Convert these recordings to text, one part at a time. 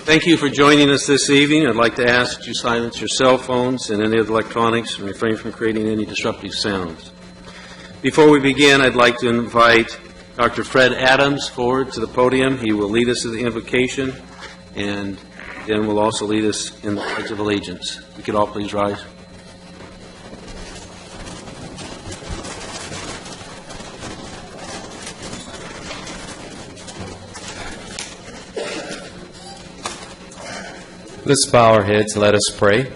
Thank you for joining us this evening. I'd like to ask that you silence your cell phones and any of the electronics and refrain from creating any disruptive sounds. Before we begin, I'd like to invite Dr. Fred Adams forward to the podium. He will lead us to the invocation and then will also lead us in the Pledge of Allegiance. We could all please rise. Let's bow our heads. Let us pray.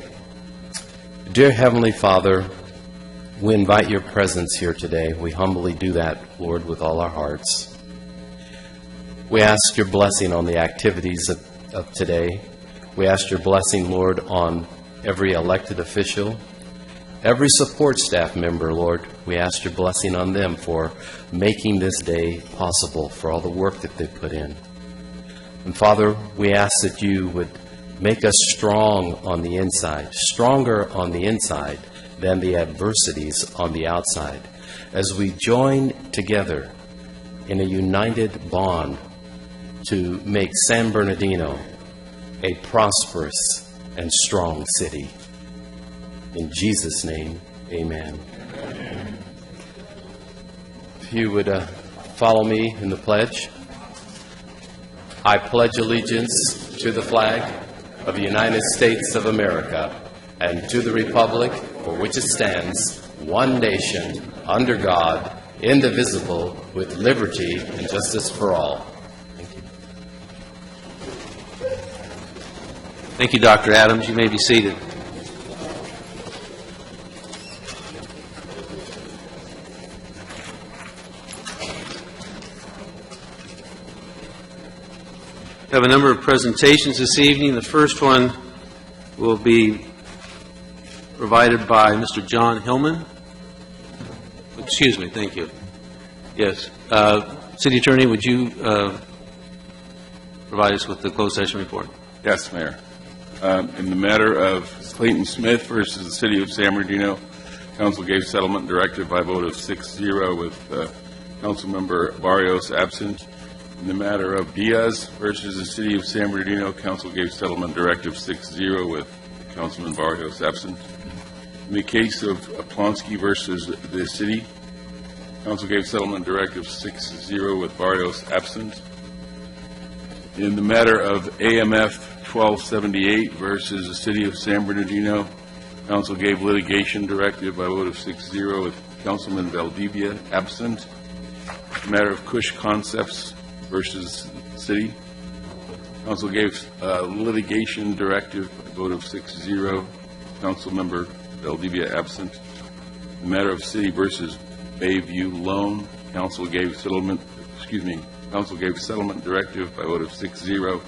Dear Heavenly Father, we invite your presence here today. We humbly do that, Lord, with all our hearts. We ask your blessing on the activities of today. We ask your blessing, Lord, on every elected official, every support staff member, Lord. We ask your blessing on them for making this day possible, for all the work that they put in. And Father, we ask that you would make us strong on the inside, stronger on the inside than the adversities on the outside, as we join together in a united bond to make San Bernardino a prosperous and strong city. In Jesus' name, amen. If you would follow me in the pledge. I pledge allegiance to the flag of the United States of America, and to the republic for which it stands, one nation, under God, indivisible, with liberty and justice for all. Thank you. Thank you, Dr. Adams. You may be seated. We have a number of presentations this evening. The first one will be provided by Mr. John Hillman. Excuse me, thank you. Yes. City Attorney, would you provide us with the closed session report? Yes, Mayor. In the matter of Clayton Smith versus the City of San Bernardino, Council gave settlement directive by a vote of 6-0 with Councilmember Barrios absent. In the matter of Diaz versus the City of San Bernardino, Council gave settlement directive 6-0 with Councilman Barrios absent. In the case of Plonsky versus the City, Council gave settlement directive 6-0 with Barrios absent. In the matter of AMF 1278 versus the City of San Bernardino, Council gave litigation directive by a vote of 6-0 with Councilman Valdivia absent. In the matter of Cush Concepts versus City, Council gave litigation directive by a vote of 6-0. Councilmember Valdivia absent. In the matter of City versus Bayview Loan, Council gave settlement directive by a vote of 6-0.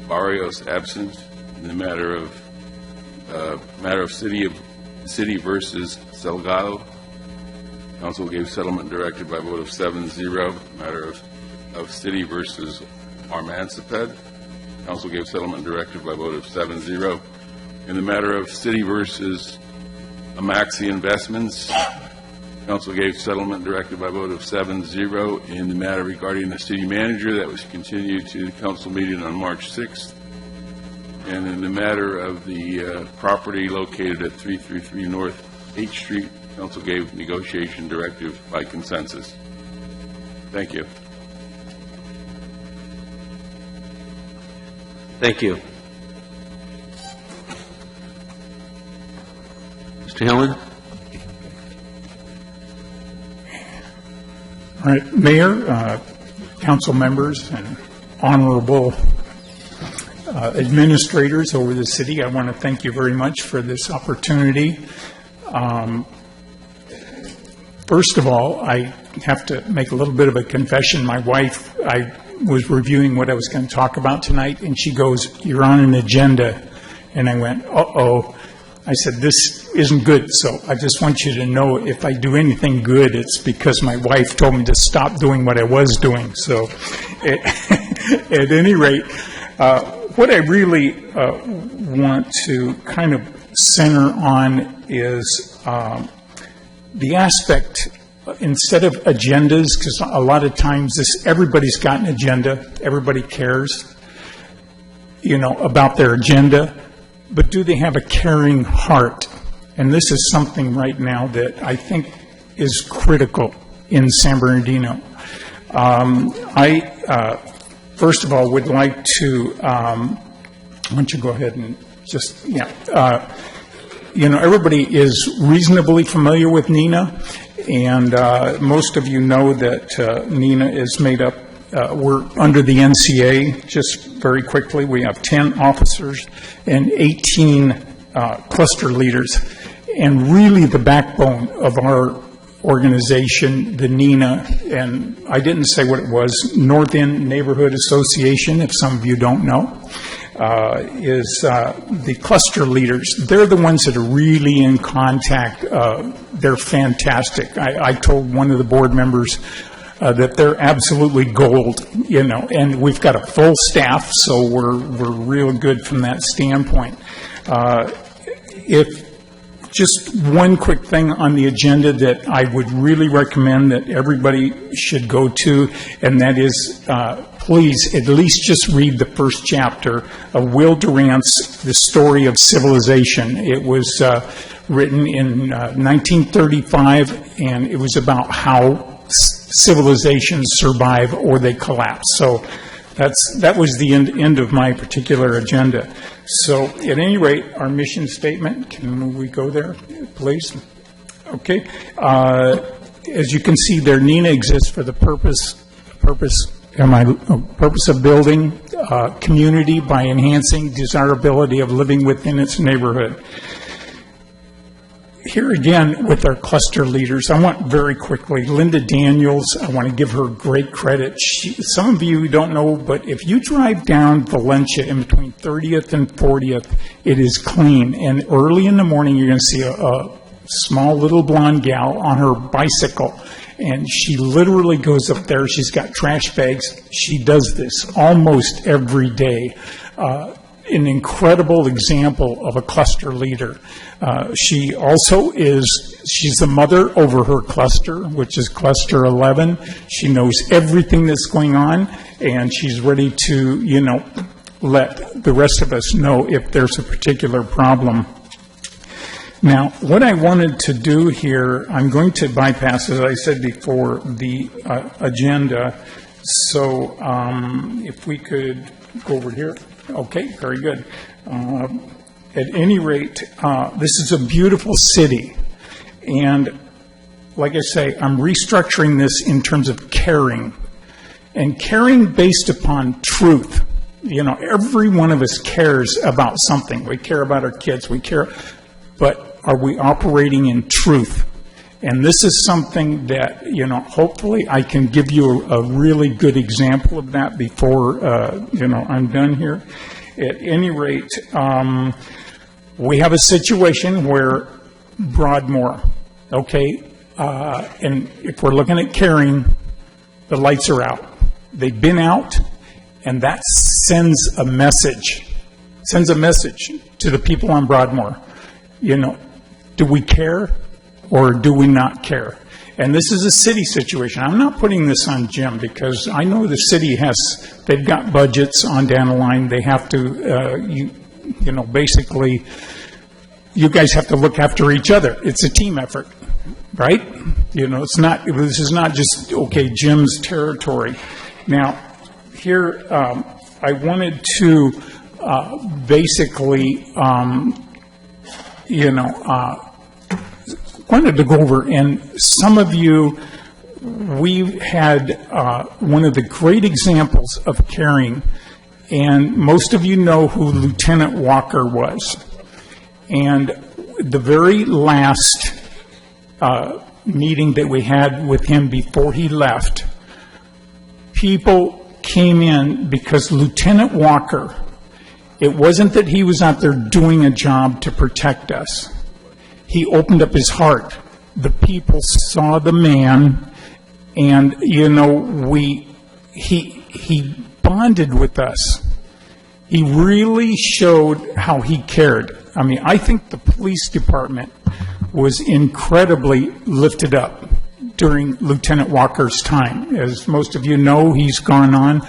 Barrios absent. In the matter of City versus Salgado, Council gave settlement directive by a vote of 7-0. Matter of City versus Armanciped, Council gave settlement directive by a vote of 7-0. In the matter of City versus Amaxi Investments, Council gave settlement directive by a vote of 7-0. In the matter regarding the city manager, that was continued to the council meeting on March 6th. And in the matter of the property located at 333 North 8th Street, Council gave negotiation directive by consensus. Thank you. Thank you. Mr. Hillman? All right, Mayor, council members, and honorable administrators over the city, I want to thank you very much for this opportunity. First of all, I have to make a little bit of a confession. My wife, I was reviewing what I was going to talk about tonight, and she goes, "You're on an agenda." And I went, uh-oh. I said, "This isn't good, so I just want you to know if I do anything good, it's because my wife told me to stop doing what I was doing." So at any rate, what I really want to kind of center on is the aspect, instead of agendas, because a lot of times everybody's got an agenda, everybody cares. about their agenda, but do they have a caring heart? And this is something right now that I think is critical in San Bernardino. I, first of all, would like to, why don't you go ahead and just, everybody is reasonably familiar with NENA, and most of you know that NENA is made up, we're under the NCA. Just very quickly, we have 10 officers and 18 cluster leaders. And really the backbone of our organization, the NENA, and I didn't say what it was, North End Neighborhood Association, if some of you don't know, is the cluster leaders. They're the ones that are really in contact. They're fantastic. I told one of the board members that they're absolutely gold, and we've got a full staff, so we're real good from that standpoint. If just one quick thing on the agenda that I would really recommend that everybody should go to, and that is, please at least just read the first chapter of Will Durant's The Story of Civilization. It was written in 1935, and it was about how civilizations survive or they collapse. So that was the end of my particular agenda. So at any rate, our mission statement, can we go there, please? Okay. As you can see there, NENA exists for the purpose of building community by enhancing desirability of living within its neighborhood. Here again, with our cluster leaders, I want very quickly, Linda Daniels, I want to give her great credit. Some of you don't know, but if you drive down Valencia in between 30th and 40th, it is clean. And early in the morning, you're going to see a small little blonde gal on her bicycle. And she literally goes up there. She's got trash bags. She does this almost every day. An incredible example of a cluster leader. She also she's the mother over her cluster, which is Cluster 11. She knows everything that's going on, and she's ready to, let the rest of us know if there's a particular problem. Now, what I wanted to do here, I'm going to bypass, as I said before, the agenda. So if we could go over here. Okay, very good. At any rate, this is a beautiful city. And like I say, I'm restructuring this in terms of caring. And caring based upon truth. Every one of us cares about something. We care about our kids. We care. But are we operating in truth? And this is something that, hopefully I can give you a really good example of that before, I'm done here. At any rate, we have a situation where Broadmoor, okay, and if we're looking at caring, the lights are out. They've been out, and that sends a message to the people on Broadmoor. Do we care? Or do we not care? And this is a city situation. I'm not putting this on Jim because I know the city they've got budgets on down the line. They have to, basically, you guys have to look after each other. It's a team effort, right? This is not just, okay, Jim's territory. Now, here, I wanted to wanted to go over, and some of you, we had one of the great examples of caring, and most of you know who Lieutenant Walker was. And the very last meeting that we had with him before he left, people came in because Lieutenant Walker, it wasn't that he was out there doing a job to protect us. He opened up his heart. The people saw the man, and he bonded with us. He really showed how he cared. I mean, I think the police department was incredibly lifted up during Lieutenant Walker's time. As most of you know, he's gone on,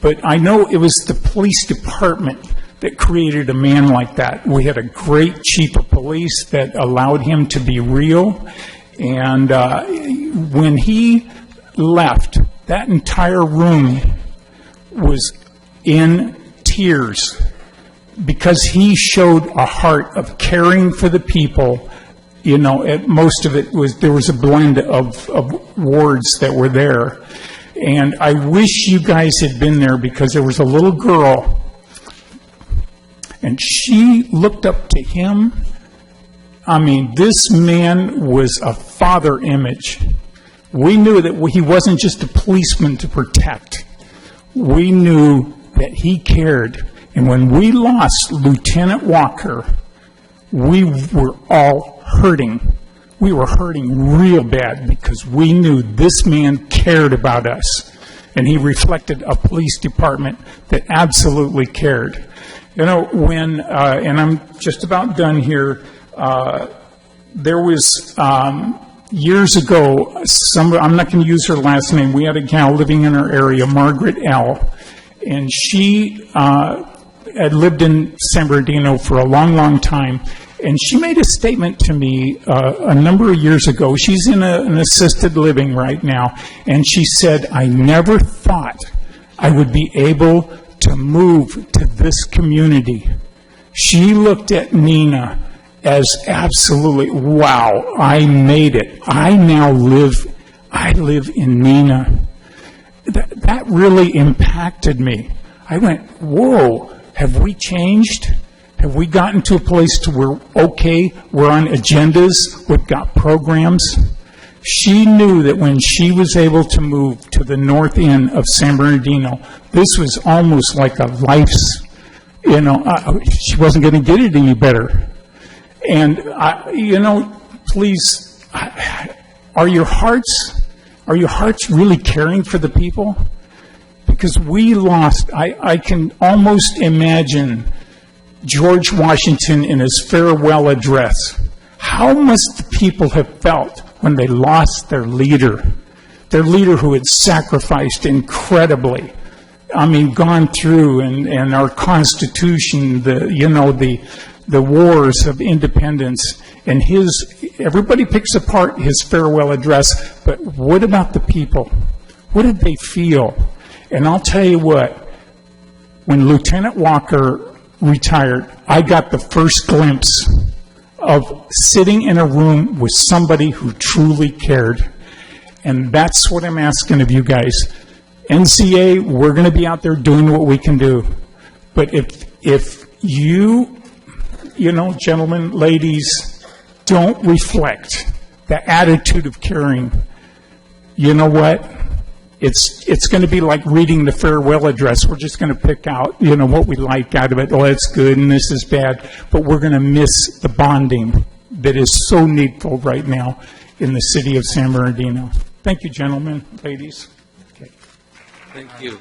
but I know it was the police department that created a man like that. We had a great chief of police that allowed him to be real. And when he left, that entire room was in tears because he showed a heart of caring for the people. You know, most of it was, there was a blend of words that were there. And I wish you guys had been there, because there was a little girl, and she looked up to him. I mean, this man was a father image. We knew that he wasn't just a policeman to protect. We knew that he cared. And when we lost Lieutenant Walker, we were all hurting. We were hurting real bad, because we knew this man cared about us. And he reflected a police department that absolutely cared. You know, when, and I'm just about done here, there was, years ago, I'm not going to use her last name, we had a gal living in our area, Margaret L., and she had lived in San Bernardino for a long, long time, and she made a statement to me a number of years ago. She's in an assisted living right now, and she said, I never thought I would be able to move to this community. She looked at Nina as absolutely, wow, I made it. I live in Nina. That really impacted me. I went, whoa, have we changed? Have we gotten to a place to where, okay, we're on agendas, we've got programs? She knew that when she was able to move to the north end of San Bernardino, this was almost like a life's, you know, she wasn't going to get it any better. And, you know, please, are your hearts really caring for the people? Because we lost, I can almost imagine George Washington in his farewell address. How must the people have felt when they lost their leader who had sacrificed incredibly? I mean, gone through, and our Constitution, the wars of independence, and everybody picks apart his farewell address, but what about the people? What did they feel? And I'll tell you what, when Lieutenant Walker retired, I got the first glimpse of sitting in a room with somebody who truly cared. And that's what I'm asking of you guys. NCA, we're going to be out there doing what we can do. But if you know, gentlemen, ladies, don't reflect the attitude of caring, you know what? It's going to be like reading the farewell address. We're just going to pick out, you know, what we like out of it. Oh, it's good and this is bad. But we're going to miss the bonding that is so needful right now in the city of San Bernardino. Thank you, gentlemen, ladies. Okay. Thank you.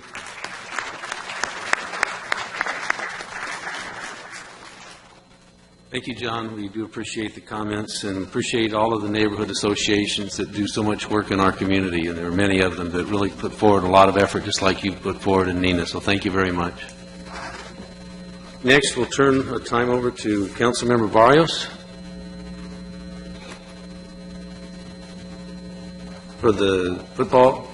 Thank you, John. We do appreciate the comments and appreciate all of the neighborhood associations that do so much work in our community, and there are many of them that really put forward a lot of effort, just like you put forward in Nina, so thank you very much. Next, we'll turn our time over to Councilmember Barrios for the football.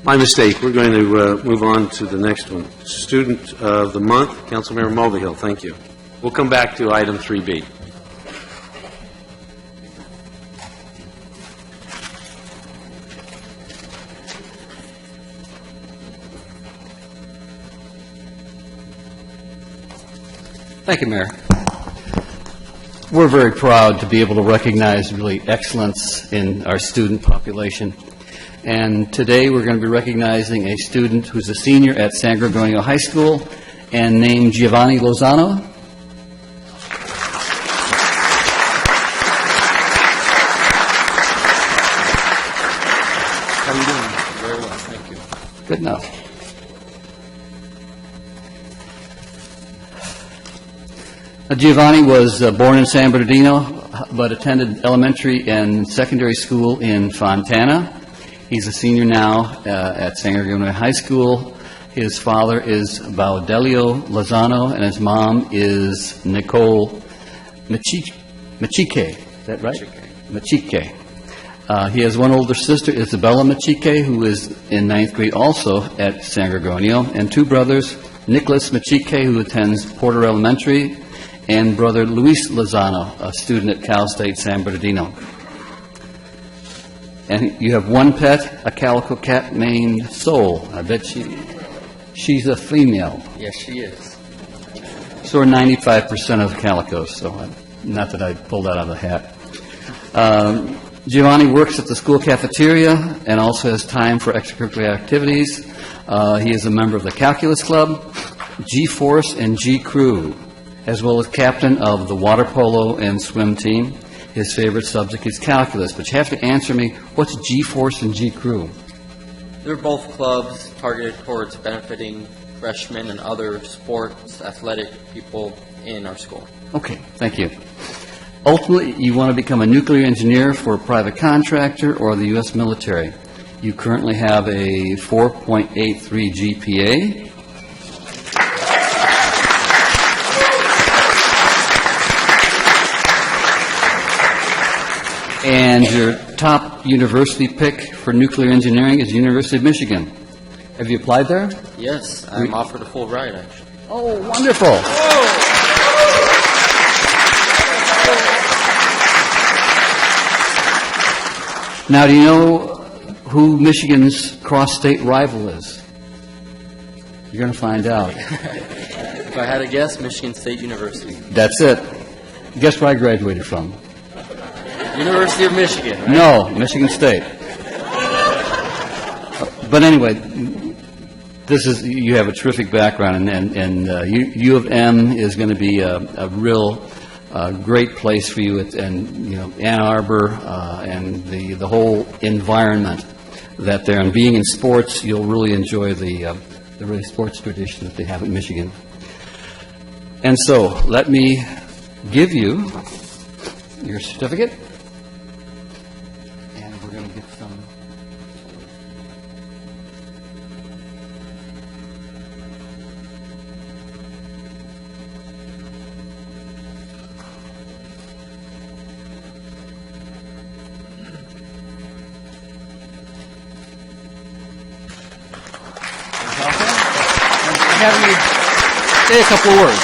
My mistake. We're going to move on to the next one. Student of the Month, Councilmember Mulvihill. Thank you. We'll come back to item 3B. Thank you, Mayor. We're very proud to be able to recognize really excellence in our student population. And today we're going to be recognizing a student who's a senior at San Gregorio High School and named Giovanni Lozano. How are you doing? Very well, thank you. Good enough. Giovanni was born in San Bernardino but attended elementary and secondary school in Fontana. He's a senior now at San Gregorio High School. His father is Baudelio Lozano, and his mom is Nicole Machique. Is that right? Machique. He has one older sister, Isabella Machique, who is in 9th grade also at San Gregorio, and two brothers, Nicholas Machique, who attends Porter Elementary, and brother Luis Lozano, a student at Cal State San Bernardino. And you have one pet, a calico cat named Soul. I bet she's a female. Yes, she is. So are 95% of calicos, so not that I pulled that out of the hat. Giovanni works at the school cafeteria and also has time for extracurricular activities. He is a member of the Calculus Club, G-Force, and G-Crew, as well as captain of the water polo and swim team. His favorite subject is calculus, but you have to answer me, what's G-Force and G-Crew? They're both clubs targeted towards benefiting freshmen and other sports, athletic people in our school. Okay, thank you. Ultimately, you want to become a nuclear engineer for a private contractor or the U.S. military. You currently have a 4.83 GPA. And your top university pick for nuclear engineering is University of Michigan. Have you applied there? Yes, I'm offered a full ride, actually. Oh, wonderful. Now, do you know who Michigan's cross-state rival is? You're going to find out. If I had to guess, Michigan State University. That's it. Guess where I graduated from? University of Michigan, right? No, Michigan State. But anyway, you have a terrific background, and U of M is going to be a real great place for you, and Ann Arbor and the whole environment that there. And being in sports, you'll really enjoy the really sports tradition that they have in Michigan. And so, let me give you your certificate. And we're going to get some. Have you say a couple of words.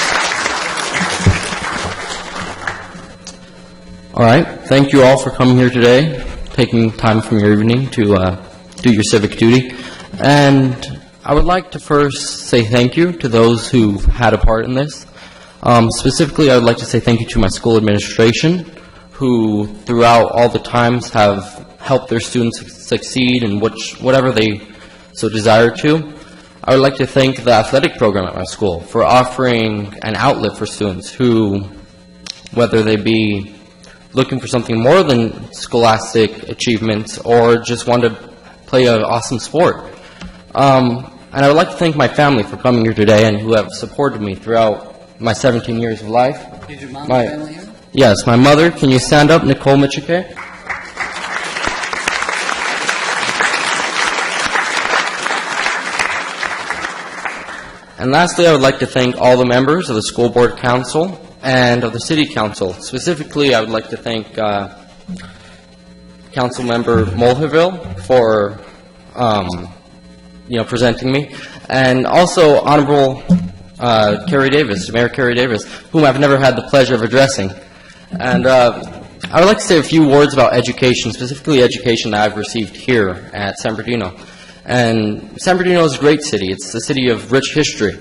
All right. Thank you all for coming here today, taking time from your evening to do your civic duty. And I would like to first say thank you to those who had a part in this. Specifically, I would like to say thank you to my school administration, who throughout all the times have helped their students succeed in whatever they so desire to. I would like to thank the athletic program at my school for offering an outlet for students who, whether they be looking for something more than scholastic achievements or just want to play an awesome sport. And I would like to thank my family for coming here today and who have supported me throughout my 17 years of life. Is your mom and family here? Yes, my mother. Can you stand up, Nicole Michique? And lastly, I would like to thank all the members of the School Board Council and of the City Council. Specifically, I would like to thank Council Member Mulherville for presenting me, and also Honorable Carrie Davis, Mayor Carrie Davis, whom I've never had the pleasure of addressing. And I would like to say a few words about education, specifically education that I've received here at San Bernardino. And San Bernardino is a great city. It's a city of rich history.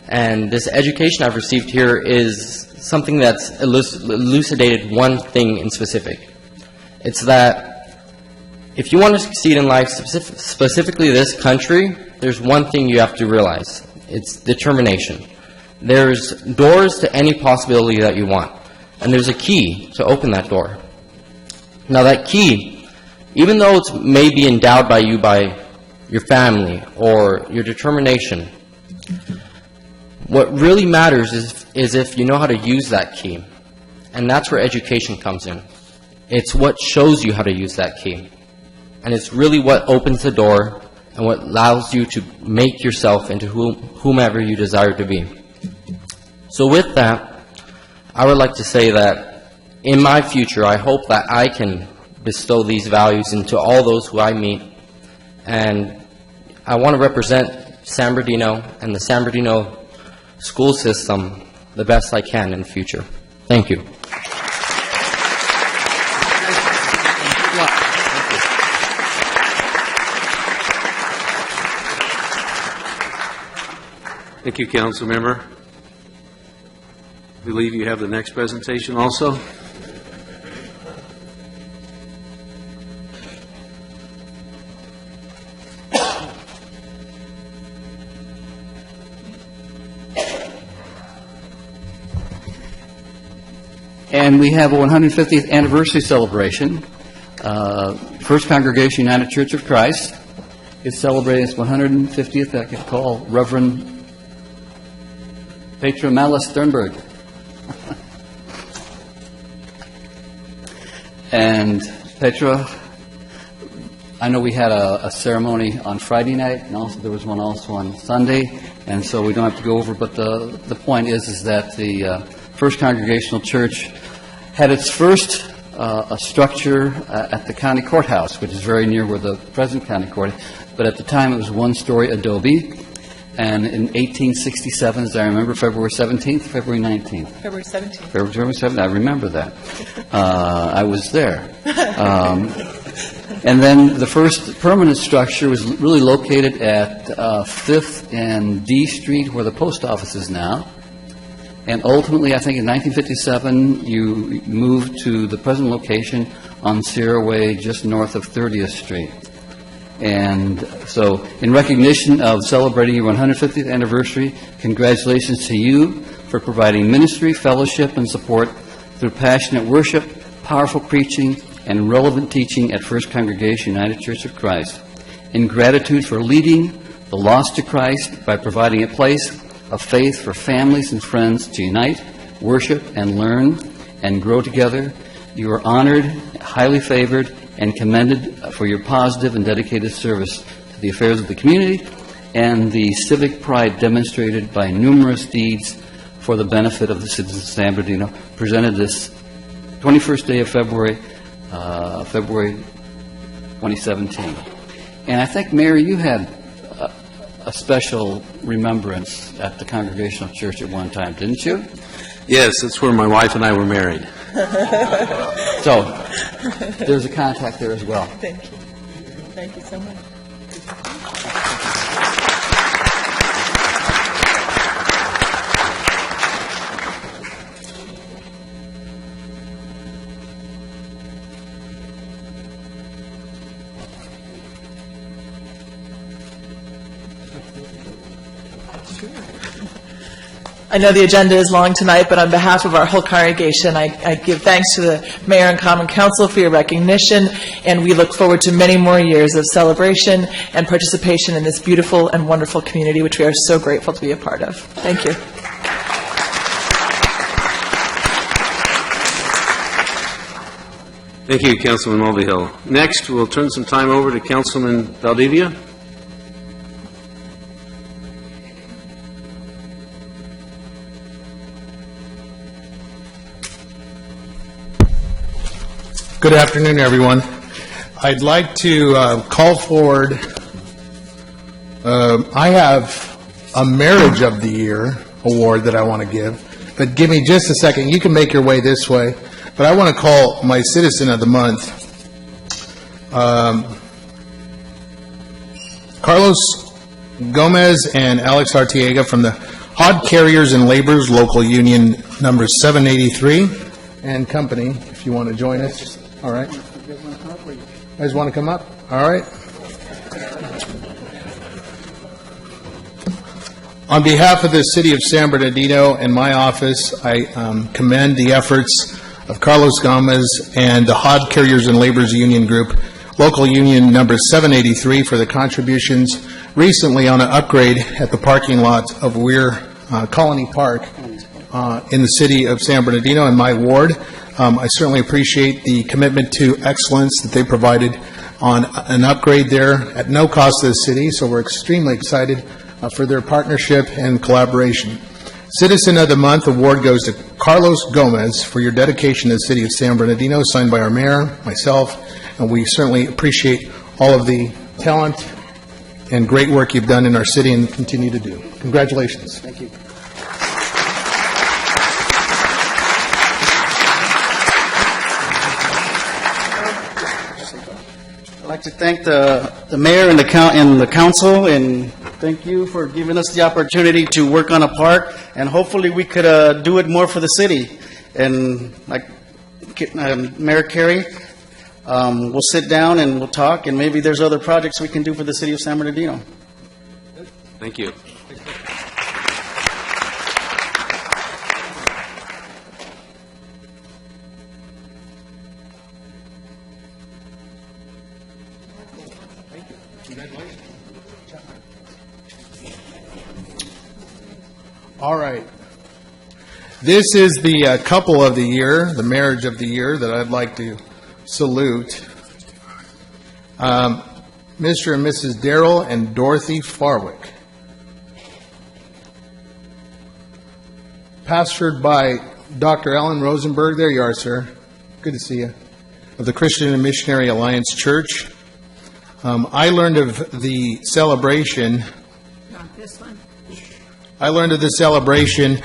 And this education I've received here is something that's elucidated one thing in specific. It's that if you want to succeed in life, specifically this country, there's one thing you have to realize. It's determination. There's doors to any possibility that you want. And there's a key to open that door. Now that key, even though it's maybe endowed by you by your family or your determination, what really matters is if you know how to use that key. And that's where education comes in. It's what shows you how to use that key. And it's really what opens the door and what allows you to make yourself into whomever you desire to be. So with that, I would like to say that in my future, I hope that I can bestow these values into all those who I meet. And I want to represent San Bernardino and the San Bernardino school system the best I can in the future. Thank you. Thank you, council member. I believe you have the next presentation also. And we have a 150th anniversary celebration. First Congregation United Church of Christ is celebrating its 150th. I could call Reverend Petra Malice Sternberg. And Petra, I know we had a ceremony on Friday night, and also there was one also on Sunday, and so we don't have to go over, but the point is that the First Congregational Church had its first structure at the county courthouse, which is very near where the present county court is, but at the time it was one-story adobe, and in 1867, as I remember, February 17th, February 19th? February 17th. February 17th, I remember that. I was there. And then the first permanent structure was really located at 5th and D Street, where the post office is now. And ultimately, I think in 1957, you moved to the present location on Sierra Way, just north of 30th Street. And so, in recognition of celebrating your 150th anniversary, congratulations to you for providing ministry, fellowship, and support through passionate worship, powerful preaching, and relevant teaching at First Congregation United Church of Christ. In gratitude for leading the lost to Christ by providing a place of faith for families and friends to unite, worship, and learn, and grow together, you are honored, highly favored, and commended for your positive and dedicated service to the affairs of the community and the civic pride demonstrated by numerous deeds for the benefit of the citizens of San Bernardino, presented this 21st day of February 2017. And I think, Mayor, you had a special remembrance at the Congregational Church at one time, didn't you? Yes, that's where my wife and I were married. So, there's a contact there as well. Thank you. Thank you so much. I know the agenda is long tonight, but on behalf of our whole congregation, I give thanks to the Mayor and Common Council for your recognition, and we look forward to many more years of celebration and participation in this beautiful and wonderful community, which we are so grateful to be a part of. Thank you. Thank you, Councilman Mulvihill. Next, we'll turn some time over to Councilman Valdivia. Good afternoon, everyone. I'd like to call forward, I have a Marriage of the Year award that I want to give, but give me just a second. You can make your way this way, but I want to call my Citizen of the Month, Carlos Gomez and Alex Artiega from the Hod Carriers and Laborers Local Union number 783 and Company, if you want to join us. All right. You guys want to come up? All right. On behalf of the City of San Bernardino and my office, I commend the efforts of Carlos Gomez and the Hod Carriers and Laborers Union Group, Local Union number 783, for the contributions recently on an upgrade at the parking lot of Weir Colony Park in the city of San Bernardino and my ward. I certainly appreciate the commitment to excellence that they provided on an upgrade there at no cost to the city, so we're extremely excited for their partnership and collaboration. Citizen of the Month award goes to Carlos Gomez for your dedication to the city of San Bernardino, signed by our mayor, myself, and we certainly appreciate all of the talent and great work you've done in our city and continue to do. Congratulations. Thank you. I'd like to thank the mayor and the council, and thank you for giving us the opportunity to work on a park, and hopefully we could do it more for the city. And like Mayor Carey, we'll sit down and we'll talk, and maybe there's other projects we can do for the city of San Bernardino. Thank you. All right. This is the couple of the year, the marriage of the year, that I'd like to salute. Mr. and Mrs. Daryl and Dorothy Farwick. Pastored by Dr. Alan Rosenberg. There you are, sir. Good to see you. Of the Christian and Missionary Alliance Church. I learned of the celebration. Not this one. I learned of the celebration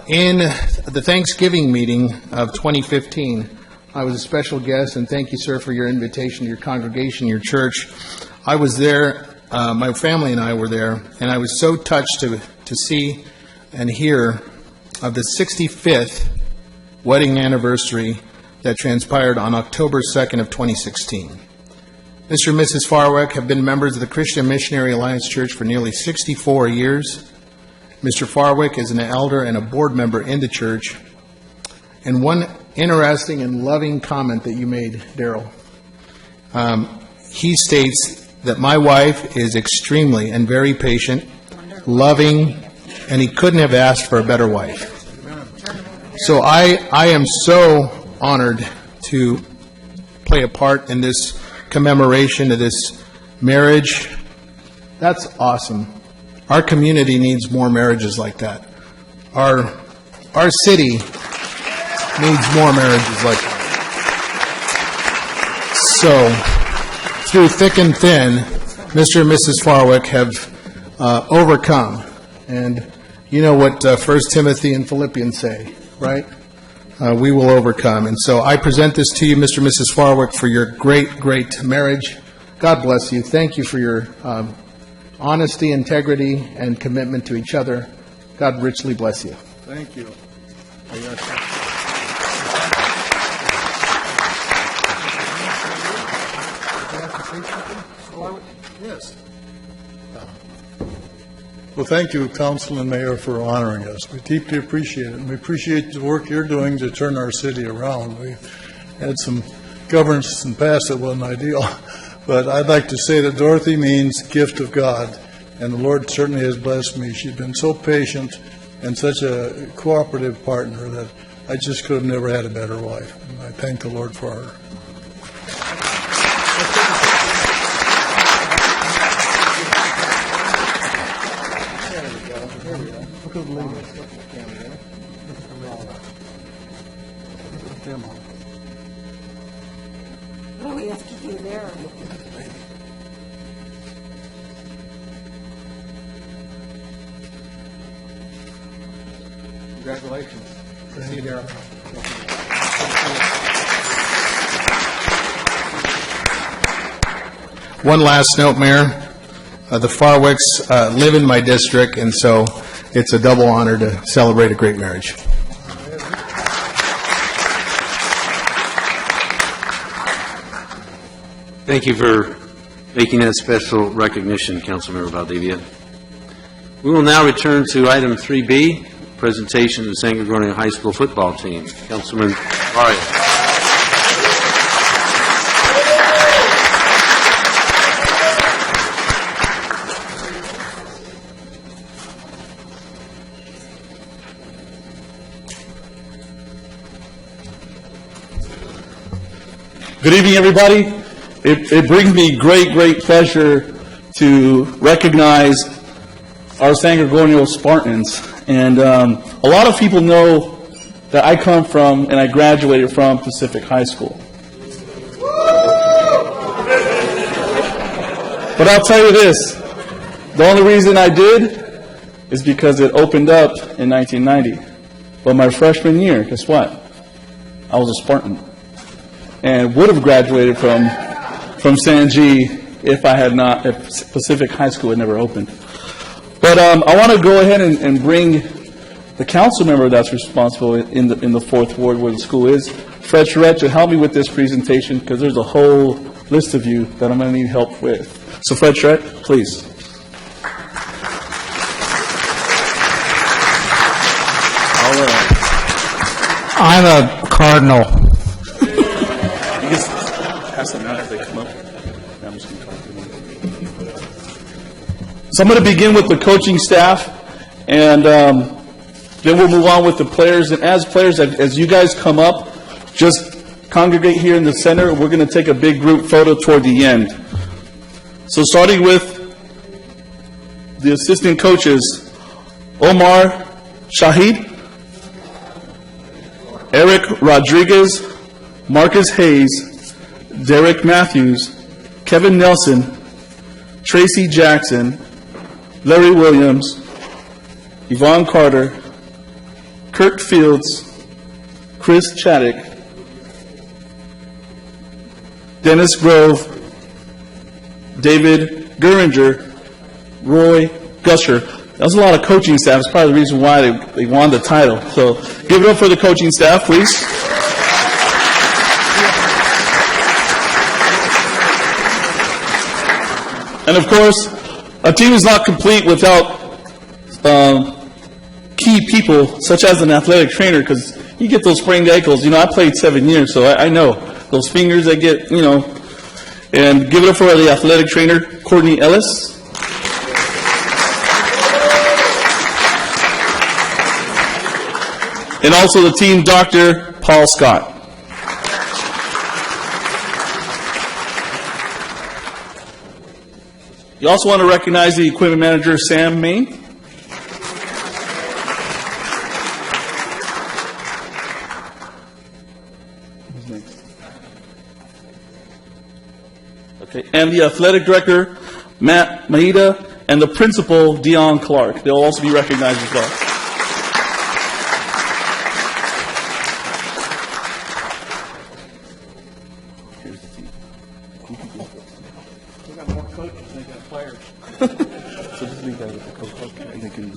in the Thanksgiving meeting of 2015. I was a special guest, and thank you, sir, for your invitation to your congregation, your church. I was there, my family and I were there, and I was so touched to see and hear of the 65th wedding anniversary that transpired on October 2nd of 2016. Mr. and Mrs. Farwick have been members of the Christian Missionary Alliance Church for nearly 64 years. Mr. Farwick is an elder and a board member in the church. And one interesting and loving comment that you made, Daryl, he states that my wife is extremely and very patient, loving, and he couldn't have asked for a better wife. So I am so honored to play a part in this commemoration of this marriage. That's awesome. Our community needs more marriages like that. Our city needs more marriages like that. So, through thick and thin, Mr. and Mrs. Farwick have overcome. And you know what 1 Timothy and Philippians say, right? We will overcome. And so I present this to you, Mr. and Mrs. Farwick, for your great, great marriage. God bless you. Thank you for your honesty, integrity, and commitment to each other. God richly bless you. Thank you. Yes. Well, thank you, Council and Mayor, for honoring us. We deeply appreciate it, and we appreciate the work you're doing to turn our city around. We had some governance in the past that wasn't ideal, but I'd like to say that Dorothy means gift of God, and the Lord certainly has blessed me. She's been so patient and such a cooperative partner that I just could have never had a better wife, and I thank the Lord for her. What do we have to do there? Congratulations. See you, Daryl. One last note, Mayor. The Farwicks live in my district, and so it's a double honor to celebrate a great marriage. Thank you for making that special recognition, Councilmember Valdivia. We will now return to item 3B, presentation of the San Gregorio High School football team. Councilman Barrios. Good evening, everybody. It brings me great pleasure to recognize our San Gorgonio Spartans. And a lot of people know that I come from and I graduated from Pacific High School. But I'll tell you this, the only reason I did is because it opened up in 1990. But my freshman year, guess what? I was a Spartan. And would have graduated from San G if Pacific High School had never opened. But I want to go ahead and bring the council member that's responsible in the 4th Ward where the school is, Fred Charette, to help me with this presentation because there's a whole list of you that I'm going to need help with. So Fred Charette, please. I'm a Cardinal. You can pass them out as they come up. I'm just going to talk to them. So I'm going to begin with the coaching staff, and then we'll move on with the players. And as players, as you guys come up, just congregate here in the center. We're going to take a big group photo toward the end. So starting with the assistant coaches, Omar Shahid, Eric Rodriguez, Marcus Hayes, Derek Matthews, Kevin Nelson, Tracy Jackson, Larry Williams, Yvonne Carter, Kirk Fields, Chris Chaddick, Dennis Grove, David Guringer, Roy Gusher. That was a lot of coaching staff. It's probably the reason why they won the title. So give it up for the coaching staff, please. And of course, a team is not complete without key people, such as an athletic trainer, because you get those sprained ankles. You know, I played 7 years, so I know those fingers that get, you know. And give it up for the athletic trainer, Courtney Ellis. And also the team doctor, Paul Scott. You also want to recognize the equipment manager, Sam Main. Okay, and the athletic director, Matt Maida, and the principal, Dion Clark. They'll also be recognized as well. Here's the team. We got more coaches than we got players. So just leave that with the coach. Okay. They can.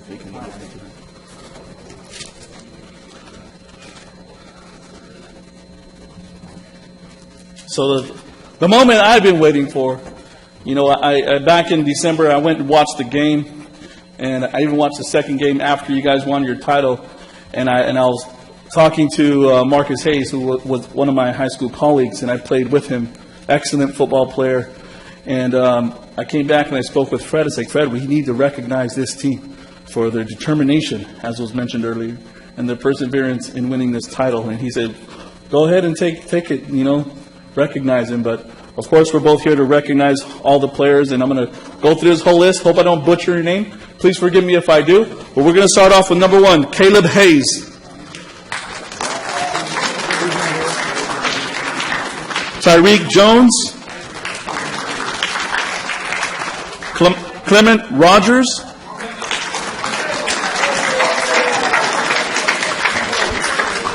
So the moment I've been waiting for, you know, I back in December, I went and watched the game, and I even watched the second game after you guys won your title, and I was talking to Marcus Hayes, who was one of my high school colleagues, and I played with him, excellent football player, and I came back and I spoke with Fred. I said, Fred, we need to recognize this team for their determination, as was mentioned earlier, and their perseverance in winning this title, and he said, go ahead and take it, you know, recognize him. But of course, we're both here to recognize all the players, and I'm going to go through this whole list. Hope I don't butcher your name. Please forgive me if I do. But we're going to start off with number 1, Caleb Hayes. Tyreek Jones. Clement Rogers.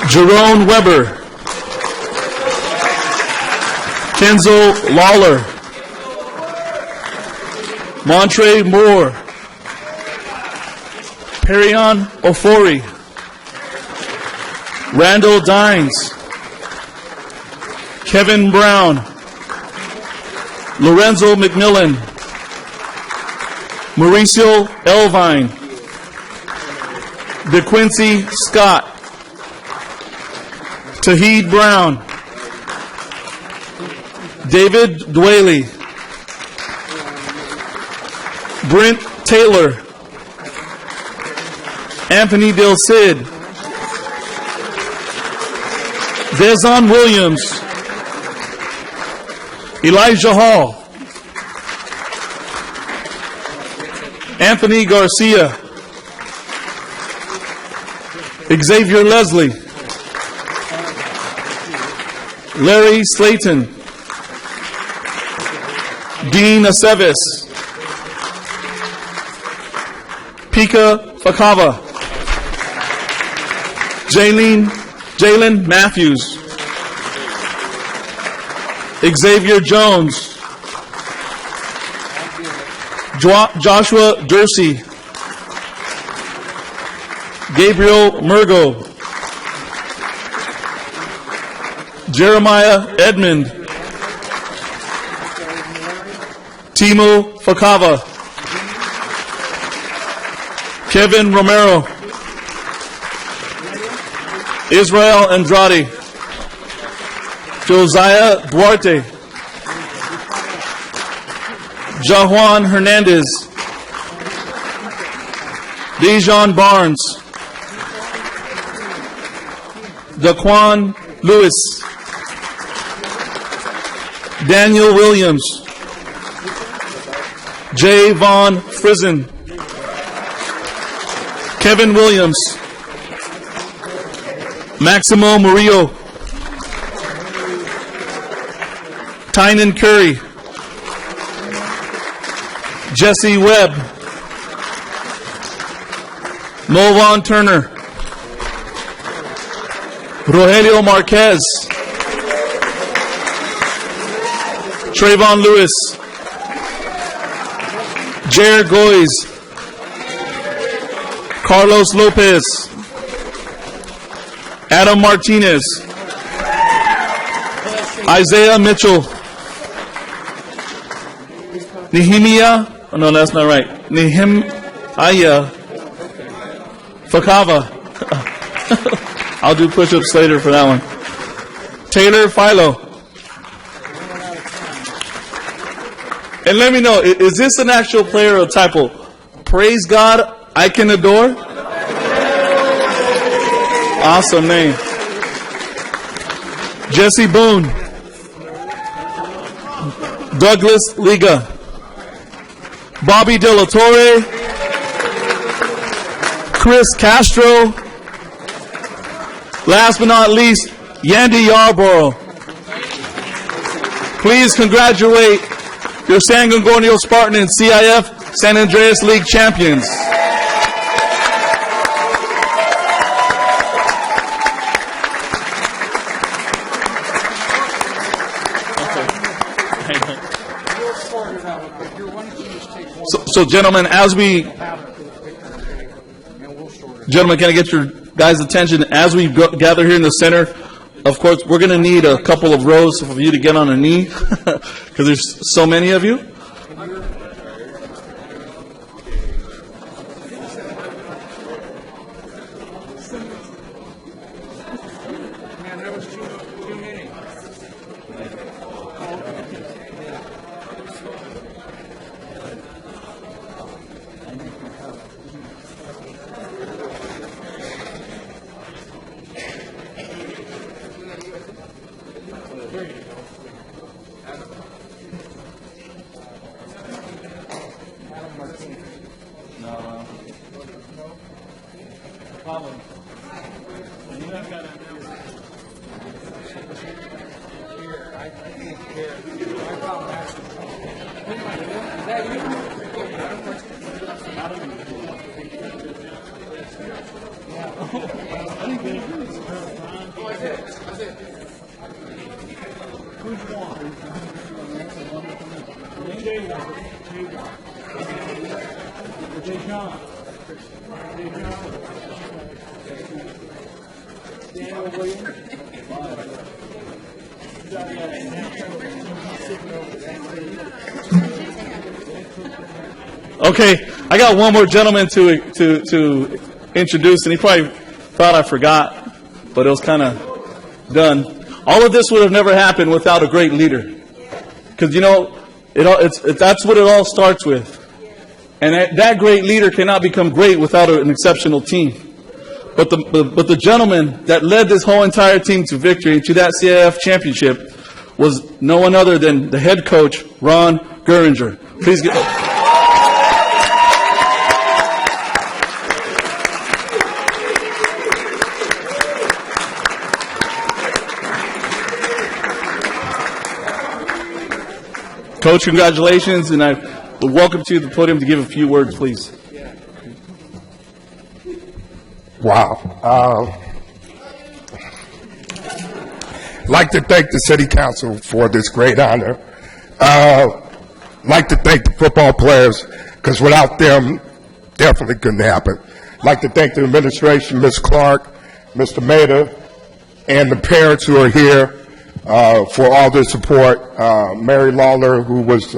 Jerome Weber. Kenzo Lawler, Montre Moore, Perion Ofori, Randall Dines, Kevin Brown, Lorenzo McMillan, Mauricio Elvine, DeQuincy Scott, Tahid Brown, David Dwaley, Brent Taylor, Anthony Del Cid, Dezon Williams, Elijah Hall. Anthony Garcia. Xavier Leslie. Larry Slayton. Dean Aceves. Pika Fakava. Jalen Matthews. Xavier Jones. Joshua Dursey. Gabriel Murgo. Jeremiah Edmond. Timo Fakava. Kevin Romero. Israel Andrade. Josiah Duarte. Jajuan Hernandez. Dejon Barnes. Daquan Lewis. Daniel Williams. Jay Vaughn Frizen. Kevin Williams. Maximo Murillo. Tynan Curry. Jesse Webb. Movan Turner. Rogelio Marquez. Trayvon Lewis. Jared Goys. Carlos Lopez. Adam Martinez. Isaiah Mitchell. Nehemiah, oh no, that's not right. Nehemiah Fakava. I'll do push-ups later for that one. Taylor Philo. And let me know, is this an actual player or a typo? Praise God, I can adore. Awesome name. Jesse Boone. Douglas Liga. Bobby De La Torre. Chris Castro. Last but not least, Yandy Yarborough. Please congratulate your San Gorgonio Spartan and CIF San Andreas League champions. So gentlemen, can I get your guys' attention as we gather here in the center? Of course, we're going to need a couple of rows for you to get on a knee because there's so many of you. Okay, I got one more gentleman to introduce, and he probably thought I forgot, but it was kind of done. All of this would have never happened without a great leader, because you know that's what it all starts with. And that great leader cannot become great without an exceptional team. But the gentleman that led this whole entire team to victory, to that CIF championship, was no one other than the head coach, Ron Guringer. Please get... Coach, congratulations, and I would welcome you to the podium to give a few words, please. Wow. Like to thank the city council for this great honor. Like to thank the football players, because without them, definitely couldn't happen. Like to thank the administration, Ms. Clark, Mr. Maida, and the parents who are here for all their support. Mary Lawler, who was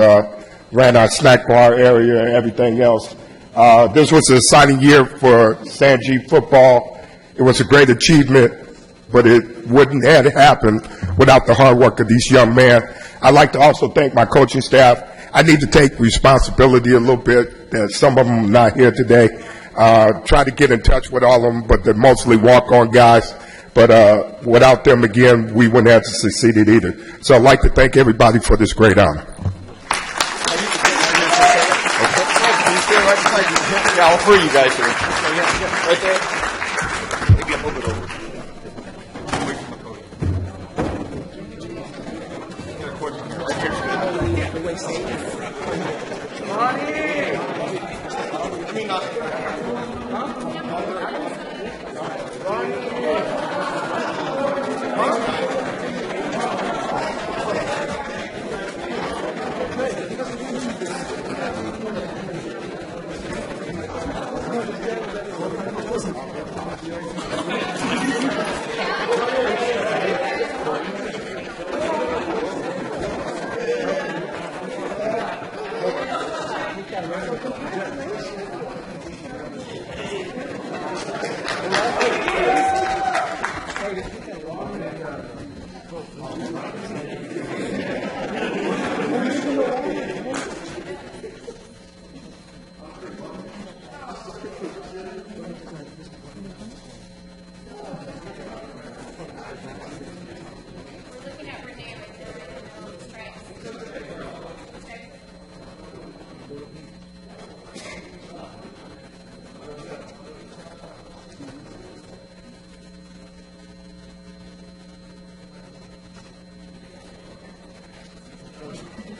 ran our snack bar area and everything else. This was an exciting year for Sanjeev football. It was a great achievement, but it wouldn't have happened without the hard work of these young men. I'd like to also thank my coaching staff. I need to take responsibility a little bit that some of them are not here today. Try to get in touch with all of them, but they're mostly walk-on guys. But without them, again, we wouldn't have succeeded either. So I'd like to thank everybody for this great honor. Yeah, all three of you guys here. Right there. Maybe a little bit over.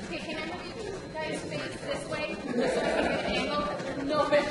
Okay, can I move you guys face this way? Just so I can get an angle? No, there.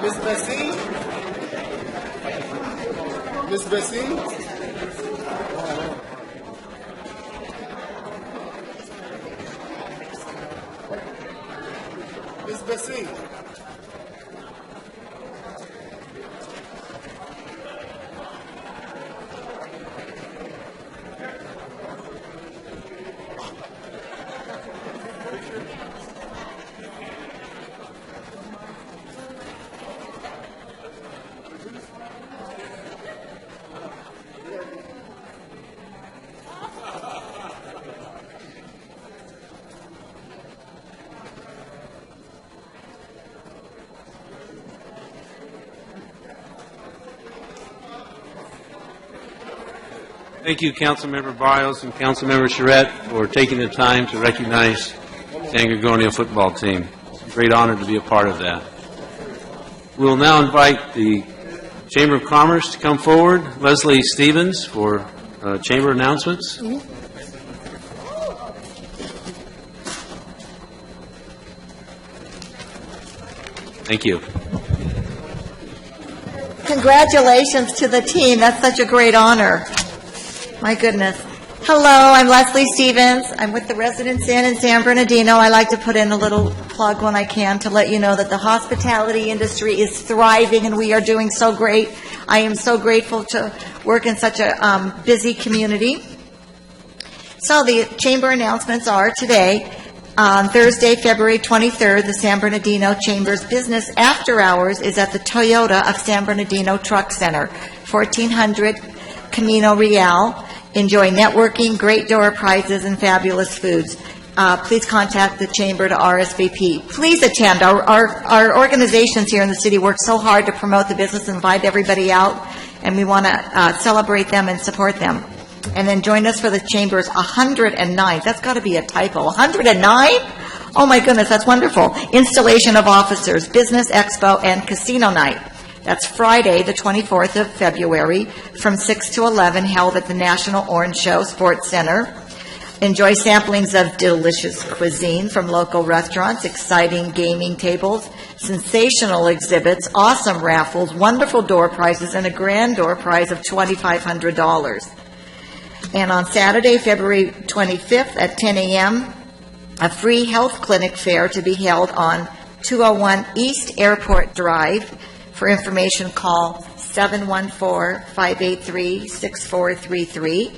Miss Bessie? Miss Bessie? Miss Bessie? Thank you, Councilmember Barrios and Councilmember Charette, for taking the time to recognize San Gorgonio football team. It's a great honor to be a part of that. We'll now invite the Chamber of Commerce to come forward. Leslie Stevens for chamber announcements. Thank you. Congratulations to the team. That's such a great honor. My goodness. Hello, I'm Leslie Stevens. I'm with the Residence Inn in San Bernardino. I like to put in a little plug when I can to let you know that the hospitality industry is thriving and we are doing so great. I am so grateful to work in such a busy community. So the chamber announcements are today. On Thursday, February 23rd, the San Bernardino Chamber's business after hours is at the Toyota of San Bernardino Truck Center, 1400 Camino Real. Enjoy networking, great door prizes, and fabulous foods. Please contact the Chamber to RSVP. Please attend. Our organizations here in the city work so hard to promote the business and invite everybody out, and we want to celebrate them and support them. And then join us for the Chamber's 109th. That's got to be a typo. 109? Oh, my goodness, that's wonderful. Installation of officers, business expo, and casino night. That's Friday, the 24th of February, from 6 to 11, held at the National Orange Show Sports Center. Enjoy samplings of delicious cuisine from local restaurants, exciting gaming tables, sensational exhibits, awesome raffles, wonderful door prizes, and a grand door prize of $2,500. And on Saturday, February 25th at 10 a.m., a free health clinic fair to be held on 201 East Airport Drive. For information, call 714-583-6433.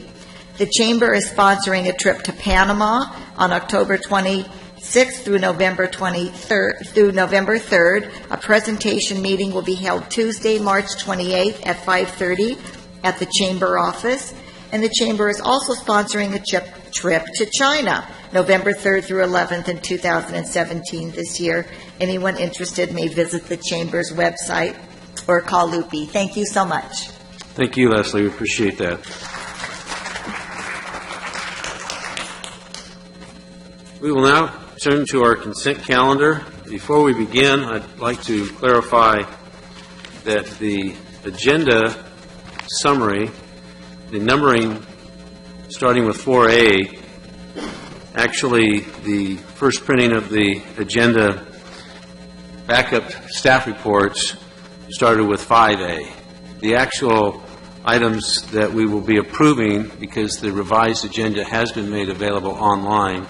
The Chamber is sponsoring a trip to Panama on October 26th through November 3rd. A presentation meeting will be held Tuesday, March 28th at 5:30 at the Chamber office. And the Chamber is also sponsoring a trip to China, November 3rd through 11th in 2017 this year. Anyone interested may visit the Chamber's website or call Loopy. Thank you so much. Thank you, Leslie. We appreciate that. We will now turn to our consent calendar. Before we begin, I'd like to clarify that the agenda summary, the numbering starting with 4A, actually the first printing of the agenda backup staff reports started with 5A. The actual items that we will be approving, because the revised agenda has been made available online,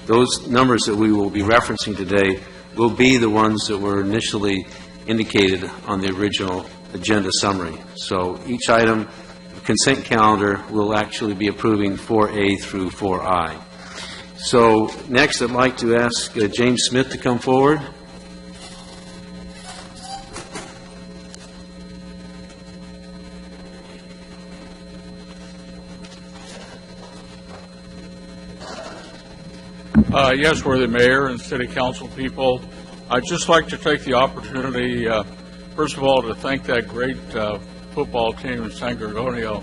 those numbers that we will be referencing today will be the ones that were initially indicated on the original agenda summary. So each item, consent calendar, will actually be approving 4A through 4I. So next, I'd like to ask James Smith to come forward. Yes, worthy Mayor and City Council people, I'd just like to take the opportunity, first of all, to thank that great football team in San Gorgonio.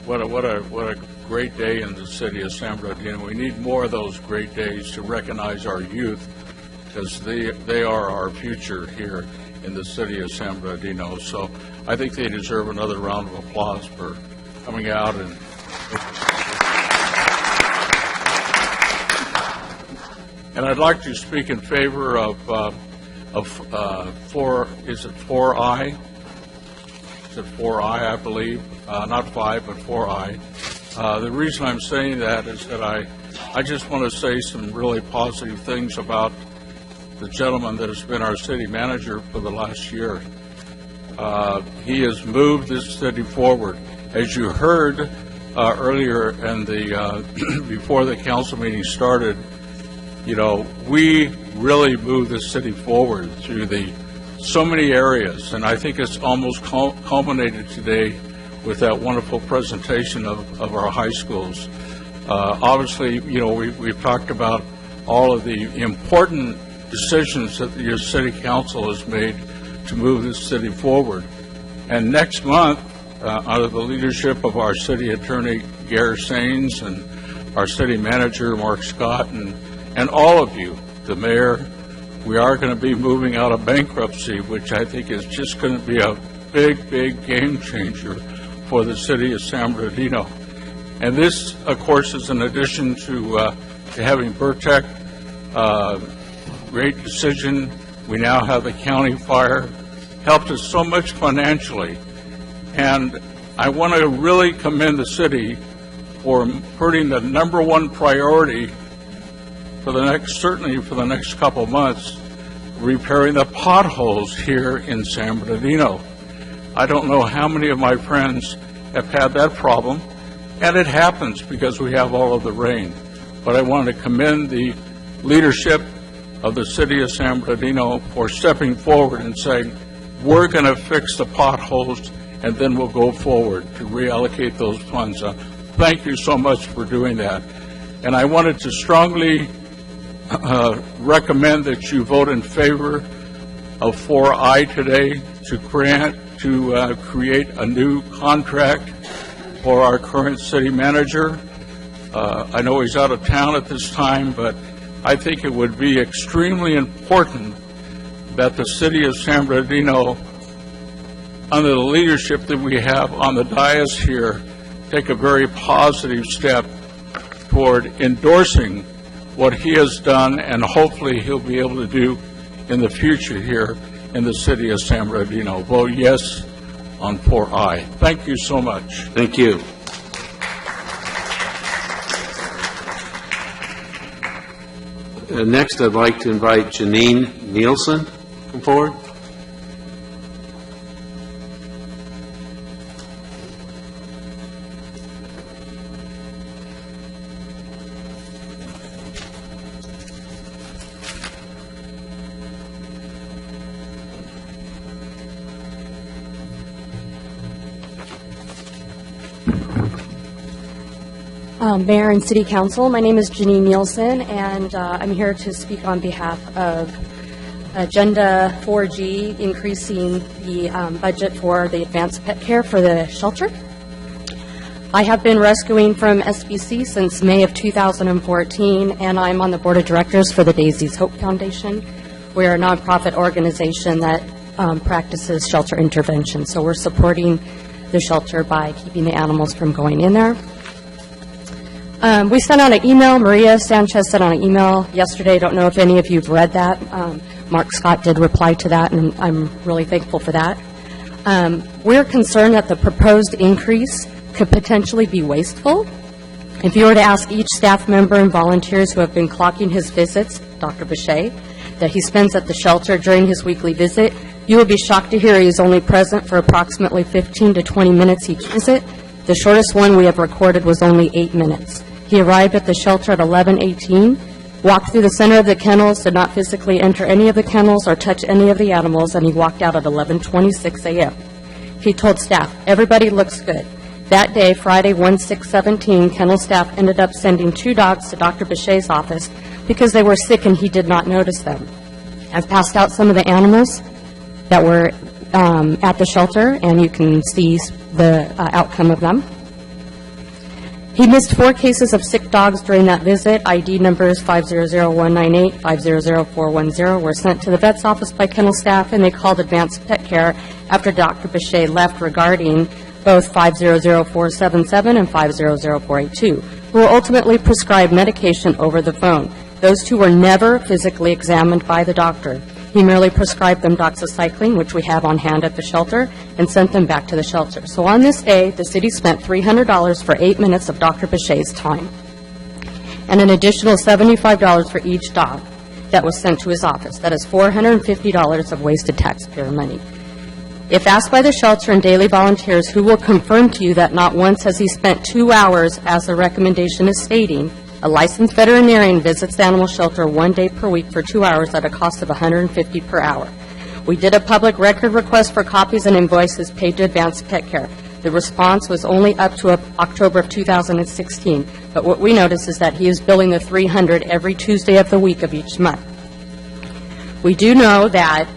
What a great day in the city of San Bernardino. We need more of those great days to recognize our youth, because they are our future here in the city of San Bernardino. So I think they deserve another round of applause for coming out and I'd like to speak in favor of 4I? Is it 4I, I believe? Not 5, but 4I. The reason I'm saying that is that I just want to say some really positive things about the gentleman that has been our city manager for the last year. He has moved this city forward. As you heard earlier in the before the council meeting started, you know, we really moved the city forward through so many areas, and I think it's almost culminated today with that wonderful presentation of our high schools. Obviously, you know, we've talked about all of the important decisions that your city council has made to move this city forward. And next month, under the leadership of our city attorney, Gare Sains, and our city manager, Mark Scott, and all of you, the mayor, we are going to be moving out of bankruptcy, which I think is just going to be a big, big game changer for the city of San Bernardino. And this, of course, is in addition to having Burtec, great decision. We now have the county fire, helped us so much financially. And I want to really commend the city for putting the number one priority for the next, certainly for the next couple of months, repairing the potholes here in San Bernardino. I don't know how many of my friends have had that problem, and it happens because we have all of the rain. But I want to commend the leadership of the city of San Bernardino for stepping forward and saying, we're going to fix the potholes, and then we'll go forward to reallocate those funds. Thank you so much for doing that. And I wanted to strongly recommend that you vote in favor of 4I today to create a new contract for our current city manager. I know he's out of town at this time, but I think it would be extremely important that the city of San Bernardino, under the leadership that we have on the dais here, take a very positive step toward endorsing what he has done, and hopefully he'll be able to do in the future here in the city of San Bernardino. Vote yes on 4I. Thank you so much. Thank you. Next, I'd like to invite Janine Nielsen to come forward. Mayor and City Council, my name is Janine Nielsen, and I'm here to speak on behalf of Agenda 4G, increasing the budget for the advanced pet care for the shelter. I have been rescuing from SBC since May of 2014, and I'm on the board of directors for the Daisy's Hope Foundation. We're a nonprofit organization that practices shelter intervention, so we're supporting the shelter by keeping the animals from going in there. We sent out an email. Maria Sanchez sent out an email yesterday. I don't know if any of you have read that. Mark Scott did reply to that, and I'm really thankful for that. We're concerned that the proposed increase could potentially be wasteful. If you were to ask each staff member and volunteers who have been clocking his visits, Dr. Bechet, that he spends at the shelter during his weekly visit, you will be shocked to hear he is only present for approximately 15 to 20 minutes each visit. The shortest one we have recorded was only 8 minutes. He arrived at the shelter at 11:18, walked through the center of the kennels, did not physically enter any of the kennels or touch any of the animals, and he walked out at 11:26 a.m. He told staff, everybody looks good. That day, Friday, 1/6/17, kennel staff ended up sending 2 dogs to Dr. Bechet's office because they were sick and he did not notice them. I've passed out some of the animals that were at the shelter, and you can see the outcome of them. He missed 4 cases of sick dogs during that visit. ID numbers 500198, 500410 were sent to the vet's office by kennel staff, and they called Advanced Pet Care after Dr. Bechet left regarding both 500477 and 500482, who were ultimately prescribed medication over the phone. Those 2 were never physically examined by the doctor. He merely prescribed them doxycycline, which we have on hand at the shelter, and sent them back to the shelter. So on this day, the city spent $300 for 8 minutes of Dr. Bechet's time, and an additional $75 for each dog that was sent to his office. That is $450 of wasted taxpayer money. If asked by the shelter and daily volunteers, who will confirm to you that not once has he spent 2 hours, as the recommendation is stating, a licensed veterinarian visits the animal shelter 1 day per week for 2 hours at a cost of $150 per hour. We did a public record request for copies and invoices paid to Advanced Pet Care. The response was only up to October of 2016, but what we noticed is that he is billing the $300 every Tuesday of the week of each month. We do know that,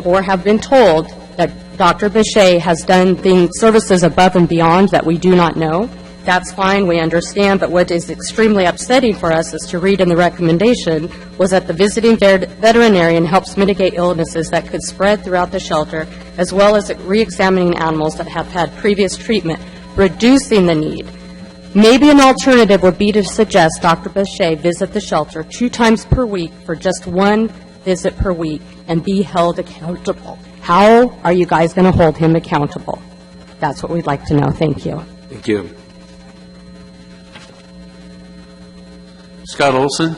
or have been told, that Dr. Bechet has done services above and beyond that we do not know. That's fine, we understand, but what is extremely upsetting for us is to read in the recommendation was that the visiting veterinarian helps mitigate illnesses that could spread throughout the shelter, as well as re-examining animals that have had previous treatment, reducing the need. Maybe an alternative would be to suggest Dr. Bechet visit the shelter 2 times per week for just 1 visit per week and be held accountable. How are you guys going to hold him accountable? That's what we'd like to know. Thank you. Thank you. Scott Olson?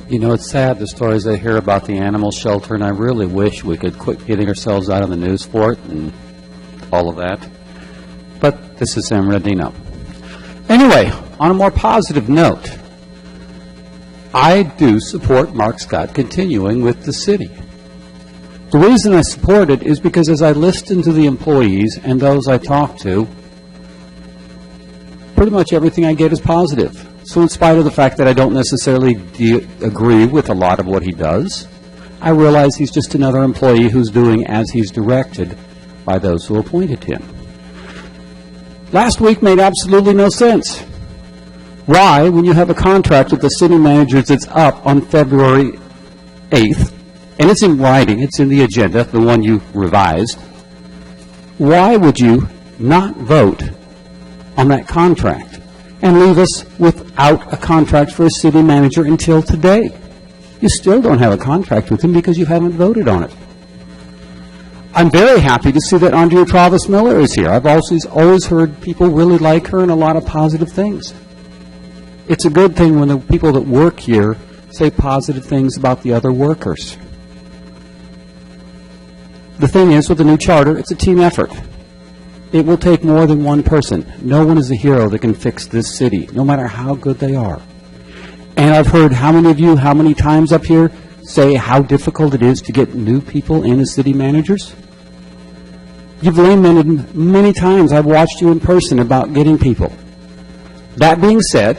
You know, it's sad, the stories I hear about the animal shelter, and I really wish we could quit getting ourselves out on the news for it and all of that. But this is San Bernardino. Anyway, on a more positive note, I do support Mark Scott continuing with the city. The reason I support it is because as I listen to the employees and those I talk to, pretty much everything I get is positive. So in spite of the fact that I don't necessarily agree with a lot of what he does, I realize he's just another employee who's doing as he's directed by those who appointed him. Last week made absolutely no sense. Why, when you have a contract with the city managers that's up on February 8th, and it's in writing, it's in the agenda, the one you revised, why would you not vote on that contract and leave us without a contract for a city manager until today? You still don't have a contract with him because you haven't voted on it. I'm very happy to see that Andrea Travis Miller is here. I've always heard people really like her and a lot of positive things. It's a good thing when the people that work here say positive things about the other workers. The thing is, with the new charter, it's a team effort. It will take more than one person. No one is a hero that can fix this city, no matter how good they are. And I've heard how many of you, how many times up here, say how difficult it is to get new people in as city managers? You've lamented many times. I've watched you in person about getting people. That being said,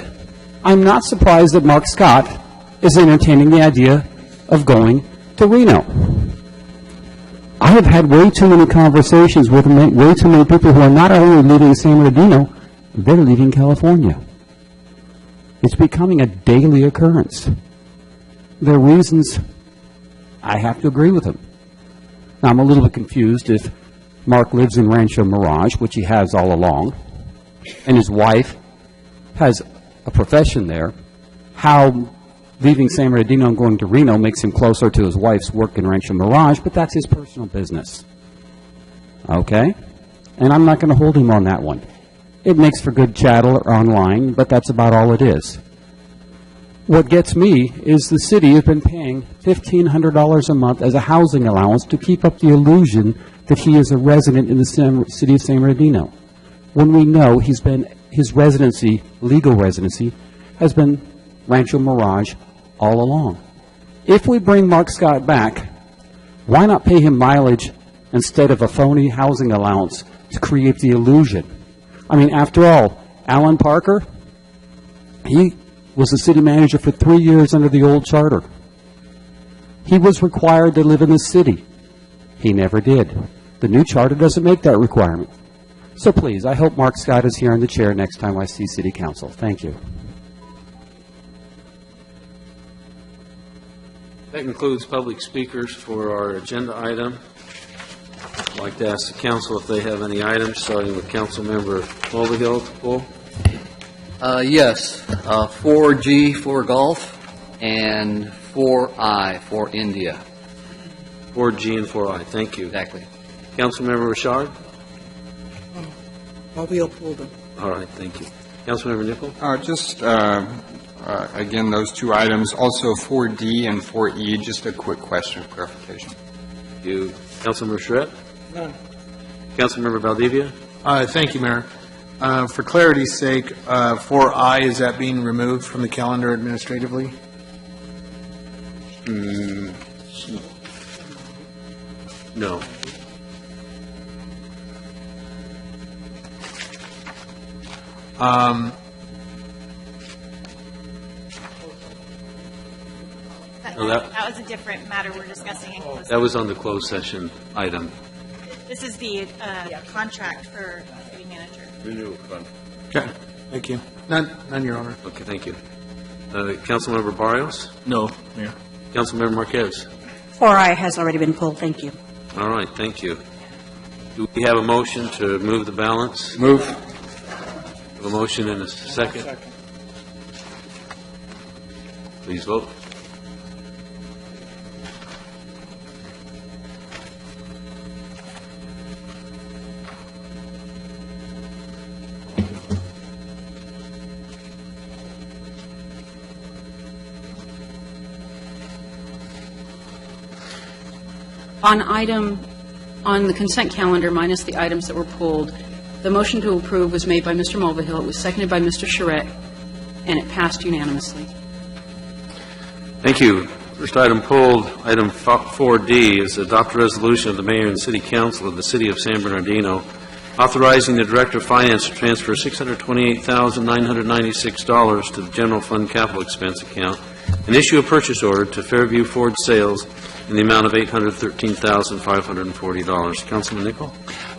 I'm not surprised that Mark Scott is entertaining the idea of going to Reno. I have had way too many conversations with way too many people who are not only leaving San Bernardino, they're leaving California. It's becoming a daily occurrence. There are reasons I have to agree with him. Now, I'm a little bit confused if Mark lives in Rancho Mirage, which he has all along, and his wife has a profession there, how leaving San Bernardino and going to Reno makes him closer to his wife's work in Rancho Mirage, but that's his personal business. Okay? And I'm not going to hold him on that one. It makes for good chattel online, but that's about all it is. What gets me is the city has been paying $1,500 a month as a housing allowance to keep up the illusion that he is a resident in the city of San Bernardino, when we know his residency, legal residency, has been Rancho Mirage all along. If we bring Mark Scott back, why not pay him mileage instead of a phony housing allowance to create the illusion? I mean, after all, Alan Parker, he was the city manager for 3 years under the old charter. He was required to live in the city. He never did. The new charter doesn't make that requirement. So please, I hope Mark Scott is here in the chair next time I see City Council. Thank you. That concludes public speakers for our agenda item. I'd like to ask the council if they have any items, starting with Councilmember Mulvihill. Yes, 4G for golf and 4I for India. 4G and 4I, thank you. Exactly. Councilmember Richard? Mobile pulled them. All right, thank you. Councilmember Nichol? Again, those two items, also 4D and 4E, just a quick question of clarification. Thank you. Councilmember Charette? None. Councilmember Valdivia? Thank you, Mayor. For clarity's sake, 4I, is that being removed from the calendar administratively? No. No, that- That was a different matter we're discussing in closed. That was on the closed session item. This is the contract for city manager. Renewal fund. Okay, thank you. None, Your Honor. Okay, thank you. Councilmember Barrios? No, Mayor. Councilmember Marquez? 4I has already been pulled, thank you. All right, thank you. Do we have a motion to move the balance? Move. A motion and a second? Please vote. On the consent calendar, minus the items that were pulled, the motion to approve was made by Mr. Mulvihill, it was seconded by Mr. Charette, and it passed unanimously. Thank you. First item pulled, item 4D, is adopt a resolution of the mayor and city council of the city of San Bernardino authorizing the director of finance to transfer $628,996 to the general fund capital expense account and issue a purchase order to Fairview Ford Sales in the amount of $813,540. Councilman Nichol?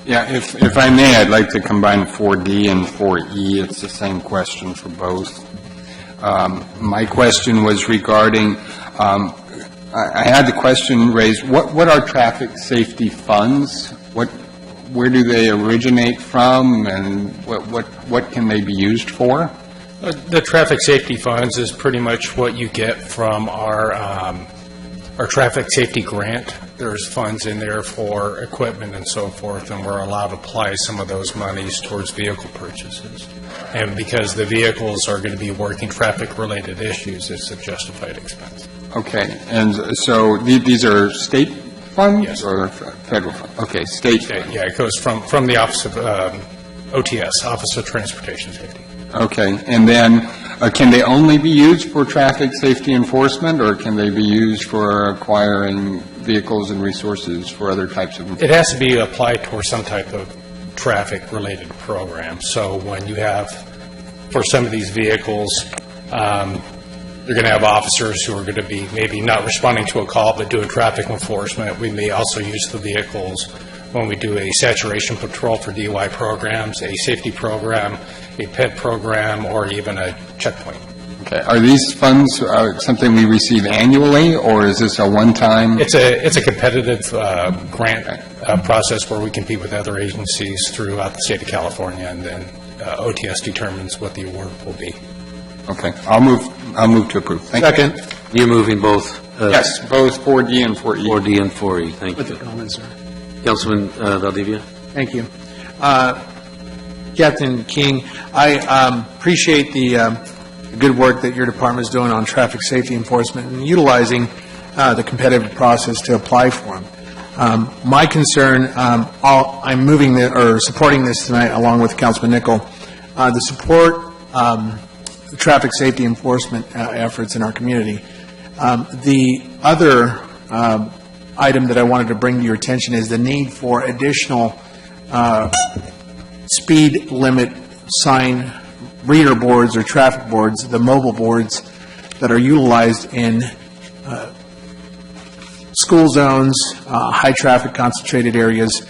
Yeah, if I may, I'd like to combine 4D and 4E. It's the same question for both. My question was regarding, I had the question raised, what are traffic safety funds? Where do they originate from, and what can they be used for? The traffic safety funds is pretty much what you get from our traffic safety grant. There's funds in there for equipment and so forth, and we're allowed to apply some of those monies towards vehicle purchases. And because the vehicles are going to be working traffic-related issues, it's a justified expense. Okay, and so these are state funds? Yes. Or federal funds? Okay, state. Yeah, it goes from the Office of OTS, Office of Transportation Safety. Okay, and then can they only be used for traffic safety enforcement, or can they be used for acquiring vehicles and resources for other types of? It has to be applied towards some type of traffic-related program. So when you have, for some of these vehicles, you're going to have officers who are going to be maybe not responding to a call but doing traffic enforcement. We may also use the vehicles when we do a saturation patrol for DUI programs, a safety program, a PET program, or even a checkpoint. Okay. Are these funds something we receive annually, or is this a one-time? It's a competitive grant process where we compete with other agencies throughout the state of California, and then OTS determines what the award will be. Okay. I'll move to approve. Thank you. Second. You're moving both? Yes, both 4D and 4E. 4D and 4E. Thank With you. the comments, sir. Councilman Valdivia? Thank you. Captain King, I appreciate the good work that your department is doing on traffic safety enforcement and utilizing the competitive process to apply for them. My concern, I'm moving or supporting this tonight along with Councilman Nichol. The support the traffic safety enforcement efforts in our community. The other item that I wanted to bring to your attention is the need for additional speed limit sign reader boards or traffic boards, the mobile boards that are utilized in school zones, high traffic concentrated areas.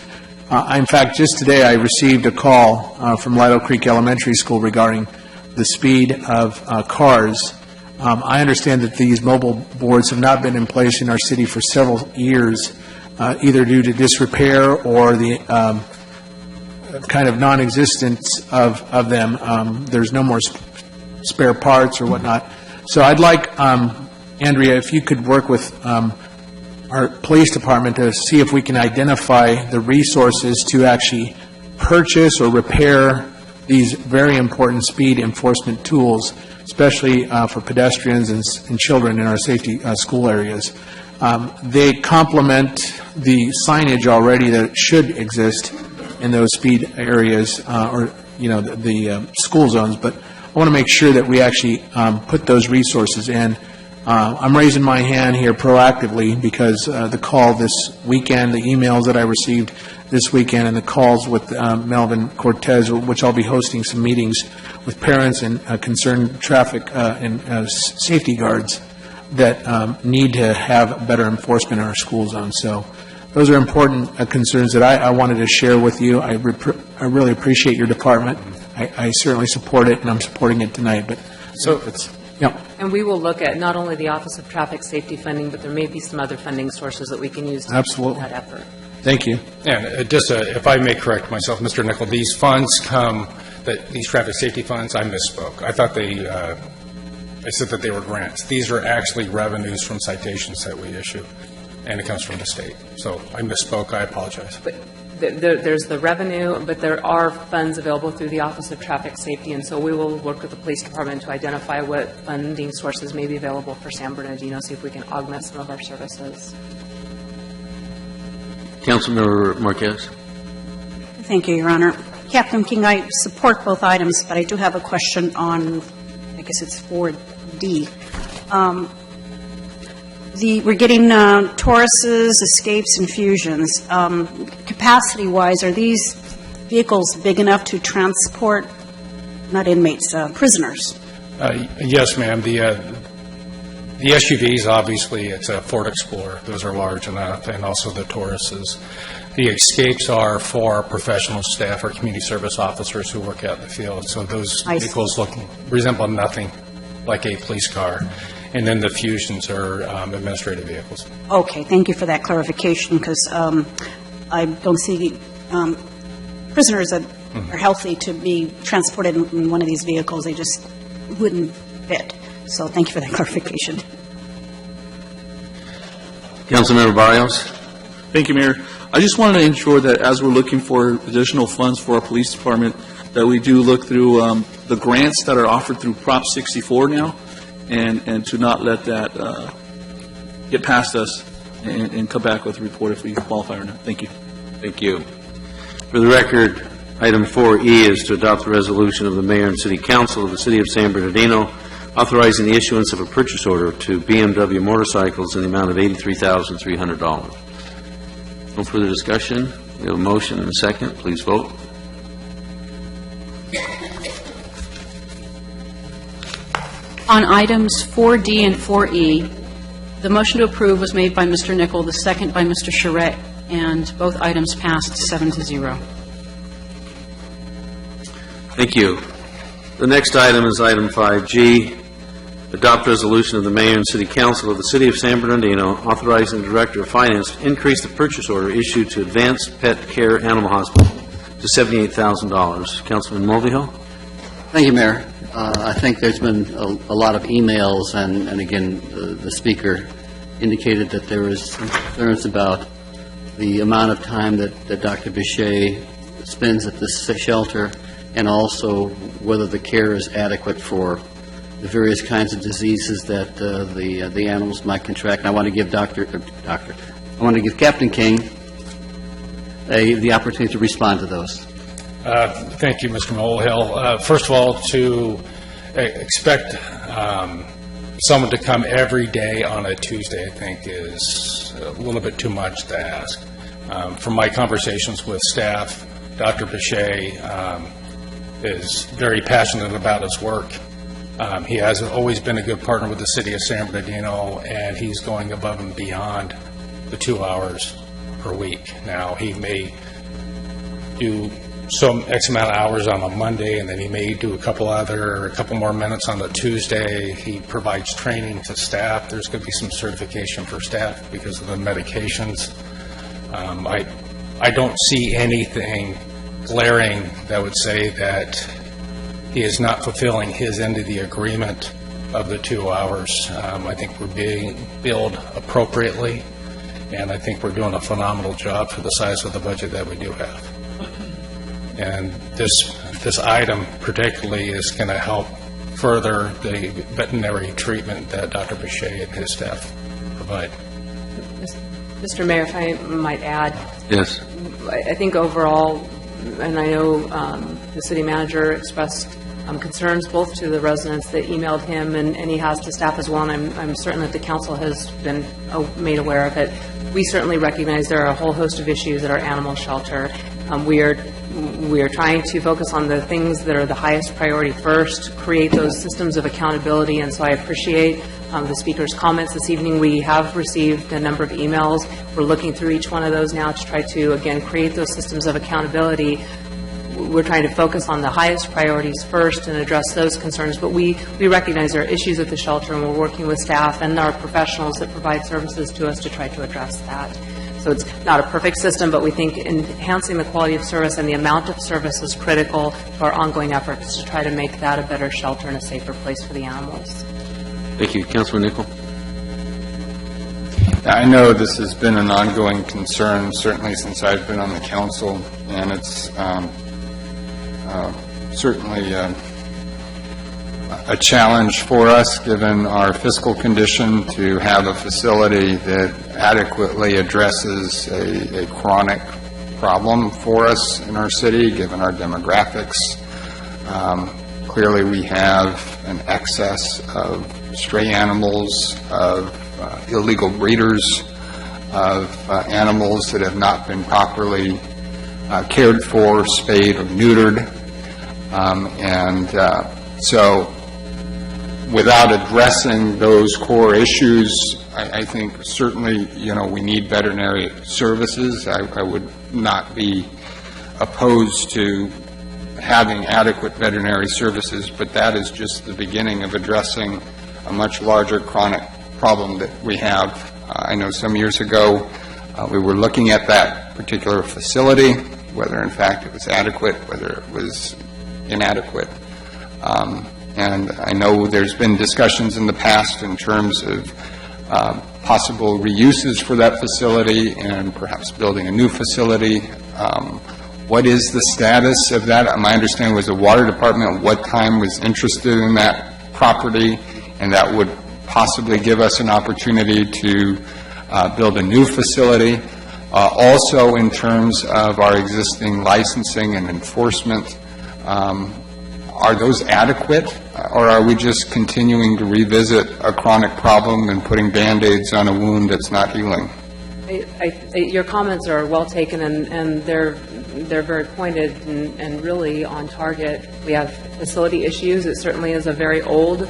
In fact, just today I received a call from Lido Creek Elementary School regarding the speed of cars. I understand that these mobile boards have not been in place in our city for several years, either due to disrepair or the kind of non-existence of them. There's no more spare parts or whatnot. So I'd like, Andrea, if you could work with our police department to see if we can identify the resources to actually purchase or repair these very important speed enforcement tools, especially for pedestrians and children in our safety school areas. They complement the signage already that should exist in those speed areas or, you know, the school zones, but I want to make sure that we actually put those resources in I'm raising my hand here proactively because the call this weekend, the emails that I received this weekend, and the calls with Melvin Cortez, which I'll be hosting some meetings with parents and concerned traffic and safety guards that need to have better enforcement in our school zone. So those are important concerns that I wanted to share with you. I really appreciate your department. I certainly support it, and I'm supporting it tonight. But so it's, yeah. And we will look at not only the Office of Traffic Safety funding, but there may be some other funding sources that we can use to Absolutely. that effort. Thank you. And just, if I may correct myself, Mr. Nickel, these funds come, these traffic safety funds, I misspoke. I thought I said that they were grants. These are actually revenues from citations that we issue, and it comes from the state. So I misspoke. I apologize. But there's the revenue, but there are funds available through the Office of Traffic Safety, and so we will work with the police department to identify what funding sources may be available for San Bernardino, see if we can augment some of our services. Councilmember Marquez. Thank you, Your Honor. Captain King, I support both items, but I do have a question on, I guess it's 4D. We're getting Tauruses, Escapes, and Fusions. Capacity-wise, are these vehicles big enough to transport, not inmates, prisoners? Yes, ma'am. The SUVs, obviously, it's a Ford Explorer. Those are large enough, and also the Tauruses. The Escapes are for professional staff or community service officers who work out in the field. So those vehicles resemble nothing like a police car. And then the Fusions are administrative vehicles. Okay, thank you for that clarification, because I don't see prisoners that are healthy to be transported in one of these vehicles. They just wouldn't fit. So thank you for that clarification. Councilmember Barrios. Thank you, Mayor. I just wanted to ensure that as we're looking for additional funds for our police department, that we do look through the grants that are offered through Prop 64 now, and to not let that get past us and come back with a report if we qualify or not. Thank you. Thank you. For the record, item 4E is to adopt the resolution of the Mayor and City Council of the City of San Bernardino authorizing the issuance of a purchase order to BMW Motorcycles in the amount of $83,300. No further discussion. We have a motion and a second. Please vote. On items 4D and 4E, the motion to approve was made by Mr. Nickel, the second by Mr. Charette, and both items passed 7-0. Thank you. The next item is item 5G, adopt resolution of the Mayor and City Council of the City of San Bernardino authorizing the Director of Finance to increase the purchase order issued to Advanced Pet Care Animal Hospital to $78,000. Councilman Mulvihill? Thank you, Mayor. I think there's been a lot of emails, and again, the speaker indicated that there is concerns about the amount of time that Dr. Bichet spends at this shelter, and also whether the care is adequate for the various kinds of diseases that the animals might contract. And I want to give I want to give Captain King the opportunity to respond to those. Thank you, Mr. Mulvihill. First of all, to expect someone to come every day on a Tuesday, I think, is a little bit too much to ask. From my conversations with staff, Dr. Bichet is very passionate about his work. He has always been a good partner with the City of San Bernardino, and he's going above and beyond the 2 hours per week. Now, he may do some X amount of hours on a Monday, and then he may do a couple more minutes on a Tuesday. He provides training to staff. There's going to be some certification for staff because of the medications. I don't see anything glaring that would say that he is not fulfilling his end of the agreement of the 2 hours. I think we're being billed appropriately, and I think we're doing a phenomenal job for the size of the budget that we do have. And this item particularly is going to help further the veterinary treatment that Dr. Bichet and his staff provide. Mr. Mayor, if I might add. Yes. I think overall, and I know the city manager expressed concerns both to the residents that emailed him and he has to staff as well, and I'm certain that the council has been made aware of it. We certainly recognize there are a whole host of issues at our animal shelter. We are trying to focus on the things that are the highest priority first, create those systems of accountability, and so I appreciate the speaker's comments this evening. We have received a number of emails. We're looking through each one of those now to try to, again, create those systems of accountability. We're trying to focus on the highest priorities first and address those concerns, but we recognize there are issues at the shelter, and we're working with staff and our professionals that provide services to us to try to address that. So it's not a perfect system, but we think enhancing the quality of service and the amount of service is critical to our ongoing efforts to try to make that a better shelter and a safer place for the animals. Thank you. Councilor Nichol. I know this has been an ongoing concern, certainly since I've been on the council, and it's certainly a challenge for us, given our fiscal condition, to have a facility that adequately addresses a chronic problem for us in our city, given our demographics. Clearly, we have an excess of stray animals, of illegal breeders, of animals that have not been properly cared for, spayed, or neutered. So without addressing those core issues, I think certainly, we need veterinary services. I would not be opposed to having adequate veterinary services, but that is just the beginning of addressing a much larger chronic problem that we have. I know some years ago we were looking at that particular facility, whether in fact it was adequate, whether it was inadequate. And I know there's been discussions in the past in terms of possible reuses for that facility and perhaps building a new facility. What is the status of that? My understanding was the water department at what time was interested in that property, and that would possibly give us an opportunity to build a new facility. Also, in terms of our existing licensing and enforcement, are those adequate, or are we just continuing to revisit a chronic problem and putting Band-Aids on a wound that's not healing? Your comments are well taken, and they're very pointed and really on target. We have facility issues. It certainly is a very old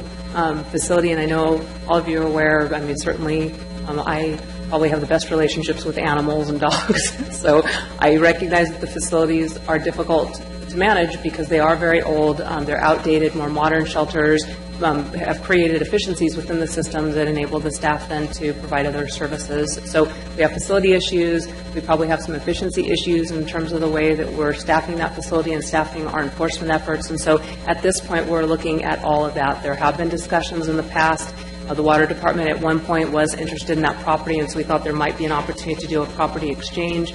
facility, and I know all of you are aware. I mean, certainly, I probably have the best relationships with animals and dogs, so I recognize that the facilities are difficult to manage because they are very old. They're outdated. More modern shelters have created efficiencies within the system that enable the staff then to provide other services. So we have facility issues. We probably have some efficiency issues in terms of the way that we're staffing that facility and staffing our enforcement efforts. And so at this point, we're looking at all of that. There have been discussions in the past. The water department at one point was interested in that property, and so we thought there might be an opportunity to do a property exchange.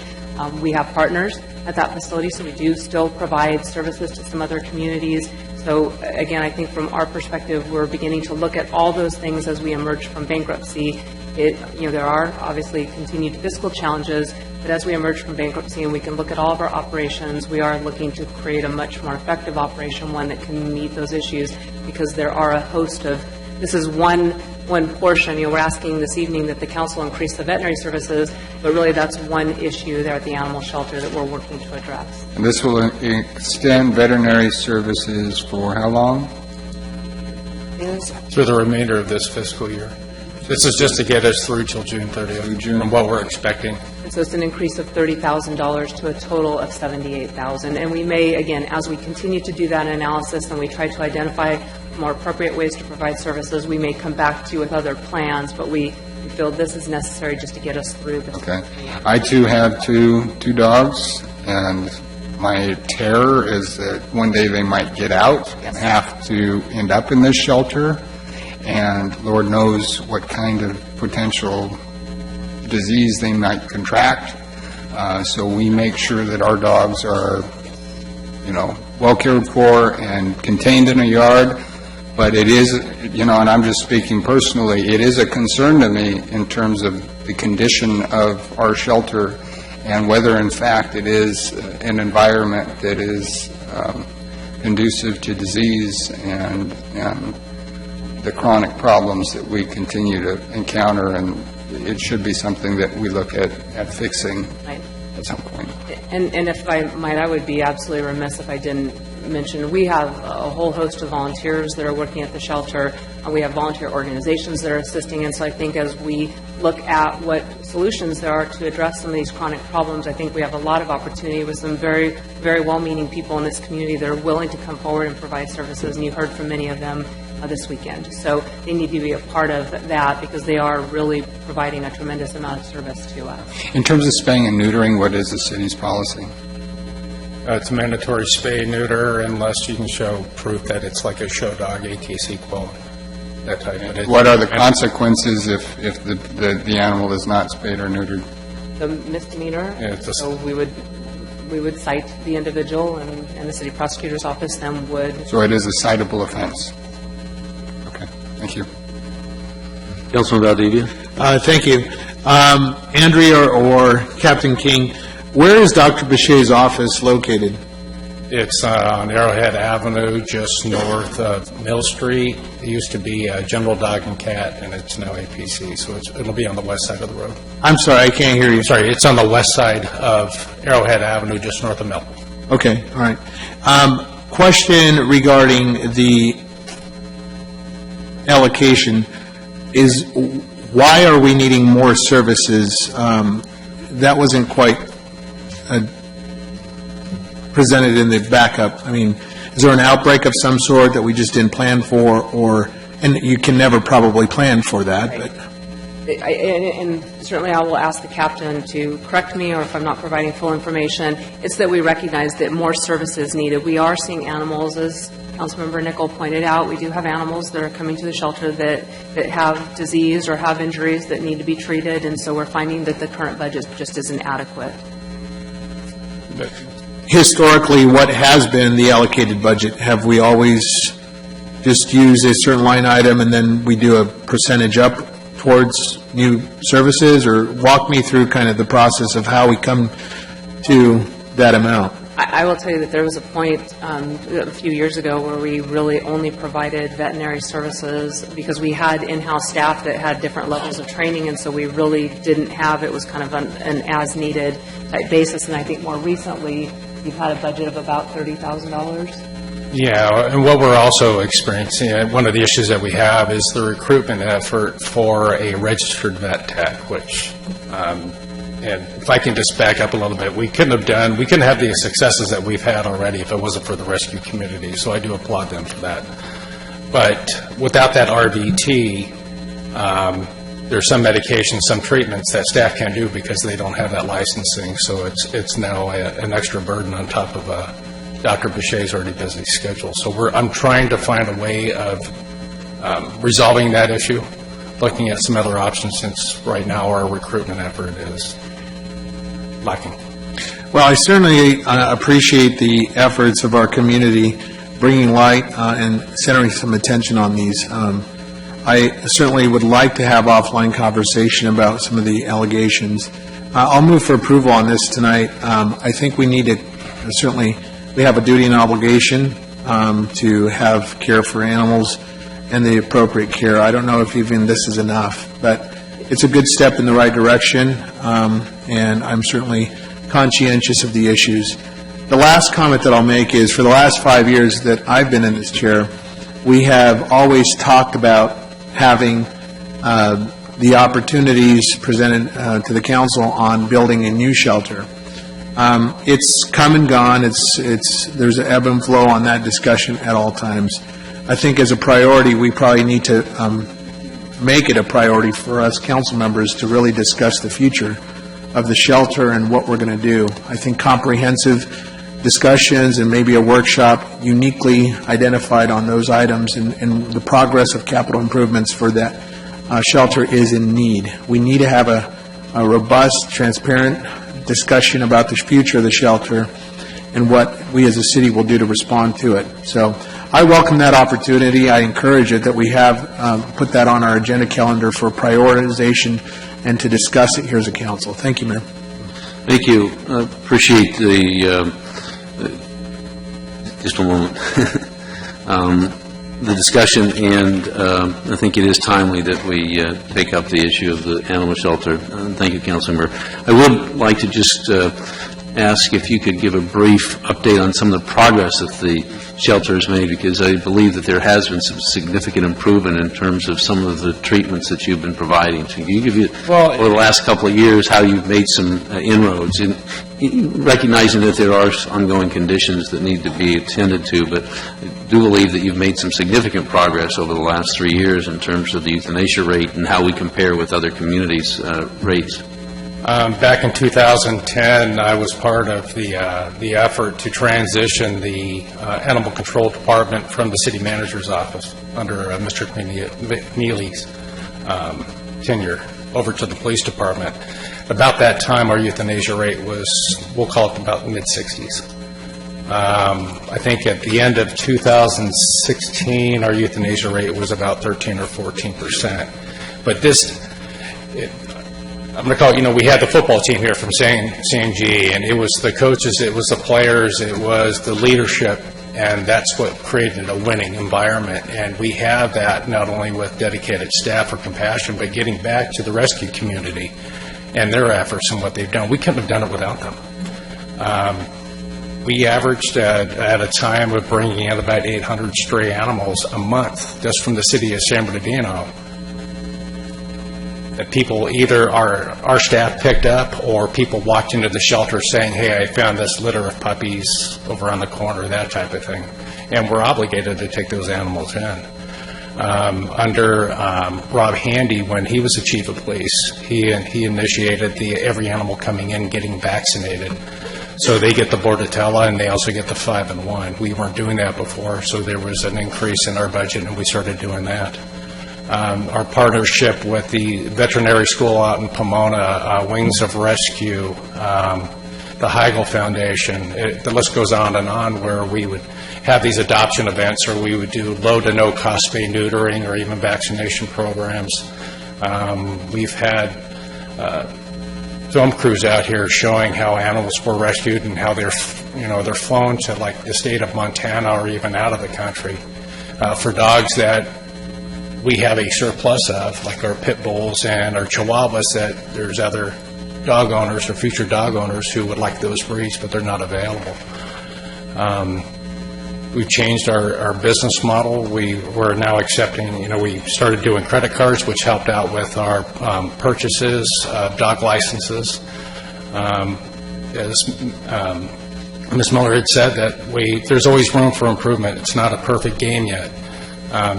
We have partners at that facility, so we do still provide services to some other communities. So again, I think from our perspective, we're beginning to look at all those things as we emerge from bankruptcy. There are obviously continued fiscal challenges, but as we emerge from bankruptcy and we can look at all of our operations, we are looking to create a much more effective operation, one that can meet those issues, because there are a host of, this is one portion. We're asking this evening that the council increase the veterinary services, but really that's one issue there at the animal shelter that we're working to address. And this will extend veterinary services for how long? Through the remainder of this fiscal year. This is just to get us through till June 30th, from what we're expecting. And so it's an increase of $30,000 to a total of $78,000. And we may, again, as we continue to do that analysis and we try to identify more appropriate ways to provide services, we may come back to you with other plans, but we feel this is necessary just to get us through this. Okay. I, too, have two dogs, and my terror is that one day they might get out and have to end up in this shelter, and Lord knows what kind of potential disease they might contract. So we make sure that our dogs are, well cared for and contained in a yard. But it is, and I'm just speaking personally, it is a concern to me in terms of the condition of our shelter and whether, in fact, it is an environment that is conducive to disease and the chronic problems that we continue to encounter, and it should be something that we look at fixing at some point. And if I might, I would be absolutely remiss if I didn't mention, we have a whole host of volunteers that are working at the shelter. We have volunteer organizations that are assisting, and so I think as we look at what solutions there are to address some of these chronic problems, I think we have a lot of opportunity with some very, very well-meaning people in this community that are willing to come forward and provide services, and you heard from many of them this weekend. So they need to be a part of that because they are really providing a tremendous amount of service to us. In terms of spaying and neutering, what is the city's policy? It's mandatory spay neuter unless you can show proof that it's like a show dog, AKC quote, that type of thing. What are the consequences if the animal is not spayed or neutered? The misdemeanor, Yeah, it's a- so we would cite the individual, and the city prosecutor's office then would. So it is a citable offense. Okay, thank you. Councilman Valdivia? Thank you. Andrea or Captain King, where is Dr. Bechet's office located? It's on Arrowhead Avenue, just north of Mill Street. It used to be General Dog and Cat, and it's now APC, so it'll be on the west side of the road. I'm sorry, I can't hear you. Sorry, it's on the west side of Arrowhead Avenue, just north of Mill. Okay, all right. Question regarding the allocation is, why are we needing more services? That wasn't quite presented in the backup. I mean, is there an outbreak of some sort that we just didn't plan for, and you can never probably plan for that, but... And certainly I will ask the captain to correct me, or if I'm not providing full information, it's that we recognize that more services needed. We are seeing animals, as Councilmember Nickel pointed out. We do have animals that are coming to the shelter that have disease or have injuries that need to be treated, and so we're finding that the current budget just isn't adequate. Historically, what has been the allocated budget? Have we always just used a certain line item and then we do a percentage up towards new services? Or walk me through kind of the process of how we come to that amount. I will tell you that there was a point a few years ago where we really only provided veterinary services because we had in-house staff that had different levels of training, and so we really didn't have, it was kind of an as-needed type basis. And I think more recently, you've had a budget of about $30,000. Yeah, and what we're also experiencing, one of the issues that we have is the recruitment effort for a registered vet tech, which, and if I can just back up a little bit, we couldn't have the successes that we've had already if it wasn't for the rescue community, so I do applaud them for that. But without that RVT, there's some medications, some treatments that staff can't do because they don't have that licensing, so it's now an extra burden on top of Dr. Bechet's already busy schedule. So I'm trying to find a way of resolving that issue, looking at some other options, since right now our recruitment effort is lacking. Well, I certainly appreciate the efforts of our community bringing light and centering some attention on these. I certainly would like to have offline conversation about some of the allegations. I'll move for approval on this tonight. I think we need to, certainly, we have a duty and obligation to have care for animals and the appropriate care. I don't know if even this is enough, but it's a good step in the right direction, and I'm certainly conscientious of the issues. The last comment that I'll make is, for the last 5 years that I've been in this chair, we have always talked about having the opportunities presented to the council on building a new shelter. It's come and gone. There's an ebb and flow on that discussion at all times. I think as a priority, we probably need to make it a priority for us council members to really discuss the future of the shelter and what we're going to do. I think comprehensive discussions and maybe a workshop uniquely identified on those items and the progress of capital improvements for that shelter is in need. We need to have a robust, transparent discussion about the future of the shelter and what we as a city will do to respond to it. So I welcome that opportunity. I encourage it that we have put that on our agenda calendar for prioritization and to discuss it here as a council. Thank you, Mayor. Thank you. Appreciate the just a moment. The discussion, and I think it is timely that we take up the issue of the animal shelter. Thank you, Councilmember. I would like to just ask if you could give a brief update on some of the progress that the shelter has made, because I believe that there has been some significant improvement in terms of some of the treatments that you've been providing. So can you give you, over the last couple of years, how you've made some inroads, in recognizing that there are ongoing conditions that need to be attended to, but I do believe that you've made some significant progress over the last 3 years in terms of the euthanasia rate and how we compare with other communities' rates. Back in 2010, I was part of the effort to transition the Animal Control Department from the City Manager's office under Mr. McNeely's tenure over to the Police Department. About that time, our euthanasia rate was, we'll call it about mid-60s. I think at the end of 2016, our euthanasia rate was about 13 or 14%. But this, I'm going to call it, we had the football team here from CNG, and it was the coaches, it was the players, it was the leadership, and that's what created a winning environment. And we have that not only with dedicated staff for compassion, but getting back to the rescue community and their efforts and what they've done. We couldn't have done it without them. We averaged at a time of bringing in about 800 stray animals a month just from the city of San Bernardino, that people, either our staff picked up or people walked into the shelter saying, hey, I found this litter of puppies over on the corner, that type of thing. And we're obligated to take those animals in. Under Rob Handy, when he was the chief of police, he initiated every animal coming in getting vaccinated. So they get the Bordetella and they also get the 5-in-1. We weren't doing that before, so there was an increase in our budget and we started doing that. Our partnership with the veterinary school out in Pomona, Wings of Rescue, the Heigl Foundation, the list goes on, where we would have these adoption events, or we would do low to no cost spay neutering or even vaccination programs. We've had film crews out here showing how animals were rescued and how they're flown to like the state of Montana or even out of the country. For dogs that we have a surplus of, like our pit bulls and our chihuahuas, that there's other dog owners or future dog owners who would like those breeds, but they're not available. We've changed our business model. We're now accepting, we started doing credit cards, which helped out with our purchases of dog licenses. As Ms. Miller had said, that there's always room for improvement. It's not a perfect game yet.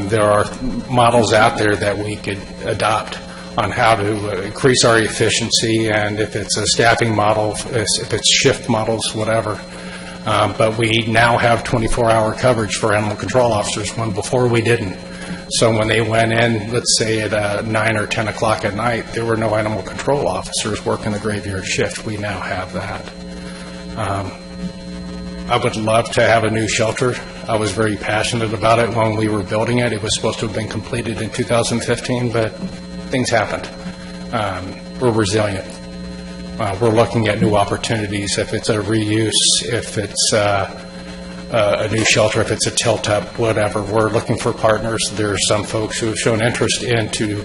There are models out there that we could adopt on how to increase our efficiency, and if it's a staffing model, if it's shift models, whatever. But we now have 24-hour coverage for animal control officers, when before we didn't. So when they went in, let's say at 9 or 10 o'clock at night, there were no animal control officers working the graveyard shift. We now have that. I would love to have a new shelter. I was very passionate about it when we were building it. It was supposed to have been completed in 2015, but things happened. We're resilient. We're looking at new opportunities, if it's a reuse, if it's a new shelter, if it's a tilt-up, whatever. We're looking for partners. There are some folks who have shown interest into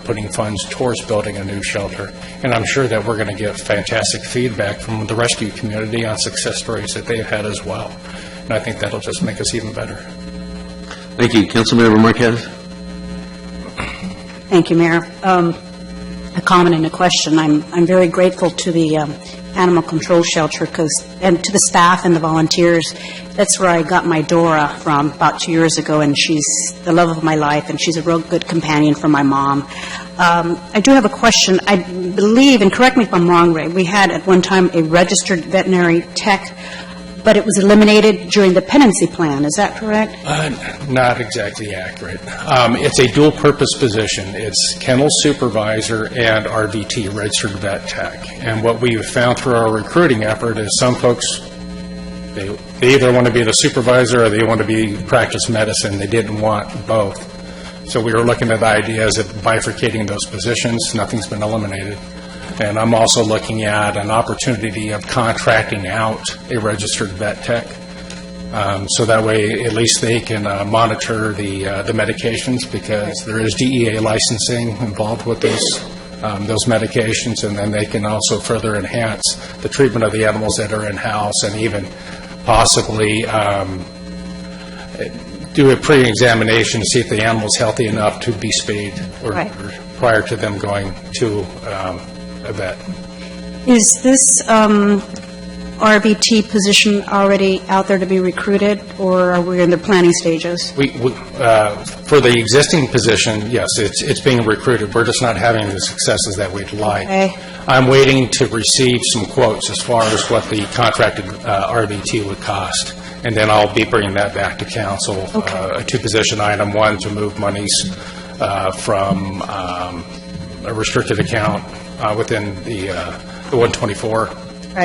putting funds towards building a new shelter. And I'm sure that we're going to get fantastic feedback from the rescue community on success stories that they've had as well. And I think that'll just make us even better. Thank you. Councilmember Marquez. Thank you, Mayor. A comment and a question. I'm very grateful to the Animal Control Shelter and to the staff and the volunteers. That's where I got my Dora from about 2 years ago, and she's the love of my life, and she's a real good companion for my mom. I do have a question. I believe, and correct me if I'm wrong, Ray, we had at one time a registered veterinary tech, but it was eliminated during the pendency plan. Is that correct? Not exactly accurate. It's a dual-purpose position. It's kennel supervisor and RVT, registered vet tech. And what we have found through our recruiting effort is some folks, they either want to be the supervisor or they want to practice medicine. They didn't want both. So we were looking at ideas of bifurcating those positions. Nothing's been eliminated. And I'm also looking at an opportunity of contracting out a registered vet tech So that way, at least they can monitor the medications, because there is DEA licensing involved with those medications, and then they can also further enhance the treatment of the animals that are in-house, and even possibly do a pre-examination to see if the animal's healthy enough to be spayed or prior to them going to a vet. Is this RVT position already out there to be recruited, or are we in the planning stages? We for the existing position, yes, it's being recruited. We're just not having the successes that we'd like. Okay. I'm waiting to receive some quotes as far as what the contracted RVT would cost, and then I'll be bringing that back to council. A two-position item: one, to move monies from a restricted account within the 124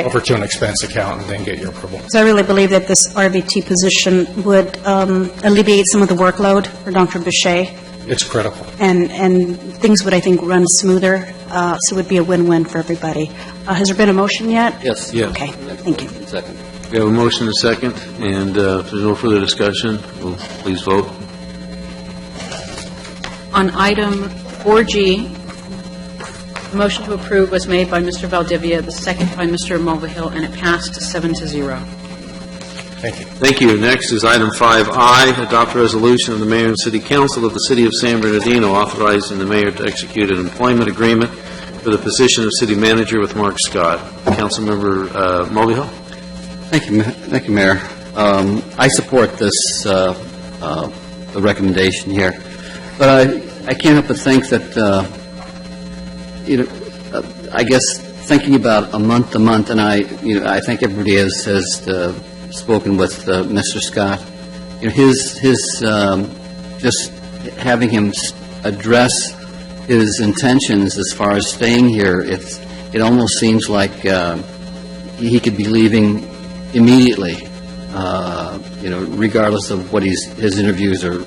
over to an expense account, and then get your approval. So I really believe that this RVT position would alleviate some of the workload for Dr. Boucher, It's critical. and things would, I think, run smoother, so it would be a win-win for everybody. Has there been a motion yet? Yes. Yes. Okay, thank you. Second. We have a motion and a second, and if there's no further discussion, we'll please vote. On item 4G, the motion to approve was made by Mr. Valdivia, the second by Mr. Mulvihill, and it passed 7-0. Thank you. Thank you. Next is item 5I, adopt a resolution of the mayor and city council of the city of San Bernardino authorizing the mayor to execute an employment agreement for the position of city manager with Mark Scott. Councilmember Mulvihill? Thank you, Mayor. I support this the recommendation here, but I can't help but think that I guess thinking about a month to month, and I think everybody has spoken with Mr. Scott. His just having him address his intentions as far as staying here, it almost seems like he could be leaving immediately, regardless of what his interviews or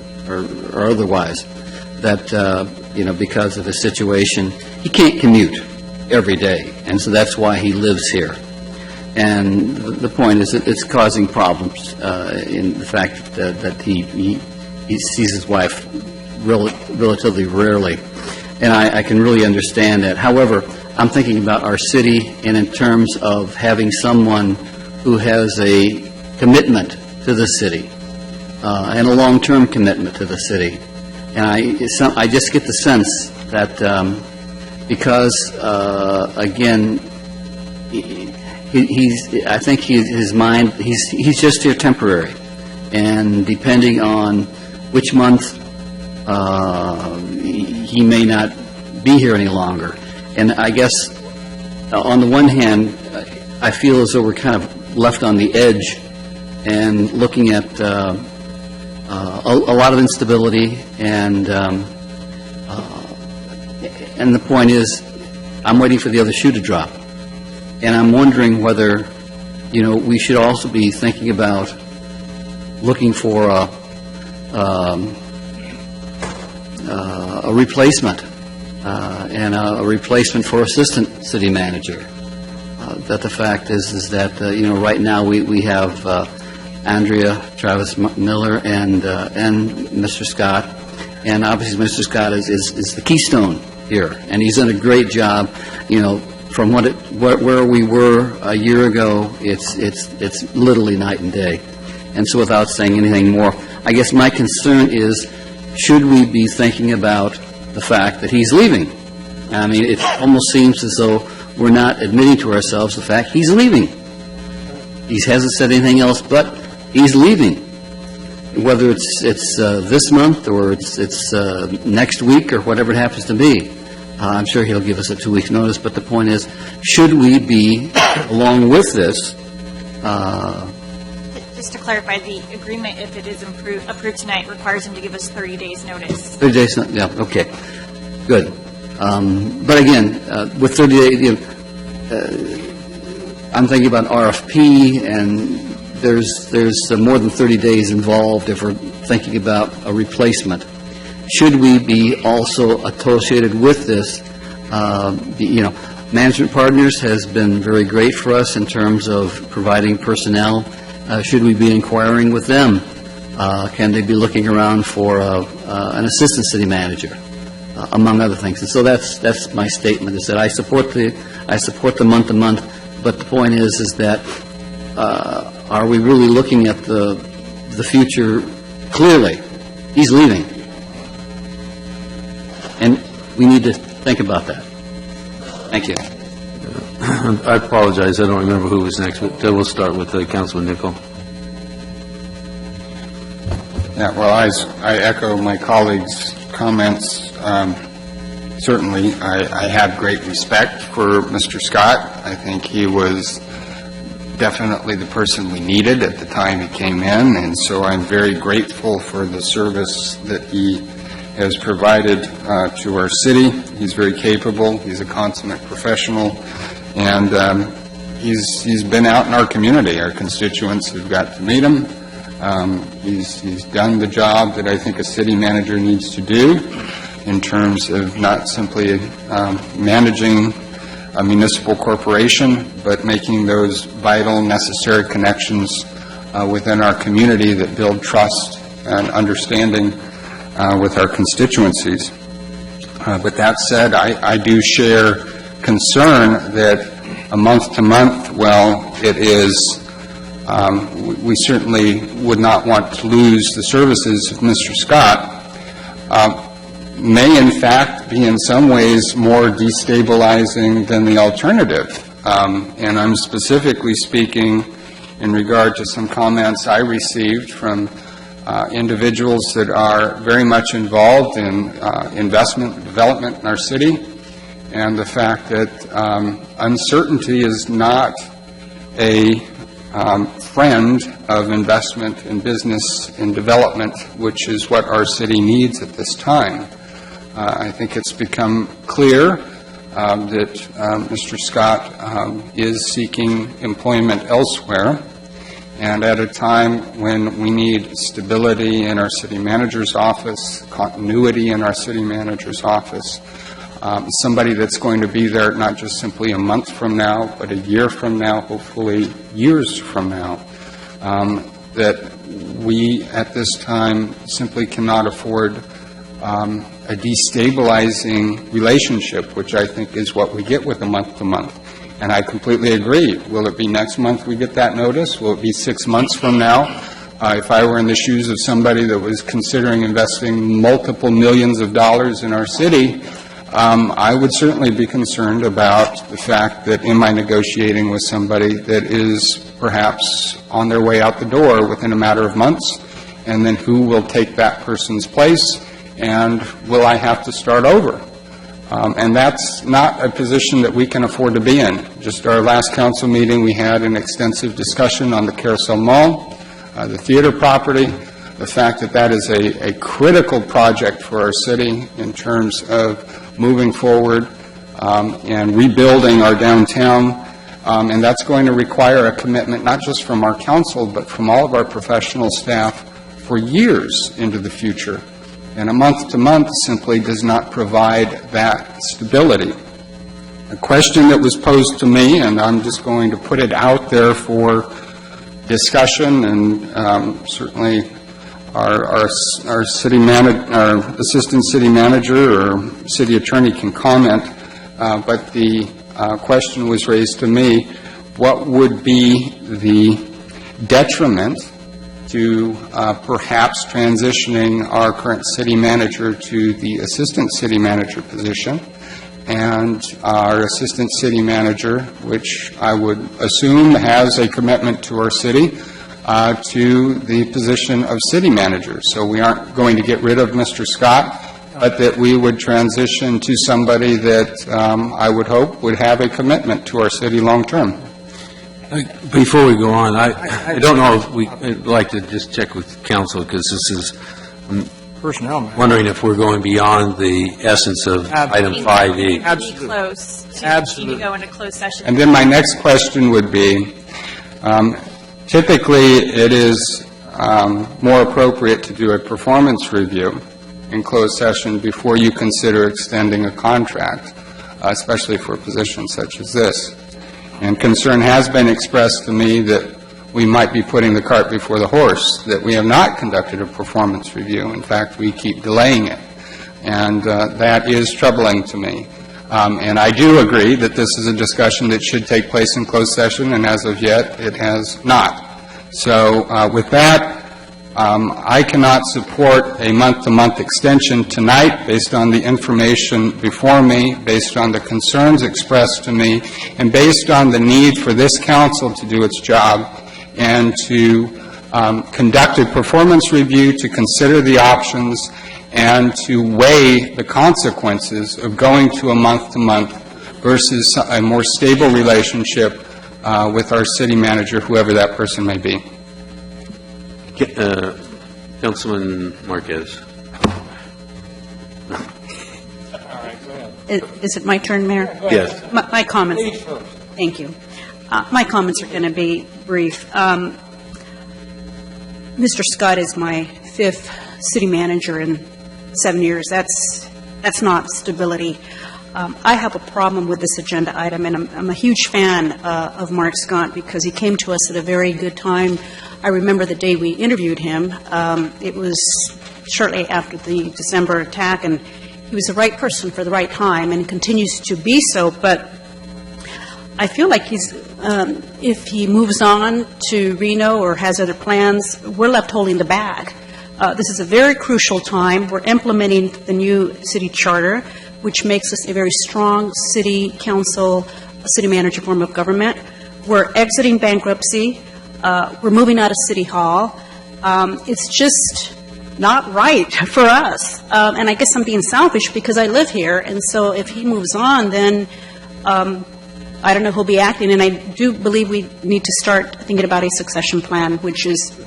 otherwise. That because of his situation, he can't commute every day, and so that's why he lives here. And the point is that it's causing problems in the fact that he sees his wife relatively rarely, and I can really understand that. However, I'm thinking about our city, and in terms of having someone who has a commitment to the city and a long-term commitment to the city. And I just get the sense that because, again, I think his mind, he's just here temporary. And depending on which month, he may not be here any longer. And I guess, on the one hand, I feel as though we're kind of left on the edge and looking at a lot of instability, and the point is, I'm waiting for the other shoe to drop, and I'm wondering whether, we should also be thinking about looking for a replacement, and a replacement for assistant city manager. That the fact is that right now we have Andrea Travis Miller and Mr. Scott, and obviously Mr. Scott is the keystone here, and he's done a great job. From where we were a year ago, it's literally night and day. And so, without saying anything more, I guess my concern is, should we be thinking about the fact that he's leaving? I mean, it almost seems as though we're not admitting to ourselves the fact he's leaving. He hasn't said anything else, but he's leaving. Whether it's this month or it's next week or whatever it happens to be, I'm sure he'll give us a 2 weeks notice. But the point is, should we be, along with this? Just to clarify, the agreement, if it is approved tonight, requires him to give us 30 days' notice. 30 days, yeah, okay, good. But again, with 30 days, I'm thinking about RFP, and there's more than 30 days involved if we're thinking about a replacement. Should we be also associated with this? Management Partners has been very great for us in terms of providing personnel. Should we be inquiring with them? Can they be looking around for an assistant city manager, among other things? And so that's my statement, is that I support the month-to-month, but the point is that are we really looking at the future clearly? He's leaving. And we need to think about that. Thank you. I apologize, I don't remember who was next, but we'll start with Councilman Nichol. Yeah, well, I echo my colleagues' comments. Certainly, I have great respect for Mr. Scott. I think he was definitely the person we needed at the time he came in, and so I'm very grateful for the service that he has provided to our city. He's very capable. He's a consummate professional, and he's been out in our community. Our constituents have got to meet him. He's done the job that I think a city manager needs to do in terms of not simply managing a municipal corporation, but making those vital, necessary connections within our community that build trust and understanding with our constituencies. But that said, I do share concern that a month-to-month, well, it is, we certainly would not want to lose the services of Mr. Scott, may in fact be in some ways more destabilizing than the alternative. And I'm specifically speaking in regard to some comments I received from individuals that are very much involved in investment and development in our city, and the fact that uncertainty is not a friend of investment in business and development, which is what our city needs at this time. I think it's become clear that Mr. Scott is seeking employment elsewhere, and at a time when we need stability in our city manager's office, continuity in our city manager's office, somebody that's going to be there not just simply a month from now, but a year from now, hopefully years from now, that we at this time simply cannot afford a destabilizing relationship, which I think is what we get with a month-to-month. And I completely agree. Will it be next month we get that notice? Will it be 6 months from now? If I were in the shoes of somebody that was considering investing multiple millions of dollars in our city, I would certainly be concerned about the fact that in my negotiating with somebody that is perhaps on their way out the door within a matter of months, and then who will take that person's place, and will I have to start over? And that's not a position that we can afford to be in. Just our last council meeting, we had an extensive discussion on the Carousel Mall, the theater property, the fact that that is a critical project for our city in terms of moving forward and rebuilding our downtown. And that's going to require a commitment not just from our council, but from all of our professional staff for years into the future. And a month-to-month simply does not provide that stability. A question that was posed to me, and I'm just going to put it out there for discussion, and certainly our assistant city manager or city attorney can comment, but the question was raised to me: what would be the detriment to perhaps transitioning our current city manager to the assistant city manager position, and our assistant city manager, which I would assume has a commitment to our city, to the position of city manager. So we aren't going to get rid of Mr. Scott, but that we would transition to somebody that I would hope would have a commitment to our city long term. Before we go on, I don't know if I'd like to just check with council, because this is, I'm wondering if we're going beyond the essence of item 5E. Absolutely. Close to go into closed session. And then my next question would be, typically it is more appropriate to do a performance review in closed session before you consider extending a contract, especially for a position such as this. And concern has been expressed to me that we might be putting the cart before the horse, that we have not conducted a performance review. In fact, we keep delaying it. And that is troubling to me. And I do agree that this is a discussion that should take place in closed session, and as of yet, it has not. So with that, I cannot support a month-to-month extension tonight based on the information before me, based on the concerns expressed to me, and based on the need for this council to do its job and to conduct a performance review, to consider the options, and to weigh the consequences of going to a month-to-month versus a more stable relationship with our city manager, whoever that person may be. Councilman Marquez. Is it my turn, Mayor? Yes. My comments. Thank you. My comments are going to be brief. Mr. Scott is my 5th city manager in 7 years. That's not stability. I have a problem with this agenda item, and I'm a huge fan of Mark Scott because he came to us at a very good time. I remember the day we interviewed him. It was shortly after the December attack, and he was the right person for the right time and continues to be so. But I feel like if he moves on to Reno or has other plans, we're left holding the bag. This is a very crucial time. We're implementing the new city charter, which makes us a very strong city council, city manager form of government. We're exiting bankruptcy. We're moving out of City Hall. It's just not right for us. And I guess I'm being selfish because I live here, and so if he moves on, then I don't know who'll be acting, and I do believe we need to start thinking about a succession plan, which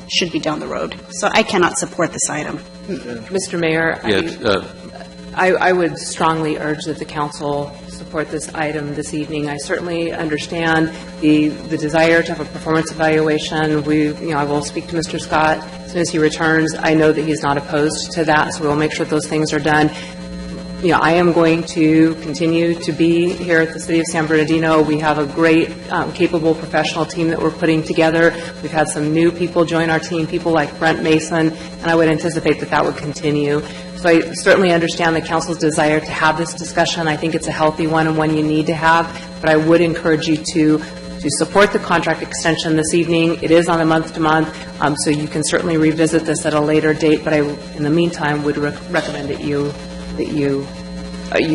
should be down the road. So I cannot support this item. Mr. Mayor, Yes. I would strongly urge that the council support this item this evening. I certainly understand the desire to have a performance evaluation. I will speak to Mr. Scott as soon as he returns. I know that he's not opposed to that, so we'll make sure those things are done. I am going to continue to be here at the City of San Bernardino. We have a great, capable professional team that we're putting together. We've had some new people join our team, people like Brent Mason, and I would anticipate that would continue. So I certainly understand the council's desire to have this discussion. I think it's a healthy one and one you need to have, but I would encourage you to support the contract extension this evening. It is on a month-to-month, so you can certainly revisit this at a later date, but I, in the meantime, would recommend that you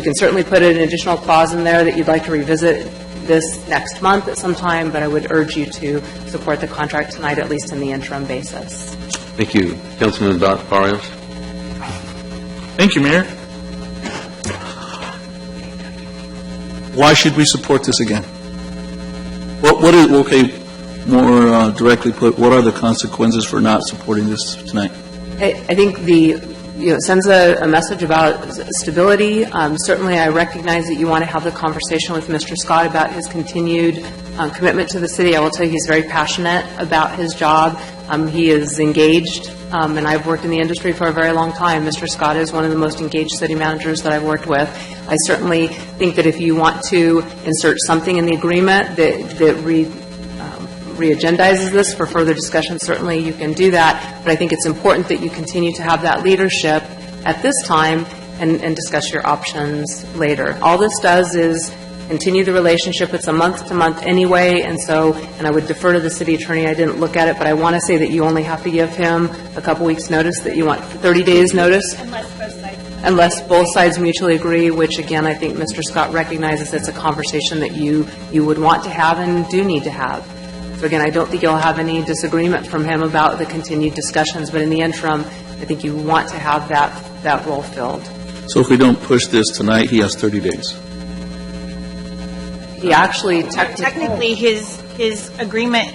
can certainly put an additional clause in there that you'd like to revisit this next month at some time, but I would urge you to support the contract tonight, at least in the interim basis. Thank you. Councilman Barrios. Thank you, Mayor. Why should we support this again? What is, okay, more directly put, what are the consequences for not supporting this tonight? I think it sends a message about stability. Certainly, I recognize that you want to have the conversation with Mr. Scott about his continued commitment to the city. I will tell you he's very passionate about his job. He is engaged, and I've worked in the industry for a very long time. Mr. Scott is one of the most engaged city managers that I've worked with. I certainly think that if you want to insert something in the agreement that re-agendizes this for further discussion, certainly you can do that, but I think it's important that you continue to have that leadership at this time and discuss your options later. All this does is continue the relationship. It's a month-to-month anyway, and I would defer to the city attorney. I didn't look at it, but I want to say that you only have to give him a couple weeks' notice, that you want 30 days' notice. Unless both sides mutually agree, which, again, I think Mr. Scott recognizes it's a conversation that you would want to have and do need to have. So again, I don't think you'll have any disagreement from him about the continued discussions, but in the interim, I think you want to have that role filled. So if we don't push this tonight, he has 30 days. He actually Technically, his agreement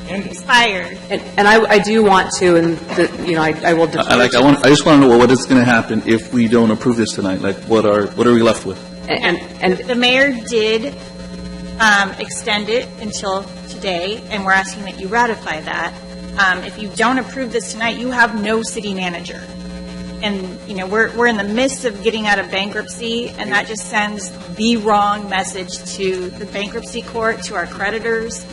expired. And I do want to, and I will defer. I just want to know what is going to happen if we don't approve this tonight. Like, what are we left with? And the mayor did extend it until today, and we're asking that you ratify that. If you don't approve this tonight, you have no city manager. And, we're in the midst of getting out of bankruptcy, and that just sends the wrong message to the bankruptcy court, to our creditors.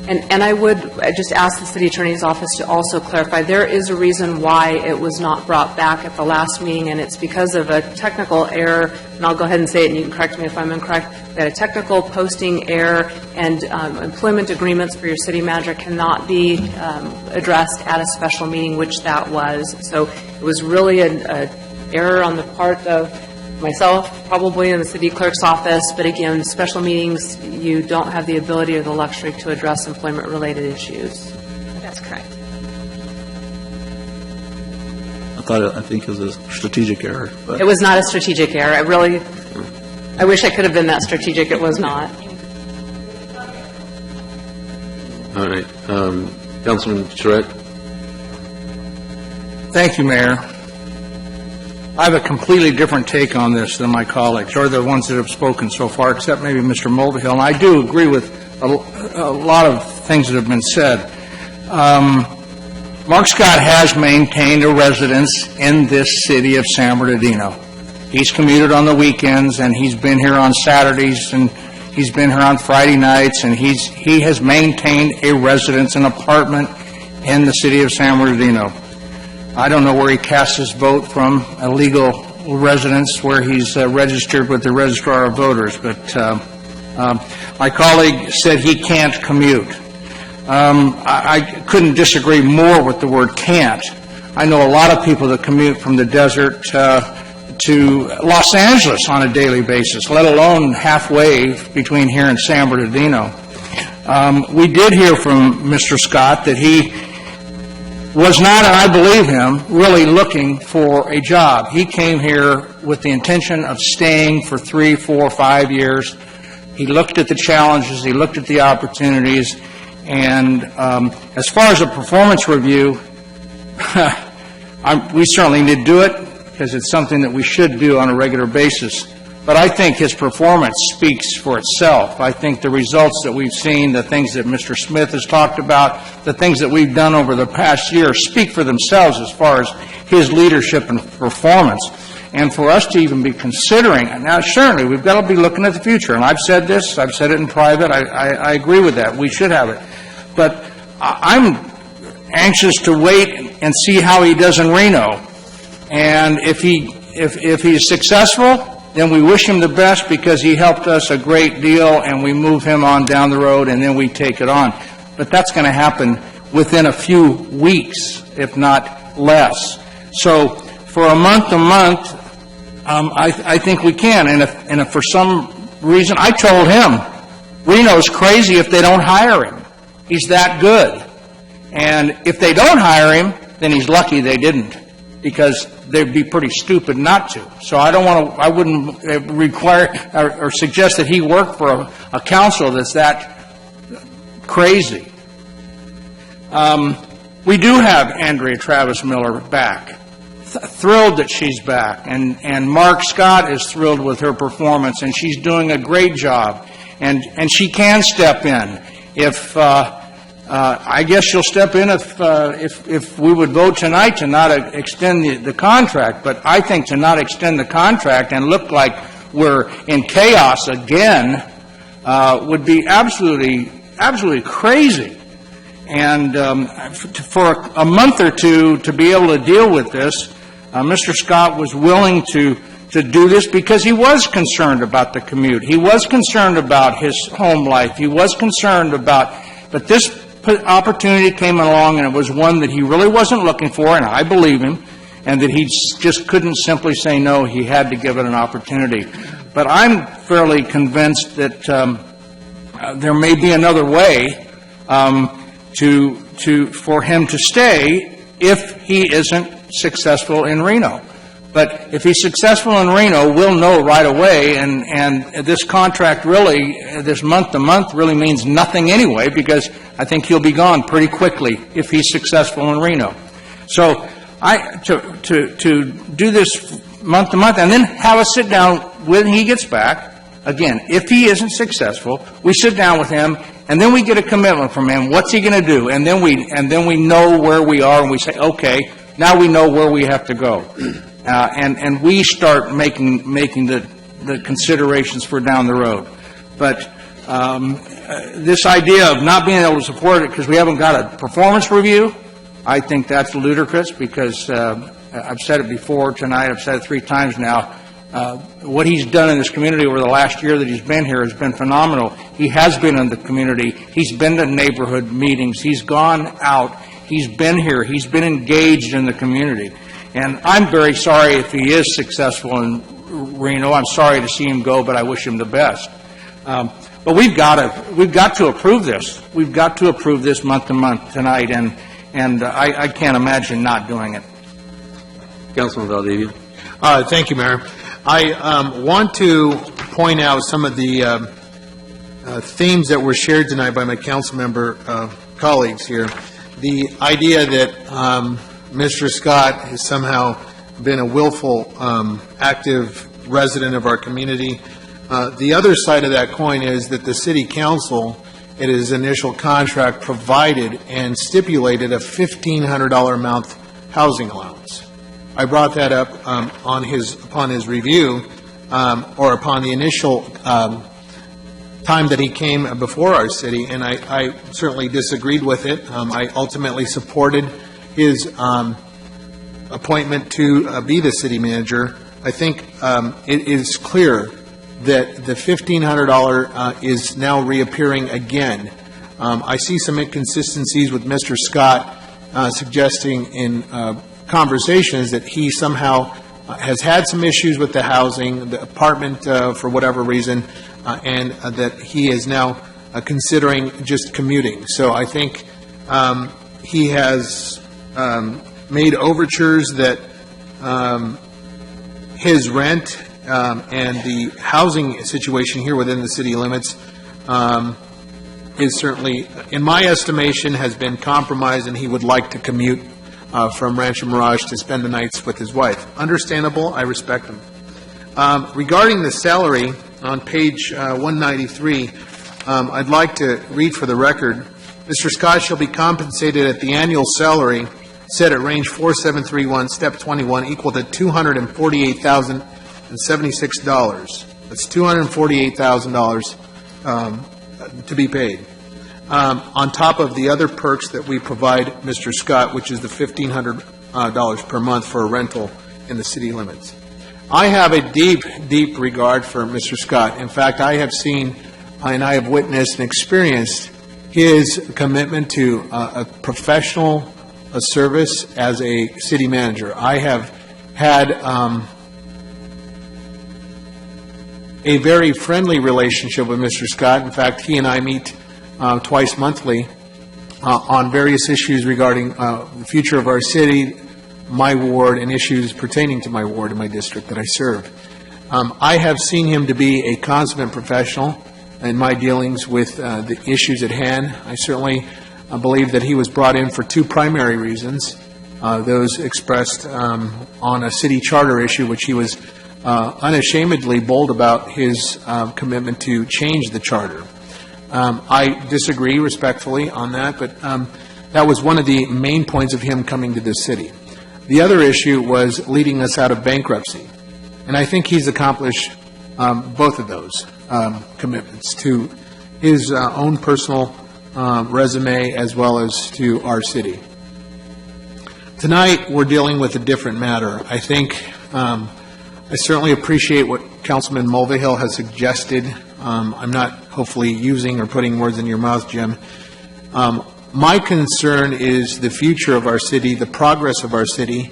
And I would just ask the city attorney's office to also clarify, there is a reason why it was not brought back at the last meeting, and it's because of a technical error, and I'll go ahead and say it, and you can correct me if I'm incorrect. We had a technical posting error, and employment agreements for your city manager cannot be addressed at a special meeting, which that was. So it was really an error on the part of myself, probably in the city clerk's office, but again, special meetings, you don't have the ability or the luxury to address employment-related issues. That's correct. I think it was a strategic error. But It was not a strategic error. I wish I could have been that strategic. It was not. All right. Councilman Charette? Thank you, Mayor. I have a completely different take on this than my colleagues, or the ones that have spoken so far, except maybe Mr. Mulvihill. And I do agree with a lot of things that have been said. Mark Scott has maintained a residence in this city of San Bernardino. He's commuted on the weekends, and he's been here on Saturdays, and he's been here on Friday nights, and he has maintained a residence, an apartment in the city of San Bernardino. I don't know where he casts his vote from, a legal residence where he's registered with the Registrar of Voters, but my colleague said he can't commute. I couldn't disagree more with the word can't. I know a lot of people that commute from the desert to Los Angeles on a daily basis, let alone halfway between here and San Bernardino. We did hear from Mr. Scott that he was not, and I believe him, really looking for a job. He came here with the intention of staying for 3, 4, 5 years. He looked at the challenges, he looked at the opportunities, and as far as a performance review, we certainly need to do it because it's something that we should do on a regular basis. But I think his performance speaks for itself. I think the results that we've seen, the things that Mr. Smith has talked about, the things that we've done over the past year speak for themselves as far as his leadership and performance. And for us to even be considering, now certainly we've got to be looking at the future. And I've said this, I've said it in private, I agree with that. We should have it. But I'm anxious to wait and see how he does in Reno. And if he's successful, then we wish him the best because he helped us a great deal, and we move him on down the road, and then we take it on. But that's going to happen within a few weeks, if not less. So for a month-to-month, I think we can. And if for some reason, I told him, Reno's crazy if they don't hire him. He's that good. And if they don't hire him, then he's lucky they didn't, because they'd be pretty stupid not to. So I wouldn't require or suggest that he work for a council that's that crazy. We do have Andrea Travis Miller back. Thrilled that she's back. And Mark Scott is thrilled with her performance, and she's doing a great job. And she can step in. If I guess she'll step in if we would vote tonight to not extend the contract. But I think to not extend the contract and look like we're in chaos again would be absolutely crazy. And for a month or two to be able to deal with this, Mr. Scott was willing to do this because he was concerned about the commute. He was concerned about his home life. He was concerned about, but this opportunity came along, and it was one that he really wasn't looking for, and I believe him, and that he just couldn't simply say no. He had to give it an opportunity. But I'm fairly convinced that there may be another way for him to stay if he isn't successful in Reno. But if he's successful in Reno, we'll know right away, and this contract really, this month-to-month really means nothing anyway, because I think he'll be gone pretty quickly if he's successful in Reno. So to do this month-to-month and then have us sit down when he gets back, again, if he isn't successful, we sit down with him, and then we get a commitment from him. What's he going to do? And then we know where we are, and we say, okay, now we know where we have to go. And we start making the considerations for down the road. But This idea of not being able to support it because we haven't got a performance review, I think that's ludicrous because I've said it before tonight, I've said it 3 times now. What he's done in this community over the last year that he's been here has been phenomenal. He has been in the community. He's been to neighborhood meetings. He's gone out. He's been here. He's been engaged in the community. And I'm very sorry if he is successful in Reno. I'm sorry to see him go, but I wish him the best. But we've got to approve this. We've got to approve this month to month tonight, and I can't imagine not doing it. Councilman Valdivia. Thank you, Mayor. I want to point out some of the themes that were shared tonight by my council member colleagues here. The idea that Mr. Scott has somehow been a willful, active resident of our community. The other side of that coin is that the city council, in his initial contract, provided and stipulated a $1,500 a month housing allowance. I brought that up upon his review, or upon the initial time that he came before our city, and I certainly disagreed with it. I ultimately supported his appointment to be the city manager. I think it is clear that the $1,500 is now reappearing again. I see some inconsistencies with Mr. Scott suggesting in conversations that he somehow has had some issues with the housing, the apartment, for whatever reason, and that he is now considering just commuting. So I think he has made overtures that his rent and the housing situation here within the city limits is certainly, in my estimation, has been compromised, and he would like to commute from Rancho Mirage to spend the nights with his wife. Understandable, I respect him. Regarding the salary, on page 193, I'd like to read for the record, Mr. Scott shall be compensated at the annual salary set at range 4731, step 21, equal to $248,076. That's $248,000 to be paid. On top of the other perks that we provide Mr. Scott, which is the $1,500 per month for a rental in the city limits. I have a deep, deep regard for Mr. Scott. In fact, I have seen and I have witnessed and experienced his commitment to a professional service as a city manager. I have had a very friendly relationship with Mr. Scott. In fact, he and I meet twice monthly on various issues regarding the future of our city, my ward, and issues pertaining to my ward and my district that I serve. I have seen him to be a consummate professional in my dealings with the issues at hand. I certainly believe that he was brought in for 2 primary reasons. Those expressed on a city charter issue, which he was unashamedly bold about his commitment to change the charter. I disagree respectfully on that, but that was one of the main points of him coming to this city. The other issue was leading us out of bankruptcy, and I think he's accomplished both of those commitments to his own personal resume as well as to our city. Tonight, we're dealing with a different matter. I think I certainly appreciate what Councilman Mulvihill has suggested. I'm not hopefully using or putting words in your mouth, Jim. My concern is the future of our city, the progress of our city,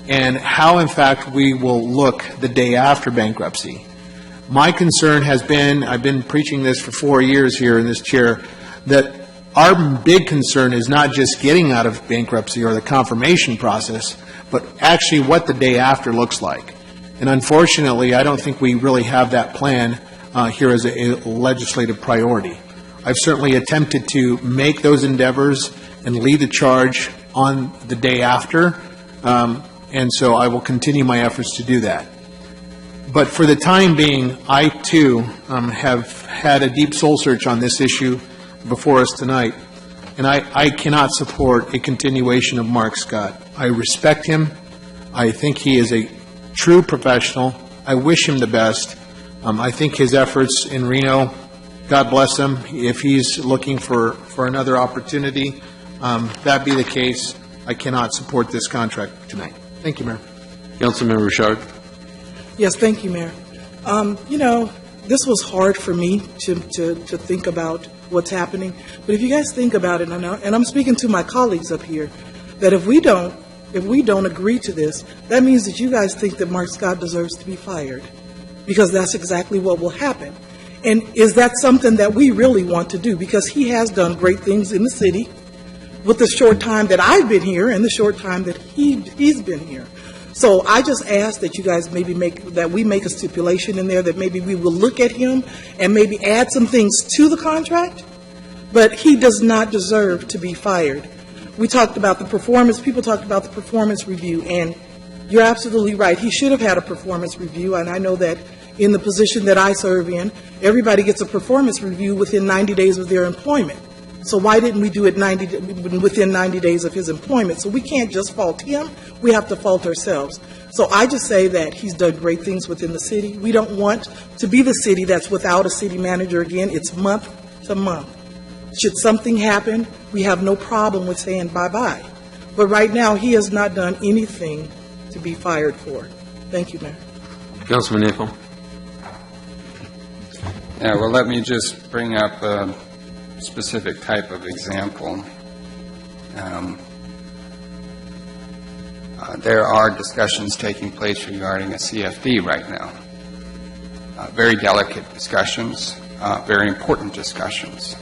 and how, in fact, we will look the day after bankruptcy. My concern has been, I've been preaching this for 4 years here in this chair, that our big concern is not just getting out of bankruptcy or the confirmation process, but actually what the day after looks like. And unfortunately, I don't think we really have that plan here as a legislative priority. I've certainly attempted to make those endeavors and lead the charge on the day after, and so I will continue my efforts to do that. But for the time being, I too have had a deep soul search on this issue before us tonight, and I cannot support a continuation of Mark Scott. I respect him. I think he is a true professional. I wish him the best. I think his efforts in Reno God bless him. If he's looking for another opportunity, that be the case. I cannot support this contract tonight. Thank you, Mayor. Councilmember Richard. Yes, thank you, Mayor. You know, this was hard for me to think about what's happening. But if you guys think about it, and I'm speaking to my colleagues up here, that if we don't agree to this, that means that you guys think that Mark Scott deserves to be fired, because that's exactly what will happen. And is that something that we really want to do? Because he has done great things in the city with the short time that I've been here and the short time that he's been here. So I just ask that you guys maybe we make a stipulation in there that maybe we will look at him and maybe add some things to the contract, but he does not deserve to be fired. We talked about the performance, people talked about the performance review, and you're absolutely right. He should have had a performance review, and I know that in the position that I serve in, everybody gets a performance review within 90 days of their employment. So why didn't we do it within 90 days of his employment? So we can't just fault him, we have to fault ourselves. So I just say that he's done great things within the city. We don't want to be the city that's without a city manager again. It's month to month. Should something happen, we have no problem with saying bye-bye. But right now, he has not done anything to be fired for. Thank you, Mayor. Councilman Nichol. Yeah, well, let me just bring up a specific type of example. There are discussions taking place regarding a CFD right now. Very delicate discussions, very important discussions.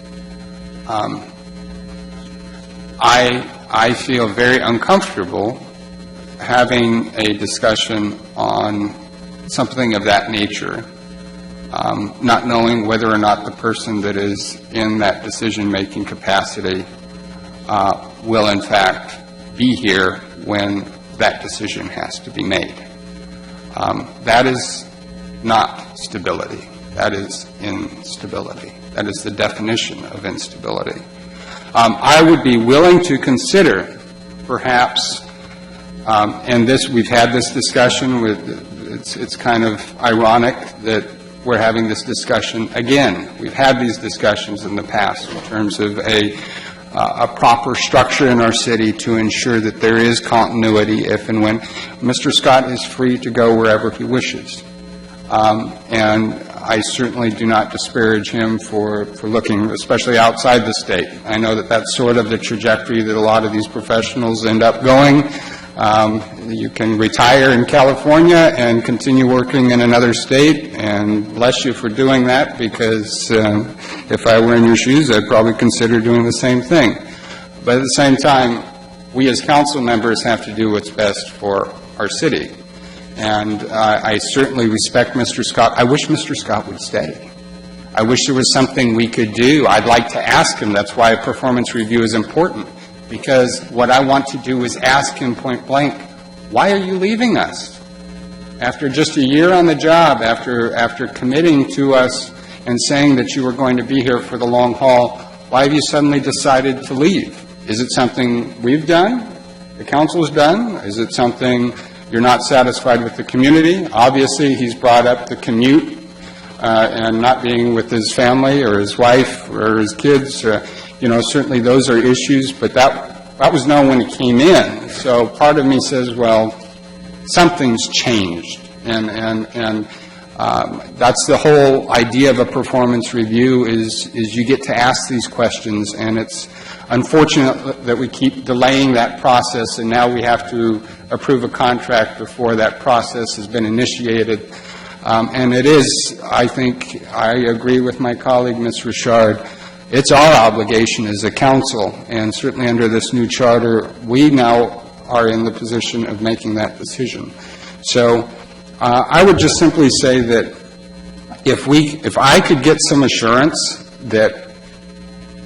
I feel very uncomfortable having a discussion on something of that nature, not knowing whether or not the person that is in that decision-making capacity will in fact be here when that decision has to be made. That is not stability. That is instability. That is the definition of instability. I would be willing to consider, perhaps, and we've had this discussion it's kind of ironic that we're having this discussion again. We've had these discussions in the past in terms of a proper structure in our city to ensure that there is continuity if and when Mr. Scott is free to go wherever he wishes. And I certainly do not disparage him for looking, especially outside the state. I know that that's sort of the trajectory that a lot of these professionals end up going. You can retire in California and continue working in another state, and bless you for doing that, because if I were in your shoes, I'd probably consider doing the same thing. But at the same time, we as council members have to do what's best for our city. And I certainly respect Mr. Scott. I wish Mr. Scott would stay. I wish there was something we could do. I'd like to ask him. That's why a performance review is important, because what I want to do is ask him point blank, why are you leaving us? After just a year on the job, after committing to us and saying that you were going to be here for the long haul, why have you suddenly decided to leave? Is it something we've done, the council's done? Is it something you're not satisfied with the community? Obviously, he's brought up the commute and not being with his family or his wife or his kids. Certainly those are issues, but that was known when he came in. So part of me says, well, something's changed. And that's the whole idea of a performance review is you get to ask these questions, and it's unfortunate that we keep delaying that process, and now we have to approve a contract before that process has been initiated. And it is, I think, I agree with my colleague, Ms. Richard, it's our obligation as a council, and certainly under this new charter, we now are in the position of making that decision. So I would just simply say that if I could get some assurance that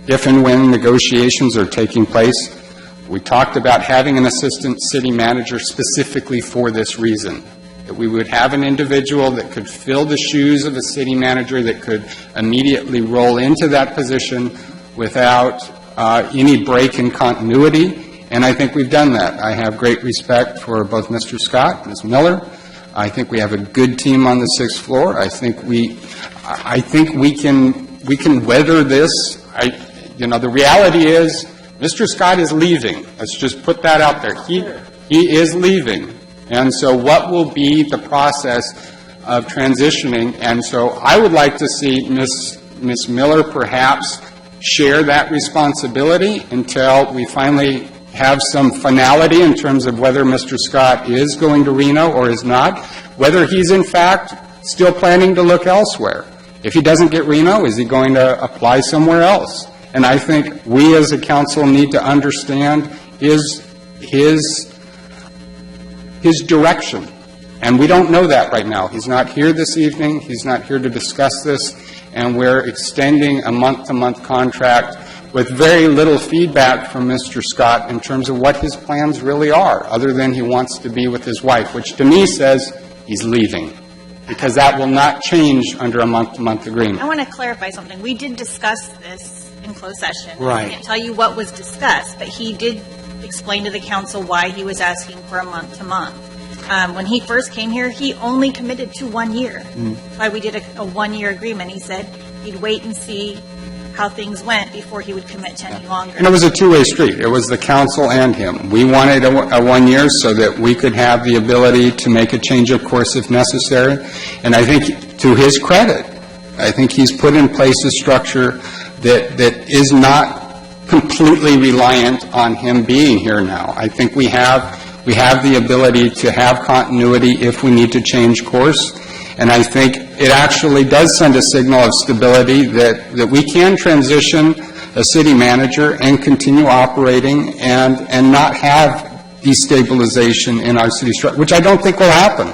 if and when negotiations are taking place, we talked about having an assistant city manager specifically for this reason, that we would have an individual that could fill the shoes of a city manager, that could immediately roll into that position without any break in continuity, and I think we've done that. I have great respect for both Mr. Scott, Ms. Miller. I think we have a good team on the 6th floor. I think we can weather this. The reality is, Mr. Scott is leaving. Let's just put that out there. He is leaving. And so what will be the process of transitioning? And so I would like to see Ms. Miller perhaps share that responsibility until we finally have some finality in terms of whether Mr. Scott is going to Reno or is not, whether he's in fact still planning to look elsewhere. If he doesn't get Reno, is he going to apply somewhere else? And I think we as a council need to understand his direction. And we don't know that right now. He's not here this evening. He's not here to discuss this. And we're extending a month-to-month contract with very little feedback from Mr. Scott in terms of what his plans really are, other than he wants to be with his wife, which to me says he's leaving, because that will not change under a month-to-month agreement. I want to clarify something. We did discuss this in closed session. Right. I can't tell you what was discussed, but he did explain to the council why he was asking for a month-to-month. When he first came here, he only committed to 1 year. That's why we did a one-year agreement. He said he'd wait and see how things went before he would commit to any longer. And it was a two-way street. It was the council and him. We wanted a 1 year so that we could have the ability to make a change of course if necessary. And I think, to his credit, I think he's put in place a structure that is not completely reliant on him being here now. I think we have the ability to have continuity if we need to change course. And I think it actually does send a signal of stability that we can transition a city manager and continue operating and not have destabilization in our city structure, which I don't think will happen.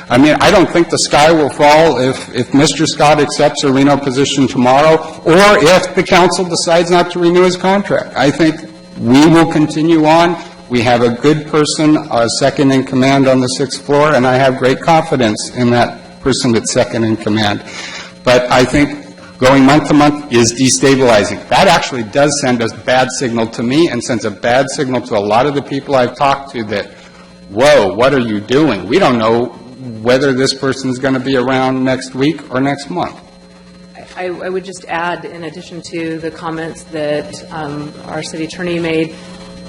I mean, I don't think the sky will fall if Mr. Scott accepts a Reno position tomorrow, or if the council decides not to renew his contract. I think we will continue on. We have a good person, second in command on the 6th floor, and I have great confidence in that person that's second in command. But I think going month to month is destabilizing. That actually does send a bad signal to me and sends a bad signal to a lot of the people I've talked to that, whoa, what are you doing? We don't know whether this person is going to be around next week or next month. I would just add, in addition to the comments that our city attorney made,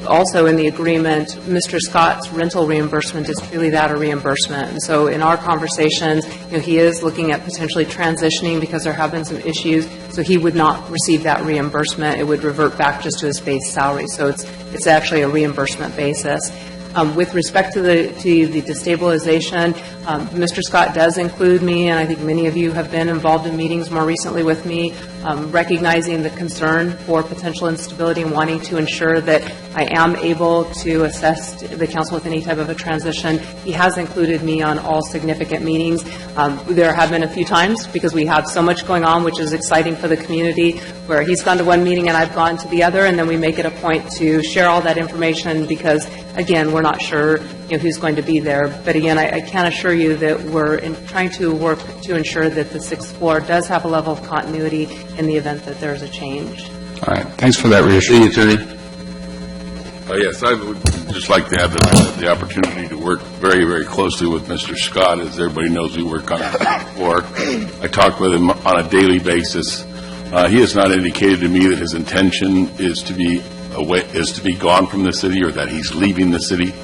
also in the agreement, Mr. Scott's rental reimbursement is truly that, a reimbursement. And so in our conversations, he is looking at potentially transitioning because there have been some issues, so he would not receive that reimbursement. It would revert back just to his base salary. So it's actually a reimbursement basis. With respect to the destabilization, Mr. Scott does include me, and I think many of you have been involved in meetings more recently with me, recognizing the concern for potential instability and wanting to ensure that I am able to assist the council with any type of a transition. He has included me on all significant meetings. There have been a few times, because we have so much going on, which is exciting for the community, where he's gone to one meeting and I've gone to the other, and then we make it a point to share all that information because, again, we're not sure who's going to be there. But again, I can assure you that we're trying to work to ensure that the 6th floor does have a level of continuity in the event that there's a change. All right. Thanks for that reassurance. City Attorney. Yes, I would just like to have the opportunity to work very, very closely with Mr. Scott. As everybody knows, we work on the floor. I talk with him on a daily basis. He has not indicated to me that his intention is to be gone from the city or that he's leaving the city.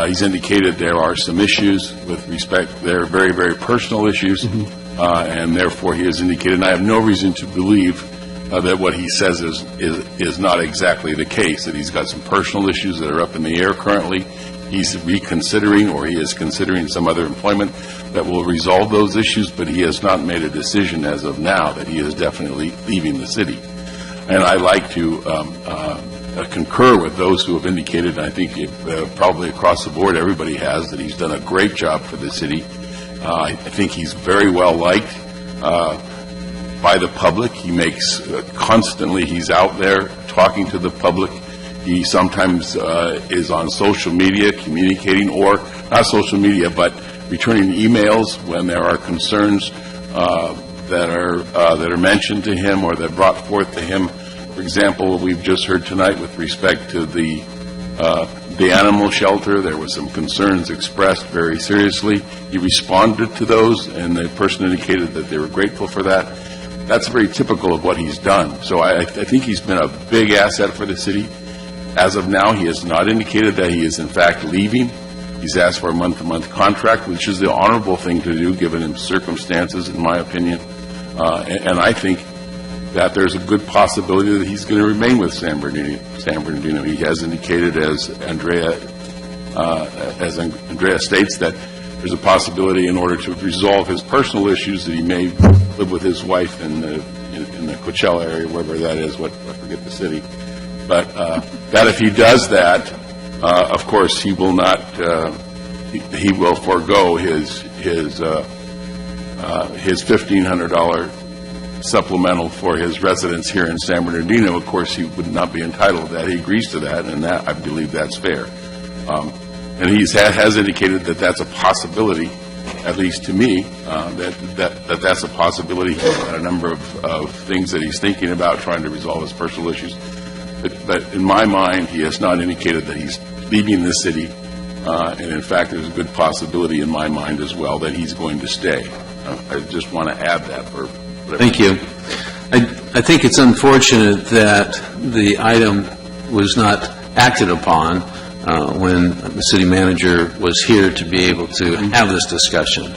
He's indicated there are some issues with respect. They're very, very personal issues, and therefore he has indicated, and I have no reason to believe that what he says is not exactly the case, that he's got some personal issues that are up in the air currently. He's reconsidering, or he is considering some other employment that will resolve those issues, but he has not made a decision as of now that he is definitely leaving the city. And I like to concur with those who have indicated, and I think probably across the board everybody has, that he's done a great job for the city. I think he's very well liked by the public. He makes constantly, he's out there talking to the public. He sometimes is on social media communicating, or not social media, but returning emails when there are concerns that are mentioned to him or that brought forth to him. For example, we've just heard tonight with respect to the animal shelter. There were some concerns expressed very seriously. He responded to those, and the person indicated that they were grateful for that. that's very typical of what he's done. So I think he's been a big asset for the city. As of now, he has not indicated that he is in fact leaving. He's asked for a month-to-month contract, which is the honorable thing to do, given his circumstances, in my opinion. And I think that there's a good possibility that he's going to remain with San Bernardino. He has indicated, as Andrea states, that there's a possibility, in order to resolve his personal issues, that he may live with his wife in the Coachella area, wherever that is. I forget the city. But that if he does that, of course, he will not. He will forego his $1,500 supplemental for his residence here in San Bernardino. Of course, he would not be entitled to that. He agrees to that, and that, I believe that's fair. And he has indicated that that's a possibility, at least to me, that's a possibility. He's got a number of things that he's thinking about, trying to resolve his personal issues. But in my mind, he has not indicated that he's leaving the city. And in fact, there's a good possibility in my mind as well that he's going to stay. I just want to add that for whatever. Thank you. I think it's unfortunate that the item was not acted upon when the city manager was here to be able to have this discussion.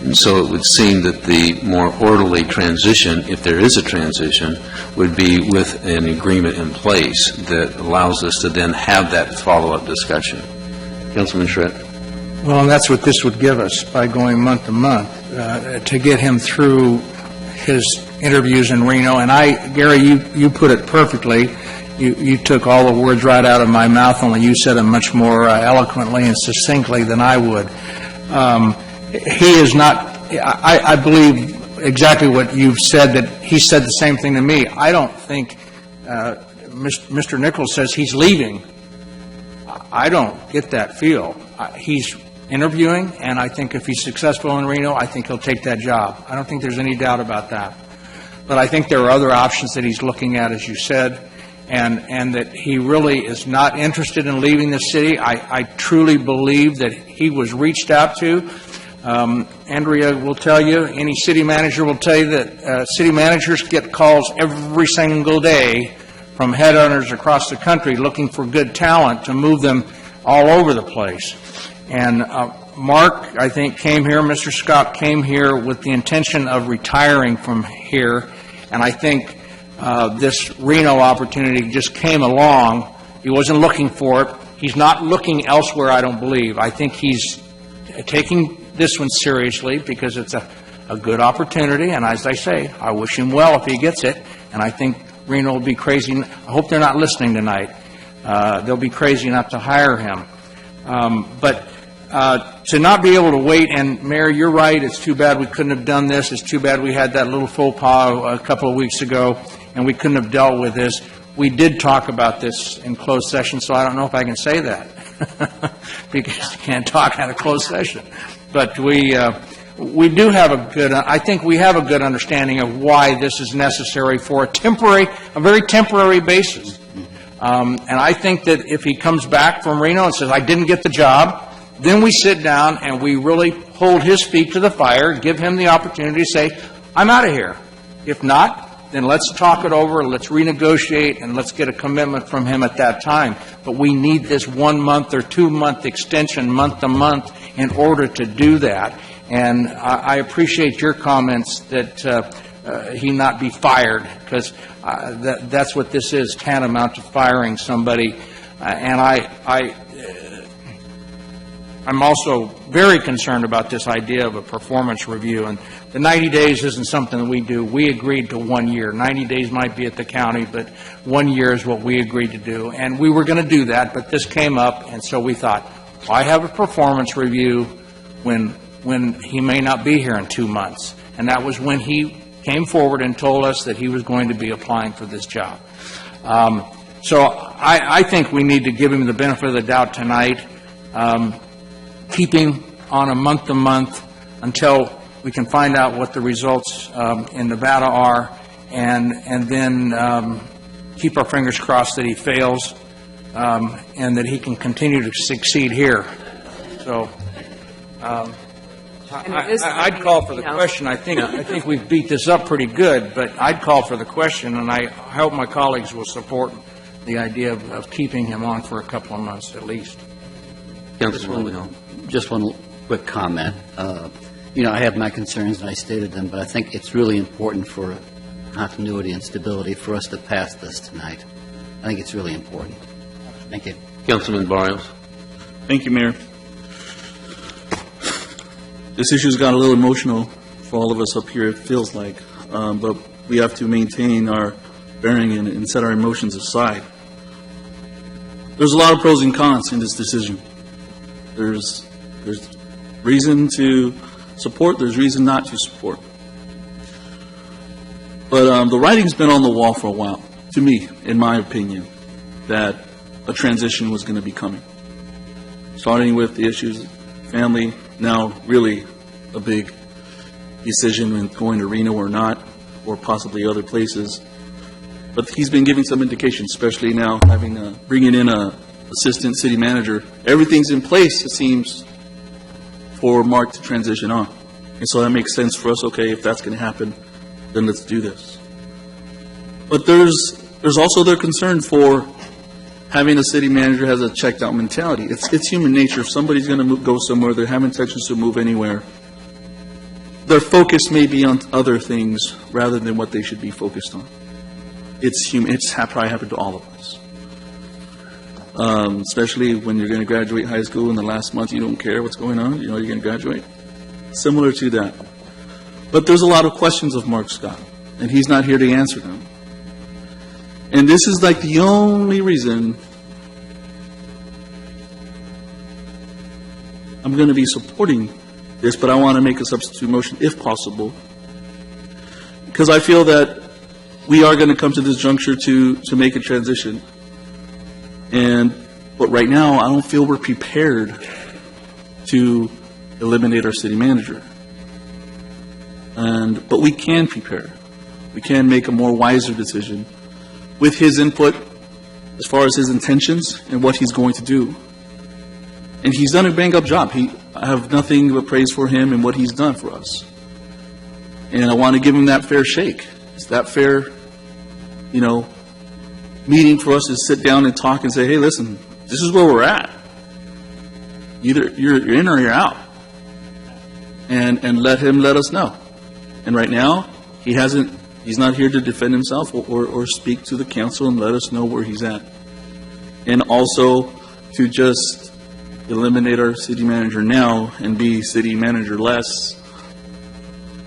And so it would seem that the more orderly transition, if there is a transition, would be with an agreement in place that allows us to then have that follow-up discussion. Councilman Schritt. Well, and that's what this would give us by going month to month, to get him through his interviews in Reno. And Gary, you put it perfectly. You took all the words right out of my mouth, only you said them much more eloquently and succinctly than I would. He is not, I believe exactly what you've said, that he said the same thing to me. I don't think Mr. Nichols says he's leaving. I don't get that feel. He's interviewing, and I think if he's successful in Reno, I think he'll take that job. I don't think there's any doubt about that. But I think there are other options that he's looking at, as you said, and that he really is not interested in leaving the city. I truly believe that he was reached out to. Andrea will tell you, any city manager will tell you that city managers get calls every single day from headhunters across the country looking for good talent to move them all over the place. And Mark, I think, came here, Mr. Scott came here with the intention of retiring from here, and I think this Reno opportunity just came along. He wasn't looking for it. He's not looking elsewhere, I don't believe. I think he's taking this one seriously because it's a good opportunity, and as I say, I wish him well if he gets it, and I think Reno will be crazy. I hope they're not listening tonight. They'll be crazy not to hire him. But to not be able to wait, and Mayor, you're right, it's too bad we couldn't have done this. It's too bad we had that little faux pas a couple of weeks ago, and we couldn't have dealt with this. We did talk about this in closed session, so I don't know if I can say that, because you can't talk out of closed session. But we do have I think we have a good understanding of why this is necessary for a very temporary basis. And I think that if he comes back from Reno and says, I didn't get the job, then we sit down and we really hold his feet to the fire, give him the opportunity to say, I'm out of here. If not, then let's talk it over, let's renegotiate, and let's get a commitment from him at that time. But we need this 1 month or 2 month extension, month to month, in order to do that. And I appreciate your comments that he not be fired, because that's what this is, tantamount to firing somebody. And I'm also very concerned about this idea of a performance review. And the 90 days isn't something that we do. We agreed to 1 year. 90 days might be at the county, but 1 year is what we agreed to do. And we were going to do that, but this came up, and so we thought, why have a performance review when he may not be here in 2 months? And that was when he came forward and told us that he was going to be applying for this job. So I think we need to give him the benefit of the doubt tonight, keep him on a month-to-month until we can find out what the results in Nevada are, and then keep our fingers crossed that he fails and that he can continue to succeed here. So, And it is I'd call for the you know, question. I think we've beat this up pretty good, but I'd call for the question, and I hope my colleagues will support the idea of keeping him on for a couple of months at least. Just one quick comment. I have my concerns, and I stated them, but I think it's really important for continuity and stability for us to pass this tonight. I think it's really important. Thank you. Councilman Barrios. Thank you, Mayor. This issue's got a little emotional for all of us up here, it feels like, but we have to maintain our bearing and set our emotions aside. There's a lot of pros and cons in this decision. There's reason to support, there's reason not to support. But the writing's been on the wall for a while, to me, in my opinion, that a transition was going to be coming. Starting with the issues, family, now really a big decision in going to Reno or not, or possibly other places. But he's been giving some indication, especially now having bringing in a assistant city manager. Everything's in place, it seems, for Mark to transition on. And so that makes sense for us. Okay, if that's going to happen, then let's do this. But there's also their concern for having a city manager has a checked out mentality. It's human nature. If somebody's going to go somewhere, they have intentions to move anywhere, their focus may be on other things rather than what they should be focused on. It's human. It's probably happened to all of us. Especially when you're going to graduate high school in the last month, you don't care what's going on. You know you're going to graduate. Similar to that. But there's a lot of questions of Mark Scott, and he's not here to answer them. And this is like the only reason I'm going to be supporting this, but I want to make a substitute motion if possible, because I feel that we are going to come to this juncture to make a transition. But right now, I don't feel we're prepared to eliminate our city manager. But we can prepare. We can make a more wiser decision with his input as far as his intentions and what he's going to do. And he's done a bang-up job. I have nothing but praise for him and what he's done for us. And I want to give him that fair shake. It's that fair, meeting for us to sit down and talk and say, hey, listen, this is where we're at. Either you're in or you're out. And let him let us know. And right now, he's not here to defend himself or speak to the council and let us know where he's at. And also to just eliminate our city manager now and be city manager less.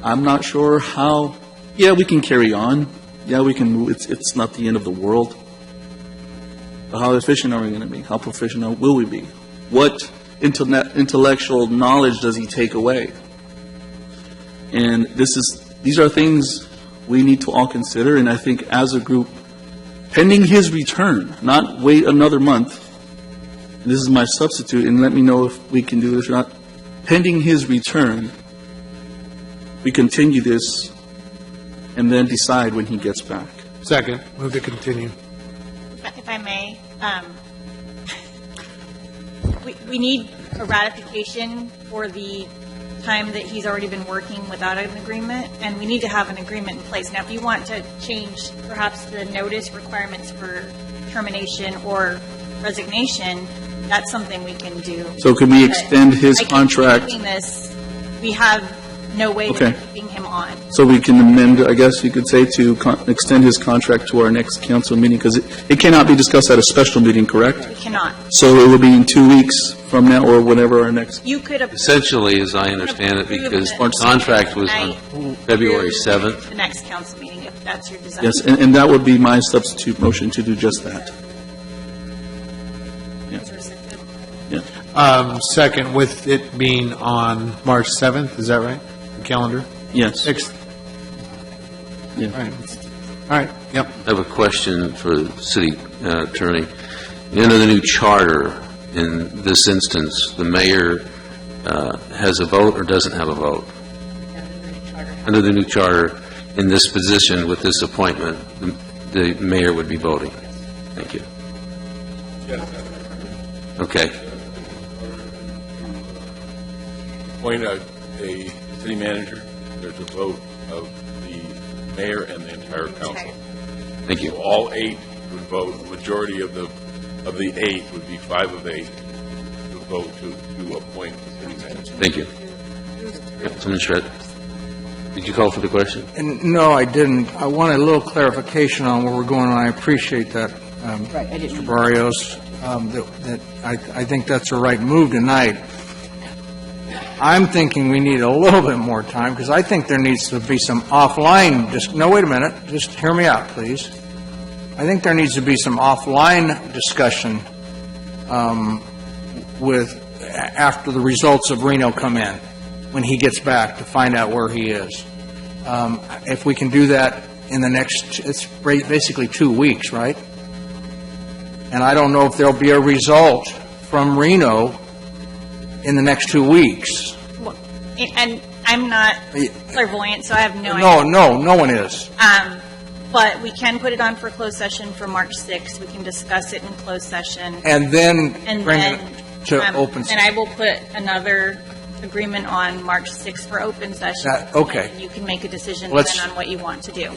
I'm not sure how. Yeah, we can carry on. Yeah, we can move. It's not the end of the world. But how efficient are we going to be? How proficient will we be? What intellectual knowledge does he take away? And these are things we need to all consider. And I think as a group, pending his return, not wait another month. And this is my substitute, and let me know if we can do this or not. Pending his return, we continue this and then decide when he gets back. Second. Move to continue. If I may, we need a ratification for the time that he's already been working without an agreement, and we need to have an agreement in place. Now, if you want to change perhaps the notice requirements for termination or resignation, that's something we can do. So can we extend his contract? Keeping this, we have no way Okay. of keeping him on. So we can amend, I guess you could say, to extend his contract to our next council meeting, because it cannot be discussed at a special meeting, correct? We cannot. So it will be in 2 weeks from now, or whenever our next. You could approve Essentially, as I understand it, because our contract was on February 7th. the next council meeting, if that's your desire. Yes, and that would be my substitute motion to do just that. Second, with it being on March 7th, is that right? The calendar? Yes. 6th? Yeah. All right, yep. I have a question for the city attorney. Under the new charter, in this instance, the mayor has a vote or doesn't have a vote? Under the new charter, in this position with this appointment, the mayor would be voting. Thank you. Okay. Point a city manager, there's a vote of the mayor and the entire council. Thank you. So all 8 would vote, the majority of the 8 would be 5 of 8 to vote to appoint the city manager. Thank you. Councilman Shred, did you call for the question? And no, I didn't. I wanted a little clarification on where we're going, and I appreciate that, Mr. Barrios. I think that's the right move tonight. I'm thinking we need a little bit more time, because I think there needs to be some offline, no, wait a minute, just hear me out, please. I think there needs to be some offline discussion after the results of Reno come in, when he gets back, to find out where he is. If we can do that in the next, it's basically 2 weeks, right? And I don't know if there'll be a result from Reno in the next 2 weeks. And I'm not clairvoyant, so I have no idea. No one is. But we can put it on for closed session for March 6th. We can discuss it in closed session. And then bring it to open session. And I will put another agreement on March 6th for open session. Okay. And you can make a decision Let's- then on what you want to do.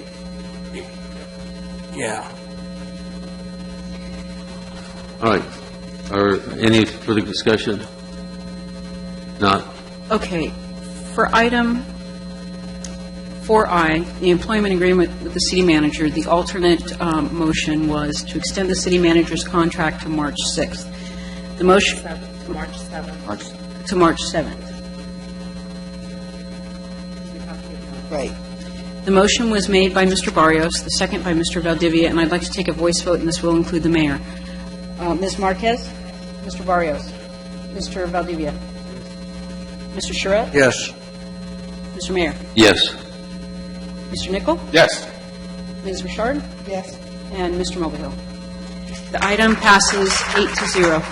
Yeah. All right. Are any further discussion? Not? Okay. For item 4I, the employment agreement with the city manager, the alternate motion was to extend the city manager's contract to March 6th. The motion... To March 7th. To March 7th. Right. The motion was made by Mr. Barrios, the second by Mr. Valdivia, and I'd like to take a voice vote, and this will include the mayor. Ms. Marquez? Mr. Barrios? Mr. Valdivia? Mr. Charette? Yes. Mr. Mayor? Yes. Mr. Nichol? Yes. Ms. Richard? Yes. And Mr. Mulvihill? The item passes 8-0.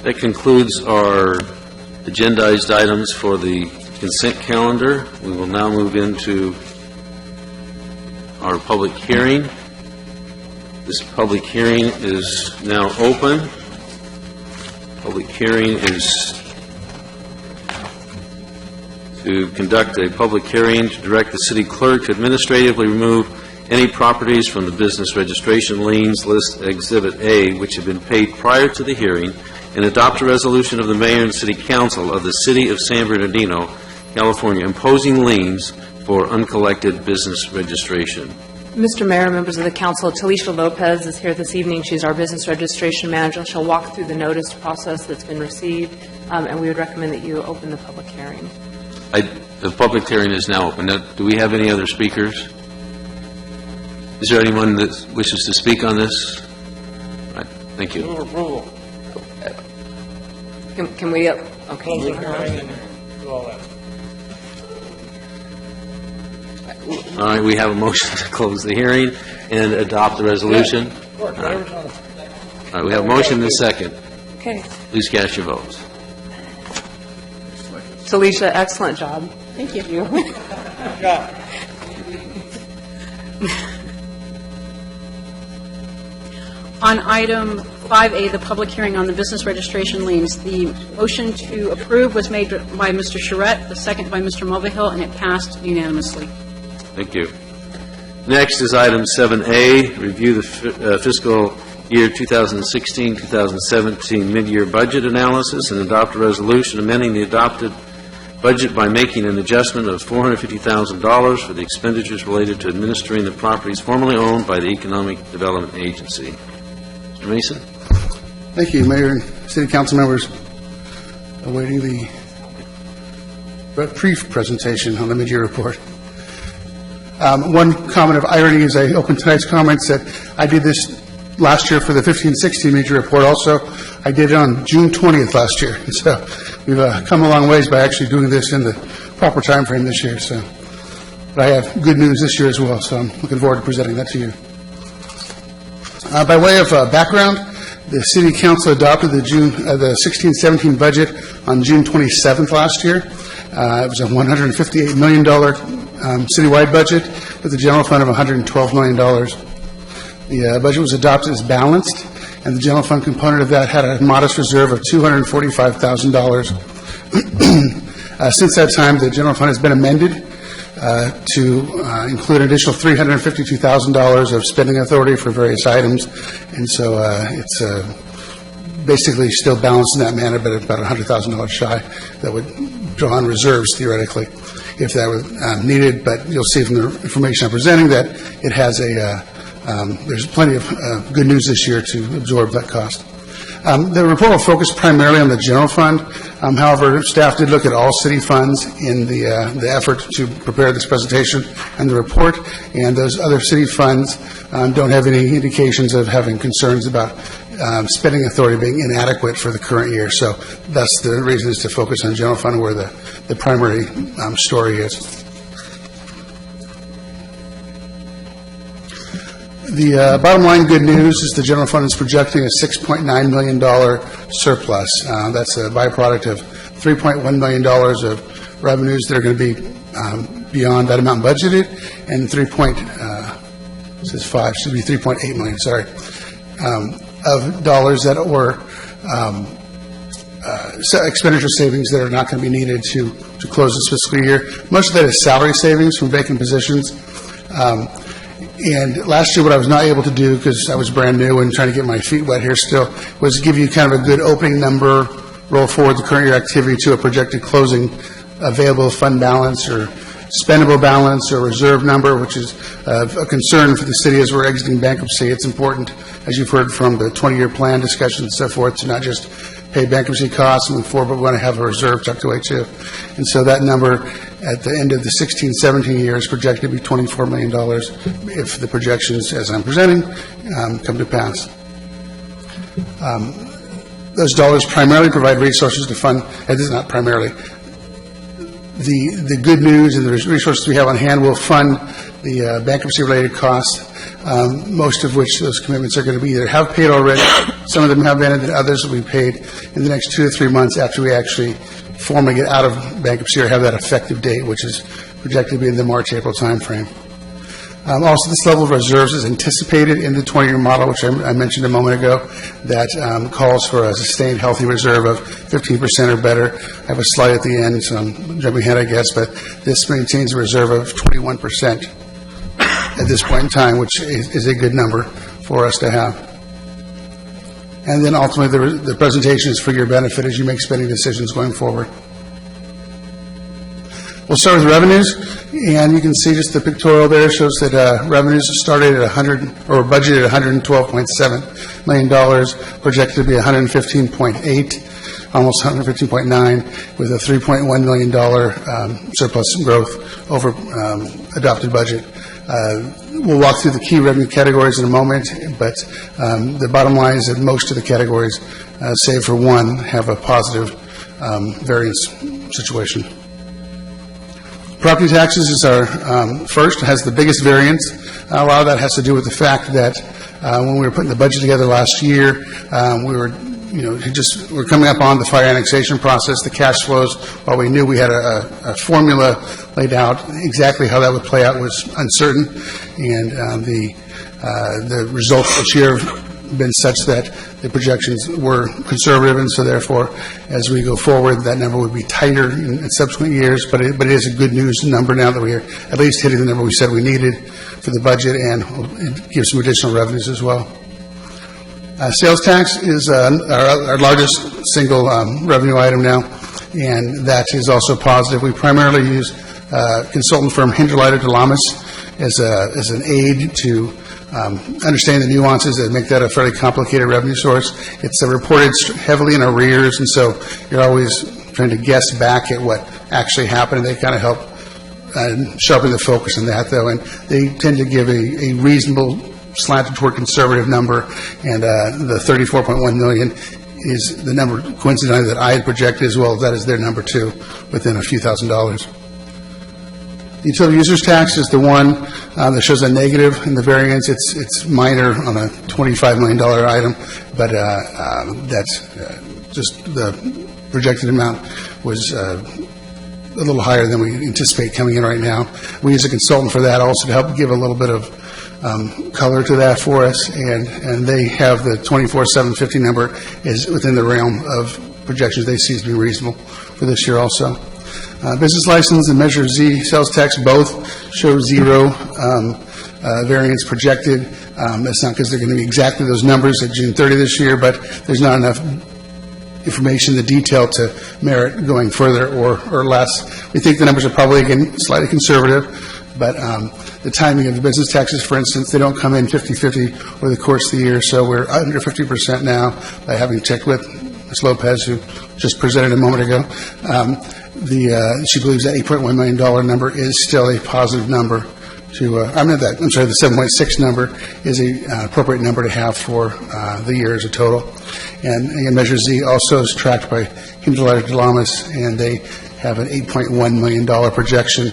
That concludes our agendized items for the consent calendar. We will now move into our public hearing. This public hearing is now open. Public hearing is to conduct a public hearing to direct the city clerk to administratively remove any properties from the business registration liens list Exhibit A which have been paid prior to the hearing, and adopt a resolution of the mayor and city council of the city of San Bernardino, California, imposing liens for uncollected business registration. Mr. Mayor, members of the council, Talisha Lopez is here this evening. She's our business registration manager. She'll walk through the notice process that's been received, and we would recommend that you open the public hearing. The public hearing is now open. Now, do we have any other speakers? Is there anyone that wishes to speak on this? All right, thank you. Move approval. Can we, okay. All right, we have a motion to close the hearing and adopt the resolution. All right, we have a motion and a second. Okay. Please cast your votes. Talisha, excellent job. Thank you. On item 5A, the public hearing on the business registration liens, the motion to approve was made by Mr. Charette, the second by Mr. Mulvihill, and it passed unanimously. Thank you. Next is item 7A, review the fiscal year 2016-2017 mid-year budget analysis and adopt a resolution amending the adopted budget by making an adjustment of $450,000 for the expenditures related to administering the properties formerly owned by the Economic Development Agency. Mr. Mason? Thank you, Mayor and City Council members. Awaiting the brief presentation on the mid-year report. One comment of irony as I open tonight's comments that I did this last year for the 15-16 mid-year report also. I did it on June 20th last year. So we've come a long ways by actually doing this in the proper time frame this year. So, but I have good news this year as well, so I'm looking forward to presenting that to you. By way of background, the City Council adopted the 16-17 budget on June 27th last year. It was a $158 million citywide budget with a general fund of $112 million. The budget was adopted as balanced and the general fund component of that had a modest reserve of $245,000. Since that time, the general fund has been amended to include an additional $352,000 of spending authority for various items, and so it's basically still balanced in that manner, but about $100,000 shy that would draw on reserves theoretically if that were needed. But you'll see from the information I'm presenting that it has there's plenty of good news this year to absorb that cost. The report will focus primarily on the general fund. However, staff did look at all city funds in the effort to prepare this presentation and the report, and those other city funds don't have any indications of having concerns about spending authority being inadequate for the current year. So that's the reason is to focus on general fund where the primary story is. The bottom line good news is the general fund is projecting a $6.9 million surplus. That's a byproduct of $3.1 million of revenues that are going to be beyond that amount budgeted, and $3.8 million, of dollars that were expenditure savings that are not going to be needed to close this fiscal year. Most of that is salary savings from vacant positions. And last year, what I was not able to do, because I was brand new and trying to get my feet wet here still, was give you kind of a good opening number, roll forward the current year activity to a projected closing available fund balance or spendable balance or reserve number, which is a concern for the city as we're exiting bankruptcy. It's important, as you've heard from the 20-year plan discussion and so forth, to not just pay bankruptcy costs and move forward, but we want to have a reserve tucked away too. And so that number at the end of the 16-17 year is projected to be $24 million if the projections, as I'm presenting, come to pass. Those dollars primarily provide resources to fund, this is not primarily, the good news and the resources we have on hand will fund the bankruptcy-related costs, most of which those commitments are going to be either have paid already, some of them have been, and then others will be paid in the next 2 to 3 months after we actually formally get out of bankruptcy or have that effective date, which is projected to be in the March-April timeframe. Also, this level of reserves is anticipated in the 20-year model, which I mentioned a moment ago, that calls for a sustained healthy reserve of 15% or better. I have a slide at the end, so I'm jumping ahead, I guess, but this maintains a reserve of 21% at this point in time, which is a good number for us to have. And then ultimately, the presentation is for your benefit as you make spending decisions going forward. We'll start with revenues, and you can see just the pictorial there shows that revenues started at budgeted at $112.7 million, projected to be $115.8, almost $115.9, with a $3.1 million surplus growth over adopted budget. We'll walk through the key revenue categories in a moment, but the bottom line is that most of the categories, save for one, have a positive variance situation. Property taxes is our first, has the biggest variance. A lot of that has to do with the fact that when we were putting the budget together last year, we're coming up on the fire annexation process, the cash flows. While we knew we had a formula laid out, exactly how that would play out was uncertain, and the results this year have been such that the projections were conservative, and so therefore, as we go forward, that number would be tighter in subsequent years, but it is a good news number now that we are at least hitting the number we said we needed for the budget, and it gives some additional revenues as well. Sales tax is our largest single revenue item now, and that is also positive. We primarily use consultant firm Hinderleiter de Lamas as an aid to understand the nuances that make that a fairly complicated revenue source. It's reported heavily in arrears, and so you're always trying to guess back at what actually happened. They kind of help sharpen the focus on that, though, and they tend to give a reasonable slanted toward conservative number, and the $34.1 million is the number, coincidentally, that I had projected as well. That is their number, too, within a few $1,000s. The utility users tax is the one that shows a negative in the variance. It's minor on a $25 million item, but that's just the projected amount was a little higher than we anticipate coming in right now. We use a consultant for that also to help give a little bit of color to that for us, and they have the 24,750 number is within the realm of projections they see as being reasonable for this year also. Business license and Measure Z sales tax both show zero variance projected. That's not because they're going to be exactly those numbers at June 30 this year, but there's not enough information in the detail to merit going further or less. We think the numbers are probably, again, slightly conservative, but the timing of the business taxes, for instance, they don't come in 50-50 over the course of the year, so we're under 50% now by having checked with Ms. Lopez, who just presented a moment ago. She believes that $8.1 million number is still a positive number to, the 7.6 number is a appropriate number to have for the year as a total. And again, Measure Z also is tracked by Hindler Delamas, and they have an $8.1 million projection.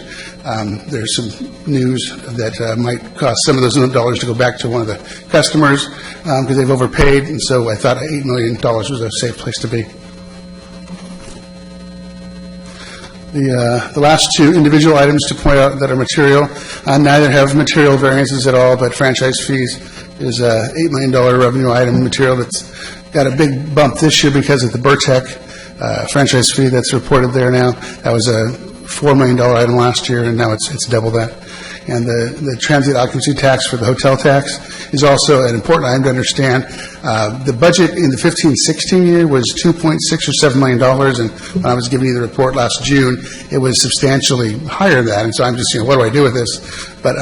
There's some news that might cost some of those dollars to go back to one of the customers because they've overpaid, and so I thought $8 million was a safe place to be. The last two individual items to point out that are material, neither have material variances at all, but franchise fees is a $8 million revenue item material that's got a big bump this year because of the Burtec franchise fee that's reported there now. That was a $4 million item last year, and now it's double that. And the transient occupancy tax for the hotel tax is also an important item to understand. The budget in the 15-16 year was $2.6 or $7 million, and when I was giving you the report last June, it was substantially higher than that. And so I'm just, what do I do with this? But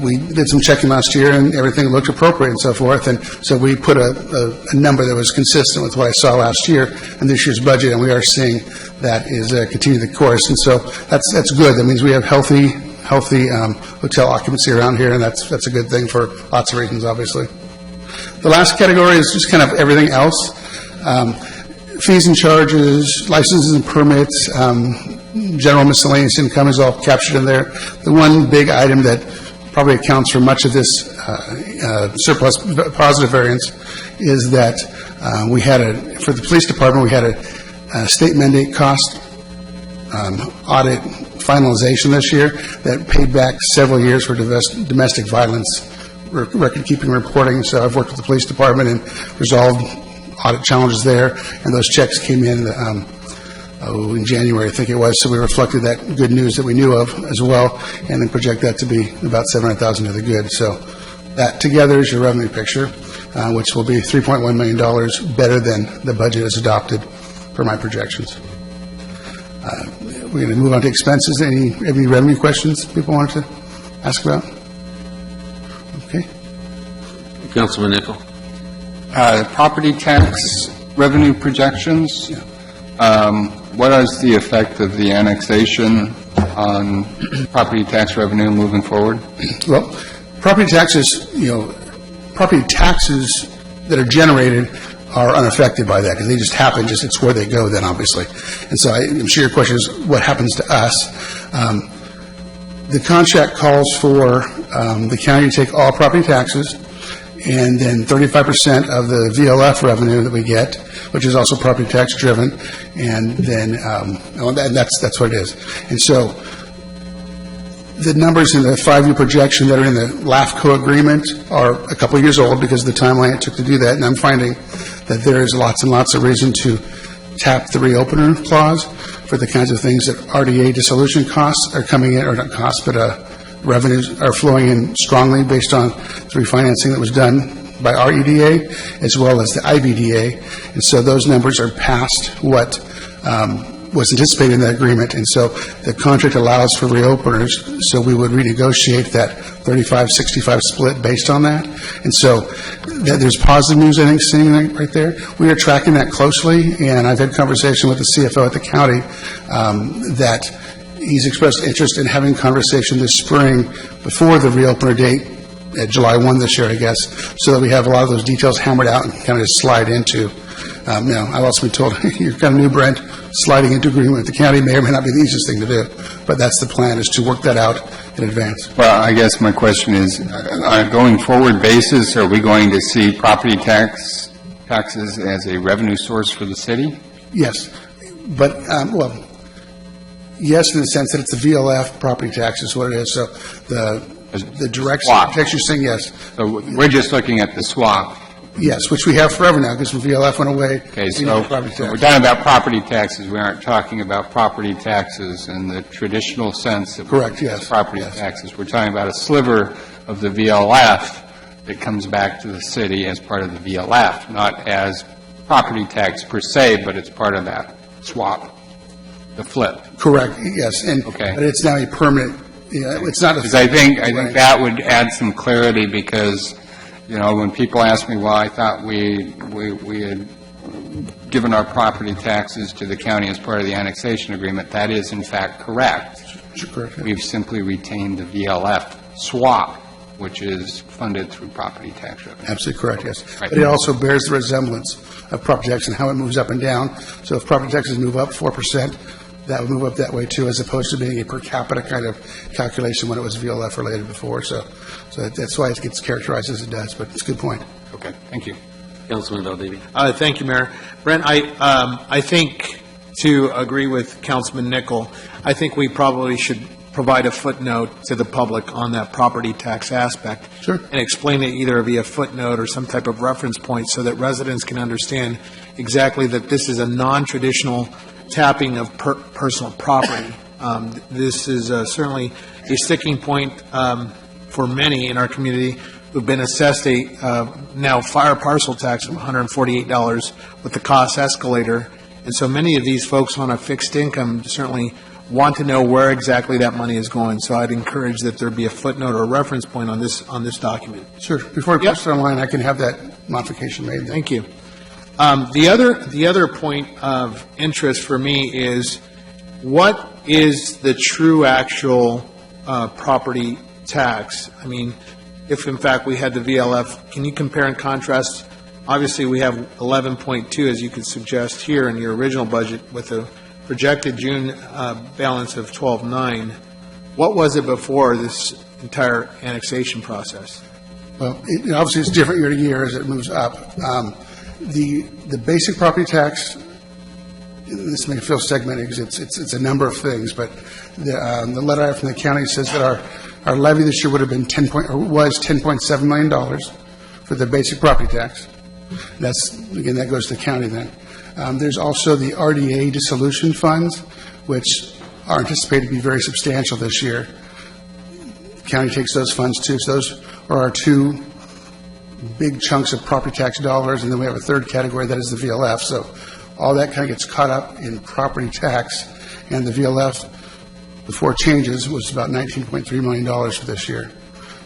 we did some checking last year, and everything looked appropriate and so forth. And so we put a number that was consistent with what I saw last year in this year's budget, and we are seeing that is continue the course. And so that's good. That means we have healthy hotel occupancy around here, and that's a good thing for lots of reasons, obviously. The last category is just kind of everything else. Fees and charges, licenses and permits, general miscellaneous income is all captured in there. The one big item that probably accounts for much of this surplus positive variance is that for the police department, we had a state mandate cost audit finalization this year that paid back several years for domestic violence record-keeping reporting. So I've worked with the police department and resolved audit challenges there, and those checks came in in January, I think it was. So we reflected that good news that we knew of as well, and then project that to be about $700,000 to the good. So that together is your revenue picture, which will be $3.1 million better than the budget as adopted for my projections. We're going to move on to expenses. Any revenue questions people wanted to ask about? Okay. Councilman Nickel. Property tax revenue projections. What is the effect of the annexation on property tax revenue moving forward? Well, property taxes that are generated are unaffected by that because they just happen, it's where they go then, obviously. And so I'm sure your question is what happens to us. The contract calls for the county to take all property taxes and then 35% of the VLF revenue that we get, which is also property tax driven, and then that's what it is. And so the numbers in the 5-year projection that are in the LAFCO agreement are a couple of years old because of the timeline it took to do that, and I'm finding that there is lots and lots of reason to tap the reopener clause for the kinds of things that RDA dissolution costs are coming in, or not costs, but revenues are flowing in strongly based on the refinancing that was done by our EDA as well as the IBDA. And so those numbers are past what was anticipated in that agreement. And so the contract allows for reopeners, so we would renegotiate that 35-65 split based on that. And so there's positive news, I think, seeing that right there. We are tracking that closely, and I've had conversation with the CFO at the county that he's expressed interest in having a conversation this spring before the reopener date at July 1 this year, I guess, so that we have a lot of those details hammered out and kind of just slide into. I've also been told, you're kind of new, Brent, sliding into agreement with the county may or may not be the easiest thing to do, but that's the plan, is to work that out in advance. Well, I guess my question is, on a going forward basis, are we going to see property taxes as a revenue source for the city? Yes, but, yes, in the sense that it's the VLF property tax is what it is. So The direct swap. tax, you're saying yes. So we're just looking at the swap. Yes, which we have forever now, because when VLF went away. Okay, we so need property we're tax. talking about property taxes. We aren't talking about property taxes in the traditional sense of Correct, yes. property taxes. We're talking about a sliver of the VLF that comes back to the city as part of the VLF, not as property tax per se, but it's part of that swap, the flip. Correct, yes, and, Okay. but it's now a permanent, it's not a. Because I think Right. that would add some clarity, because, you know, when people ask me, well, I thought we had given our property taxes to the county as part of the annexation agreement, that is in fact correct. Correct. We've simply retained the VLF swap, which is funded through property tax revenue. Absolutely correct, yes. Right. But it also bears the resemblance of property tax and how it moves up and down. So if property taxes move up 4%, that would move up that way too, as opposed to being a per capita kind of calculation when it was VLF related before. So that's why it gets characterized as it does, but it's a good point. Okay, thank you. Councilman Valdivia. Thank you, Mayor. Brent, I think, to agree with Councilman Nickel, I think we probably should provide a footnote to the public on that property tax aspect. Sure. And explain it either via footnote or some type of reference point so that residents can understand exactly that this is a non-traditional tapping of personal property. This is certainly a sticking point for many in our community who've been assessed a now fire parcel tax of $148 with the cost escalator. And so many of these folks on a fixed income certainly want to know where exactly that money is going. So I'd encourage that there be a footnote or a reference point on this document. Sure. Before I post it online, I can have that modification made then. Thank you. The other point of interest for me is, what is the true actual property tax? I mean, if in fact we had the VLF, can you compare and contrast? Obviously, we have 11.2, as you could suggest here in your original budget, with a projected June balance of 12.9. What was it before this entire annexation process? Well, obviously, it's different year to year as it moves up. The basic property tax, this may feel segmented because it's a number of things, but the letter I have from the county says that our levy this year would have been was $10.7 million for the basic property tax. That goes to the county then. There's also the RDA dissolution funds, which are anticipated to be very substantial this year. The county takes those funds too. So those are our two big chunks of property tax dollars, and then we have a third category that is the VLF. So all that kind of gets caught up in property tax, and the VLF, before changes, was about $19.3 million for this year.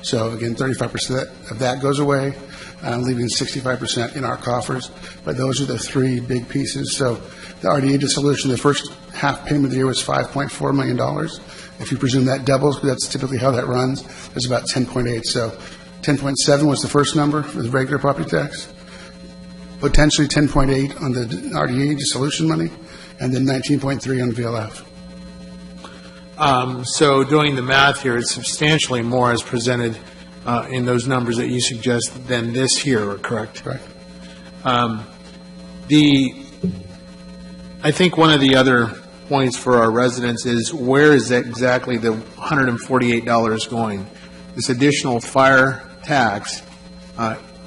So again, 35% of that goes away, leaving 65% in our coffers. But those are the three big pieces. So the RDA dissolution, the first half payment of the year was $5.4 million. If you presume that doubles, because that's typically how that runs, there's about 10.8. So 10.7 was the first number for the regular property tax, potentially 10.8 on the RDA dissolution money, and then 19.3 on VLF. So doing the math here, it's substantially more as presented in those numbers that you suggest than this here, correct? Correct. I think one of the other points for our residents is, where is exactly the $148 going? This additional fire tax,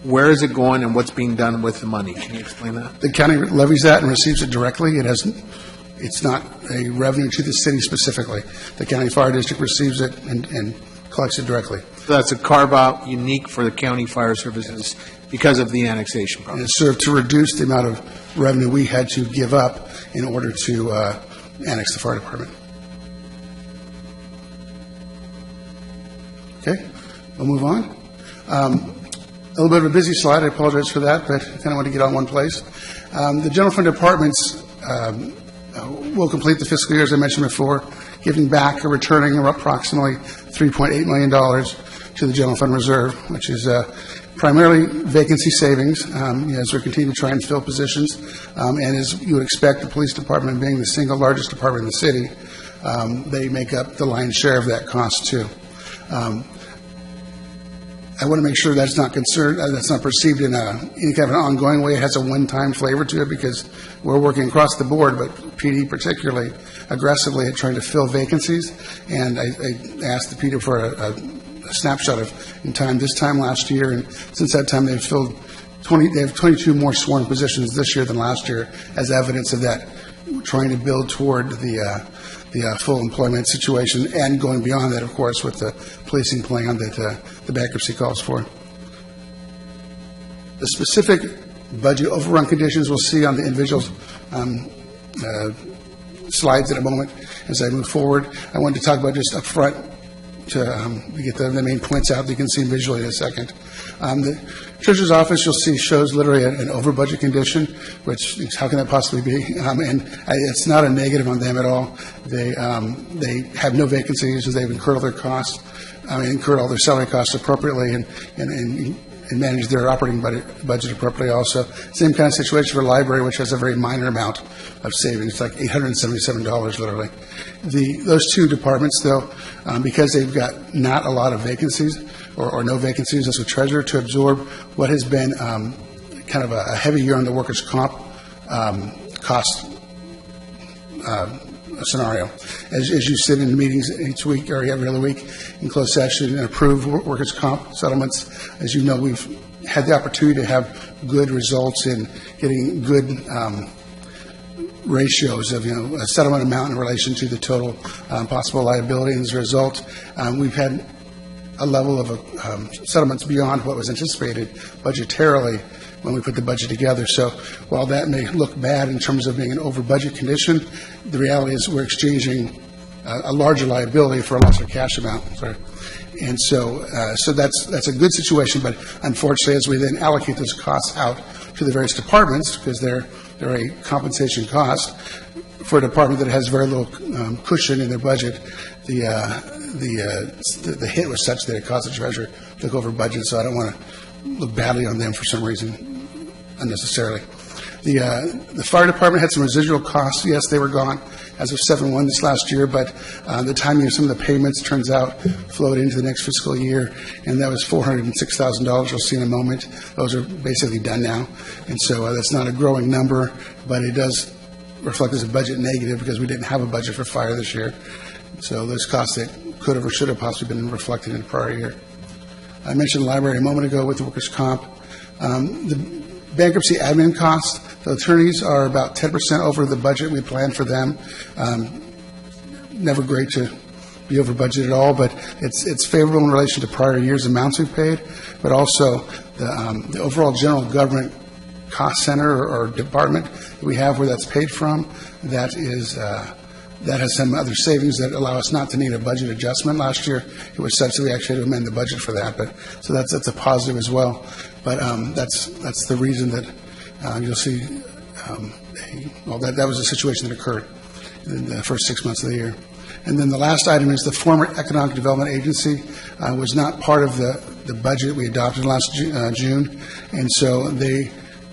where is it going and what's being done with the money? Can you explain that? The county levies that and receives it directly. It's not a revenue to the city specifically. The county fire district receives it and collects it directly. So that's a carve-out unique for the county fire services because of the annexation And process. it served to reduce the amount of revenue we had to give up in order to annex the fire department. Okay, we'll move on. A little bit of a busy slide. I apologize for that, but I kind of want to get on one place. The general fund departments will complete the fiscal year, as I mentioned before, giving back or returning approximately $3.8 million to the general fund reserve, which is primarily vacancy savings, as we continue to try and fill positions. And as you would expect, the police department being the single largest department in the city, they make up the lion's share of that cost too. I want to make sure that's not perceived in any kind of an ongoing way. It has a one-time flavor to it because we're working across the board, but PD particularly aggressively at trying to fill vacancies. And I asked the PD for a snapshot in time, this time last year, and since that time, they've filled they have 22 more sworn positions this year than last year, as evidence of that, trying to build toward the full employment situation, and going beyond that, of course, with the policing plan that the bankruptcy calls for. The specific budget overrun conditions we'll see on the individual slides in a moment as I move forward. I wanted to talk about just up front to get the main points out that you can see visually in a second. The Treasurer's Office, you'll see, shows literally an over-budget condition, which, how can that possibly be? It's not a negative on them at all. They have no vacancies, they've incurred all their costs, incurred all their salary costs appropriately, and manage their operating budget appropriately also. Same kind of situation for the library, which has a very minor amount of savings, like $877 literally. Those two departments, though, because they've got not a lot of vacancies or no vacancies as a treasurer, to absorb what has been kind of a heavy year on the workers' comp cost scenario. As you sit in meetings each week or every other week in closed session and approve workers' comp settlements, as you know, we've had the opportunity to have good results in getting good ratios of, a settlement amount in relation to the total possible liability. And as a result, we've had a level of settlements beyond what was anticipated budgetarily when we put the budget together. So while that may look bad in terms of being an over-budget condition, the reality is we're exchanging a larger liability for a lesser cash amount. Sorry. And so that's a good situation, but unfortunately, as we then allocate those costs out to the various departments, because they're a compensation cost, for a department that has very little cushion in their budget, the hit was such that it caused the treasurer to look over budget, so I don't want to look badly on them for some reason unnecessarily. The fire department had some residual costs. Yes, they were gone as of 7/1 this last year, but the timing of some of the payments, turns out, flowed into the next fiscal year, and that was $406,000 you'll see in a moment. Those are basically done now, and so that's not a growing number, but it does reflect as a budget negative because we didn't have a budget for fire this year. So those costs that could have or should have possibly been reflected in the prior year. I mentioned the library a moment ago with the workers' comp. The bankruptcy admin costs, the attorneys are about 10% over the budget we planned for them. Never great to be over budget at all, but it's favorable in relation to prior years' amounts we've paid, but also the overall general government cost center or department that we have where that's paid from, that has some other savings that allow us not to need a budget adjustment. Last year, it was such that we actually had to amend the budget for that, but so that's a positive as well. But that's the reason that you'll see. That was a situation that occurred in the first 6 months of the year. And then the last item is the former Economic Development Agency was not part of the budget we adopted last June, and so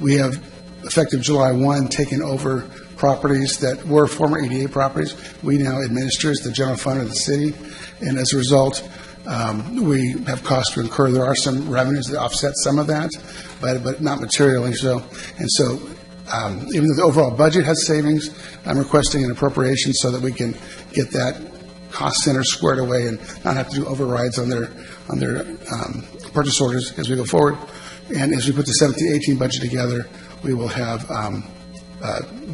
we have, effective July 1, taken over properties that were former EDA properties. We now administer as the general fund of the city, and as a result, we have costs to incur. There are some revenues that offset some of that, but not materially so. And so, even though the overall budget has savings, I'm requesting an appropriation so that we can get that cost center squared away and not have to do overrides on their purchase orders as we go forward. And as we put the 17-18 budget together, we will have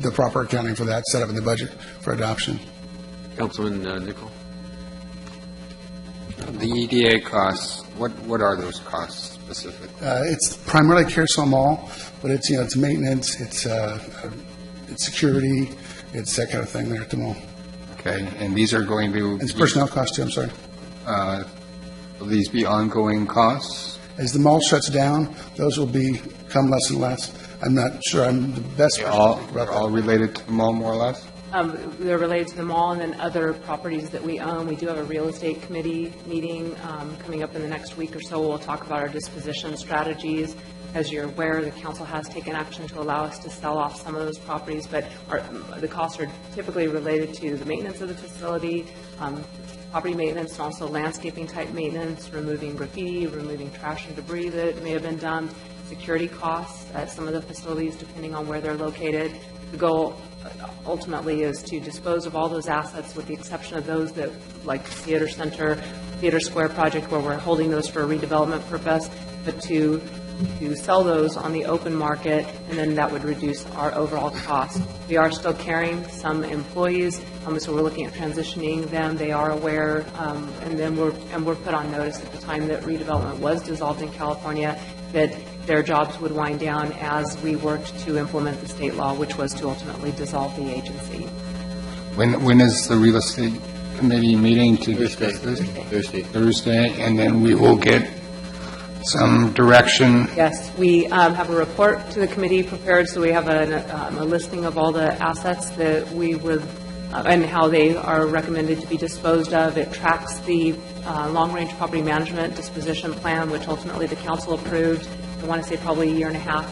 the proper accounting for that set up in the budget for adoption. Councilman Nickel. The EDA costs, what are those costs specifically? It's primarily Carousel Mall, but it's it's maintenance, it's security, it's that kind of thing there at the mall. Okay, and these are going to... It's personnel costs too, I'm sorry. Will these be ongoing costs? As the mall shuts down, those will become less and less. I'm not sure I'm the best person to speak about that. All related to the mall, more or less? They're related to the mall and then other properties that we own. We do have a real estate committee meeting coming up in the next week or so. We'll talk about our disposition strategies. As you're aware, the council has taken action to allow us to sell off some of those properties, but the costs are typically related to the maintenance of the facility, property maintenance, and also landscaping type maintenance, removing graffiti, removing trash and debris that may have been dumped, security costs at some of the facilities depending on where they're located. The goal ultimately is to dispose of all those assets with the exception of those that, like the Theater Center, Theater Square project, where we're holding those for a redevelopment purpose, but to sell those on the open market, and then that would reduce our overall cost. We are still carrying some employees, so we're looking at transitioning them. They are aware, and we're put on notice at the time that redevelopment was dissolved in California that their jobs would wind down as we worked to implement the state law, which was to ultimately dissolve the agency. When is the real estate committee meeting to discuss this? Thursday, and then we will get some direction. Yes, we have a report to the committee prepared, so we have a listing of all the assets that we would, and how they are recommended to be disposed of. It tracks the long-range property management disposition plan, which ultimately the council approved, I want to say probably a year and a half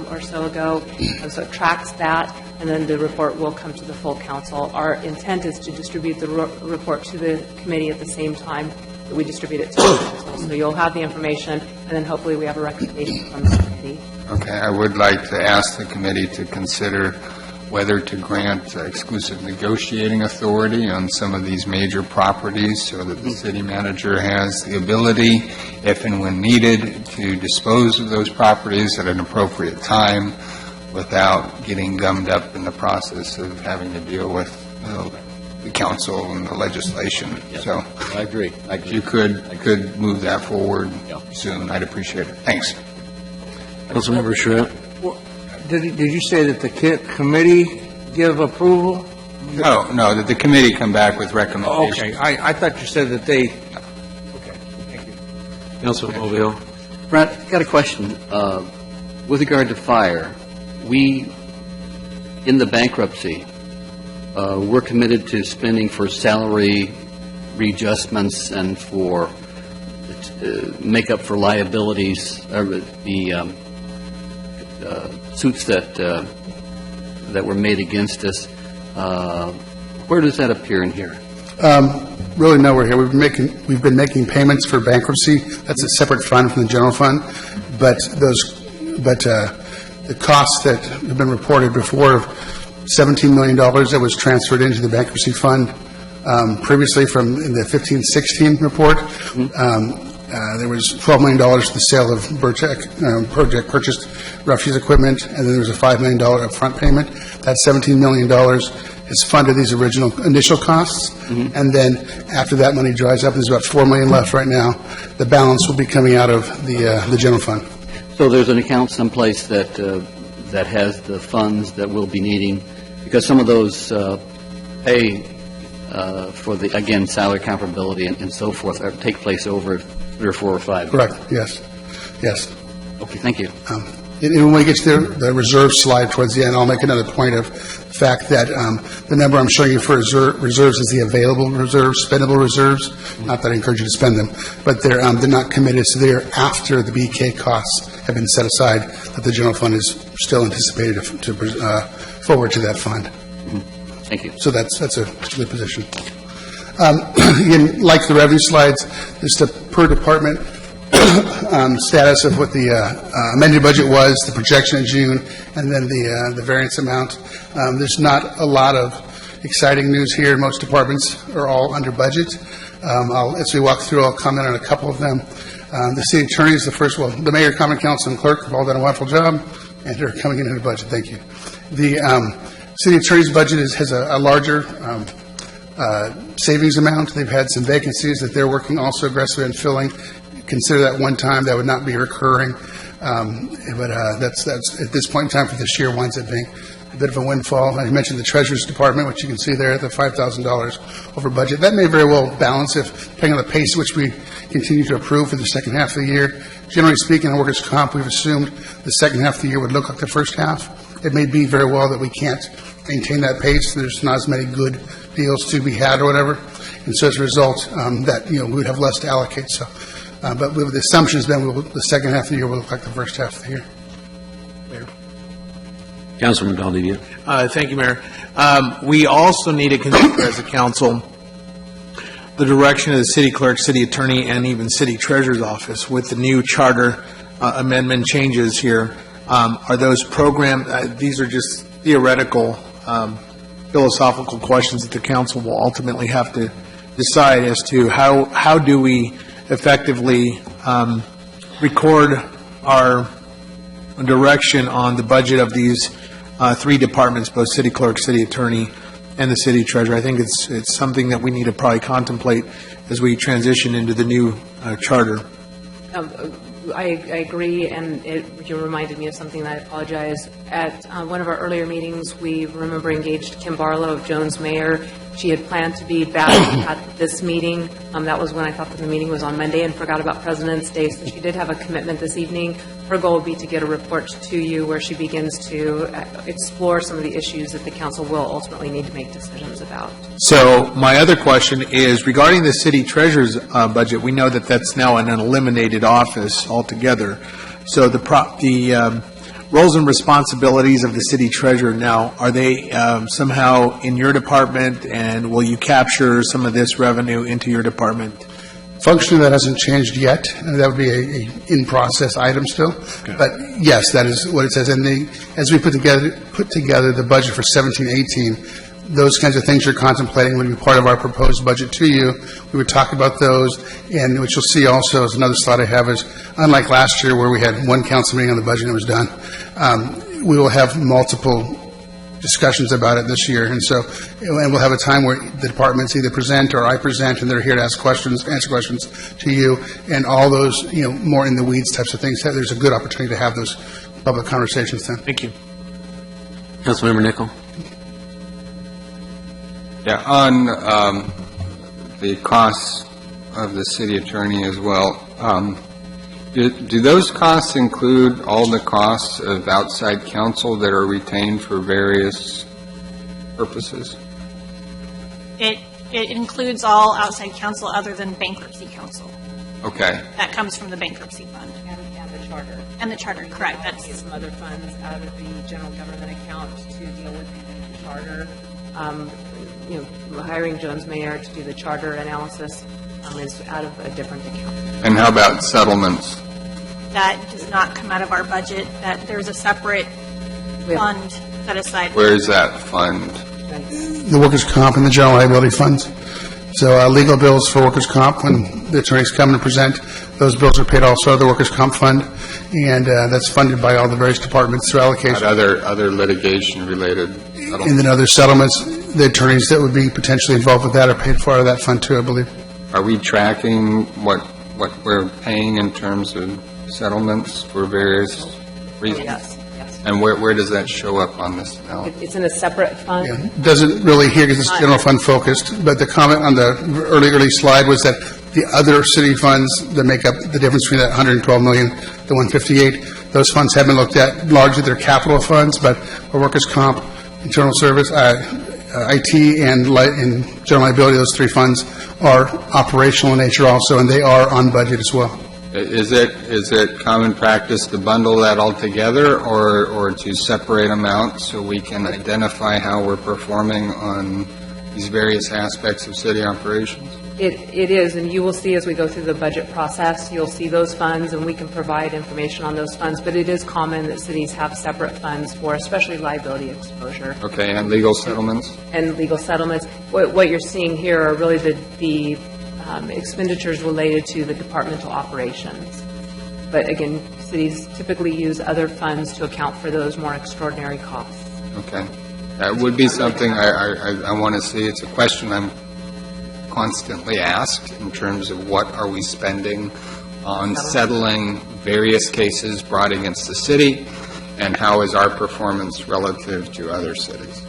or so ago. And so it tracks that, and then the report will come to the full council. Our intent is to distribute the report to the committee at the same time that we distribute it to the council. So you'll have the information, and then hopefully we have a recommendation from the committee. Okay, I would like to ask the committee to consider whether to grant exclusive negotiating authority on some of these major properties so that the city manager has the ability, if and when needed, to dispose of those properties at an appropriate time without getting gummed up in the process of having to deal with the council and the legislation. Yes, so I agree. if you could move that forward soon, I'd appreciate it. Thanks. Councilmember Charette? Did you say that the committee give approval? No, that the committee come back with recommendations. Okay, I thought you said that they, Councilman Mobile? Brett, got a question. With regard to fire, we, in the bankruptcy, we're committed to spending for salary readjustments and for make up for liabilities, the suits that were made against us. Where does that appear in here? Really nowhere here. We've been making payments for bankruptcy. That's a separate fund from the general fund. But the costs that have been reported before of $17 million that was transferred into the bankruptcy fund previously from in the 15-16 report. There was $12 million for the sale of Project purchased refuse equipment, and then there was a $5 million upfront payment. That $17 million has funded these initial costs, and then after that money dries up, there's about $4 million left right now. The balance will be coming out of the general fund. So there's an account someplace that has the funds that we'll be needing, because some of those pay for the, again, salary comparability and so forth take place over 3 or 4 or 5. Correct, yes. Okay, thank you. And when we get to the reserve slide towards the end, I'll make another point of the fact that the number I'm showing you for reserves is the available reserves, spendable reserves. Not that I encourage you to spend them, but they're not committed, so they're after the BK costs have been set aside, that the general fund is still anticipated to forward to that fund. Thank you. So that's a good position. Again, like the revenue slides, just a per department status of what the amended budget was, the projection in June, and then the variance amount. There's not a lot of exciting news here. Most departments are all under budget. As we walk through, I'll comment on a couple of them. The city attorney is the first. Well, the mayor, common council, and clerk have all done a wonderful job, and they're coming in under budget. Thank you. The city attorney's budget has a larger savings amount. They've had some vacancies that they're working also aggressively on filling. Consider that one time. That would not be recurring. But that's at this point in time for this year winds up being a bit of a windfall. I mentioned the Treasurer's Department, which you can see there at the $5,000 over budget. That may very well balance if, depending on the pace at which we continue to approve for the second half of the year. Generally speaking, in workers' comp, we've assumed the second half of the year would look like the first half. It may be very well that we can't maintain that pace. There's not as many good deals to be had or whatever. And so as a result, that, we would have less to allocate. So, but with the assumptions then, the second half of the year will look like the first half of the year. Councilman Valdivia. Thank you, Mayor. We also need to consider as a council the direction of the city clerk, city attorney, and even city treasurer's office with the new charter amendment changes here. Are those these are just theoretical philosophical questions that the council will ultimately have to decide as to how do we effectively record our direction on the budget of these three departments, both city clerk, city attorney, and the city treasurer. I think it's something that we need to probably contemplate as we transition into the new charter. I agree, and you reminded me of something, and I apologize. At one of our earlier meetings, we remember engaged Kim Barlow of Jones Mayor. She had planned to be back at this meeting. That was when I thought that the meeting was on Monday and forgot about President's Day, so she did have a commitment this evening. Her goal would be to get a report to you where she begins to explore some of the issues that the council will ultimately need to make decisions about. So my other question is regarding the city treasurer's budget. We know that that's now an eliminated office altogether. So the roles and responsibilities of the city treasurer now, are they somehow in your department, and will you capture some of this revenue into your department? Functionally, that hasn't changed yet, and that would be a in-process item still. Okay. But yes, that is what it says. And as we put together the budget for 17-18, those kinds of things you're contemplating would be part of our proposed budget to you. We would talk about those, and what you'll see also is another slide I have is, unlike last year where we had one council meeting on the budget and it was done, we will have multiple discussions about it this year, and we'll have a time where the departments either present or I present, and they're here to answer questions to you, and all those, more in the weeds types of things. There's a good opportunity to have those public conversations then. Thank you. Councilmember Nichol. Yeah, on the costs of the city attorney as well, do those costs include all the costs of outside counsel that are retained for various purposes? It includes all outside counsel other than bankruptcy counsel. Okay. That comes from the bankruptcy fund. And the charter. And the charter, correct. That's some other funds out of the general government account to deal with the charter. Hiring Jones Mayor to do the charter analysis is out of a different account. And how about settlements? That does not come out of our budget. That there's a separate fund set aside. Where is that fund? The workers' comp and the general liability funds. So legal bills for workers' comp, when the attorneys come and present, those bills are paid also out of the workers' comp fund, and that's funded by all the various departments through allocation. Other litigation-related settlements? And then other settlements, the attorneys that would be potentially involved with that are paid for out of that fund too, I believe. Are we tracking what we're paying in terms of settlements for various reasons? Yes. And where does that show up on this now? It's in a separate fund. Yeah. Doesn't really here because it's general fund focused, but the comment on the early slide was that the other city funds that make up the difference between that 112 million, the 158, those funds have been looked at. Largely they're capital funds, but for workers' comp, internal service, IT, and general liability, those three funds are operational in nature also, and they are on budget as well. Is it common practice to bundle that all together or to separate them out so we can identify how we're performing on these various aspects of city operations? It is, and you will see as we go through the budget process, you'll see those funds, and we can provide information on those funds, but it is common that cities have separate funds for especially liability exposure. Okay, and legal settlements? And legal settlements. What you're seeing here are really the expenditures related to the departmental operations. But again, cities typically use other funds to account for those more extraordinary costs. Okay. That would be something I want to see. It's a question I'm constantly asked in terms of what are we spending on settling various cases brought against the city, and how is our performance relative to other cities.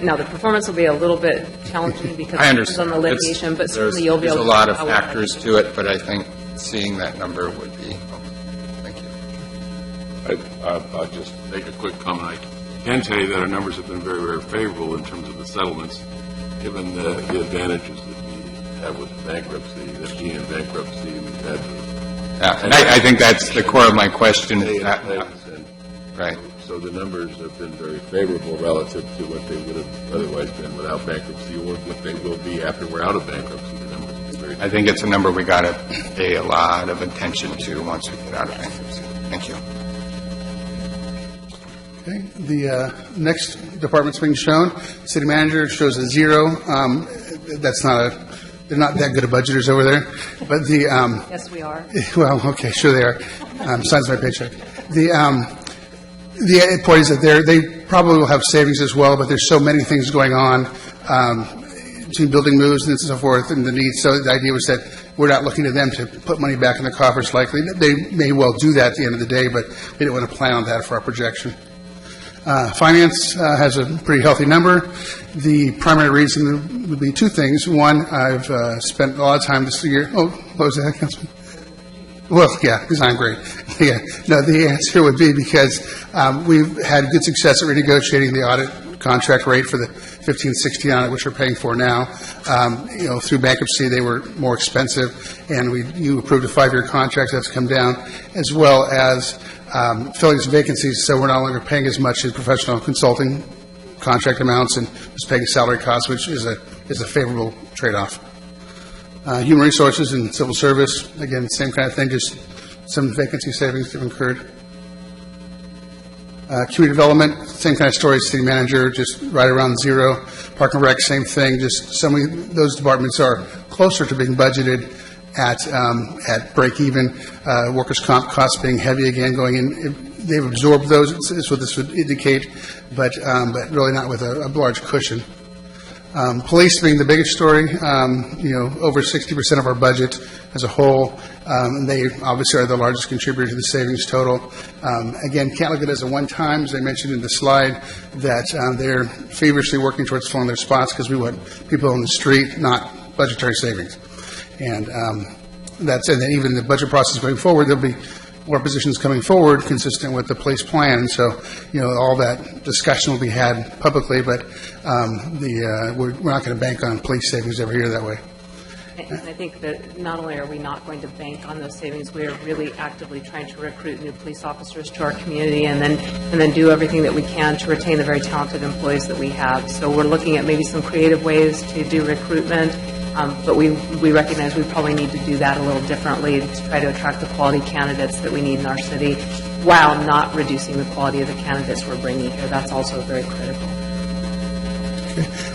Now, the performance will be a little bit challenging because I it understand. depends on the litigation, but certainly you'll be able to... There's a lot of factors to it, but I think seeing that number would be... Thank you. I'll just make a quick comment. I can tell you that our numbers have been very, very favorable in terms of the settlements, given the advantages that we have with bankruptcy, that being in bankruptcy, we've had... and I think that's the core of my question. Right. So the numbers have been very favorable relative to what they would have otherwise been without bankruptcy, or what they will be after we're out of bankruptcy. The numbers have been very I think it's a number we got to pay a lot of attention to once we get out of bankruptcy. Thank you. Okay. The next department's being shown. City manager shows a 0. That's not a. They're not that good of budgeters over there, but the. Yes, we are. Well, okay, sure they are. Signs my paycheck. The point is that they probably will have savings as well, but there's so many things going on between building moves and so forth and the needs. So the idea was that we're not looking to them to put money back in the coffers likely. They may well do that at the end of the day, but we didn't want to plan on that for our projection. Finance has a pretty healthy number. The primary reason would be two things. One, I've spent a lot of time this year. Oh, what was that, Councilman? Well, yeah, design grade. Yeah. No, the answer would be because we've had good success at renegotiating the audit contract rate for the 15-16 audit, which we're paying for now. Through bankruptcy, they were more expensive, and you approved a 5-year contract that's come down, as well as filling some vacancies, so we're no longer paying as much as professional consulting contract amounts and just paying salary costs, which is a favorable trade-off. Human resources and civil service, again, same kind of thing, just some vacancy savings that have incurred. Community development, same kind of story, city manager, just right around 0. Park and rec, same thing, just some of those departments are closer to being budgeted at break even. Workers' comp costs being heavy again, going in. They've absorbed those, is what this would indicate, but really not with a large cushion. Police being the biggest story, over 60% of our budget as a whole. They obviously are the largest contributor to the savings total. Again, can't look at it as a one-time, as I mentioned in the slide, that they're feverishly working towards filling their spots because we want people on the street, not budgetary savings. And then even the budget process going forward, there'll be more positions coming forward consistent with the police plan. So, all that discussion will be had publicly, but we're not going to bank on police savings every year that way. And I think that not only are we not going to bank on those savings, we are really actively trying to recruit new police officers to our community and then do everything that we can to retain the very talented employees that we have. So we're looking at maybe some creative ways to do recruitment, but we recognize we probably need to do that a little differently to try to attract the quality candidates that we need in our city while not reducing the quality of the candidates we're bringing here. That's also very critical.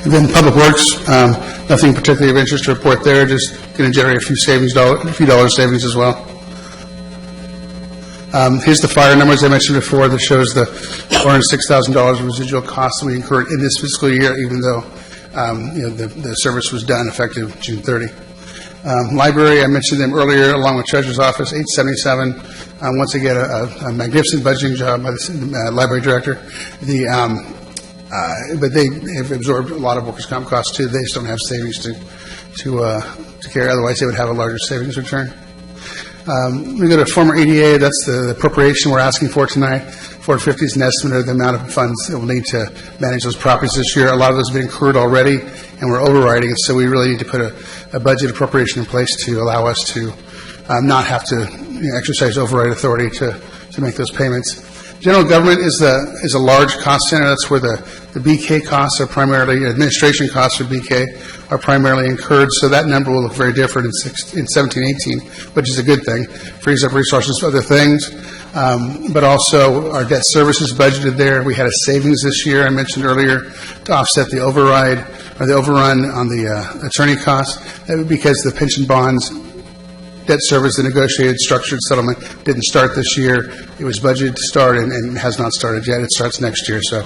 And then Public Works, nothing particularly of interest to report there, just going to generate a few dollars savings as well. Here's the fire numbers I mentioned before that shows the $406,000 residual costs that we incurred in this fiscal year, even though the service was done effective June 30. Library, I mentioned them earlier, along with Treasurer's Office, $877. Once again, a magnificent budgeting job by the library director. But they have absorbed a lot of workers' comp costs too. They just don't have savings to carry. Otherwise, they would have a larger savings return. We go to former EDA. That's the appropriation we're asking for tonight. $450 is an estimate of the amount of funds that we'll need to manage those properties this year. A lot of those have been incurred already, and we're overriding it. So we really need to put a budget appropriation in place to allow us to not have to exercise override authority to make those payments. General government is a large cost center. That's where the BK costs are primarily, administration costs for BK are primarily incurred. So that number will look very different in 17-18, which is a good thing. Frees up resources for other things. But also our debt services budgeted there. We had a savings this year, I mentioned earlier, to offset the override or the overrun on the attorney costs because the pension bonds debt service, the negotiated structured settlement didn't start this year. It was budgeted to start and has not started yet. It starts next year. So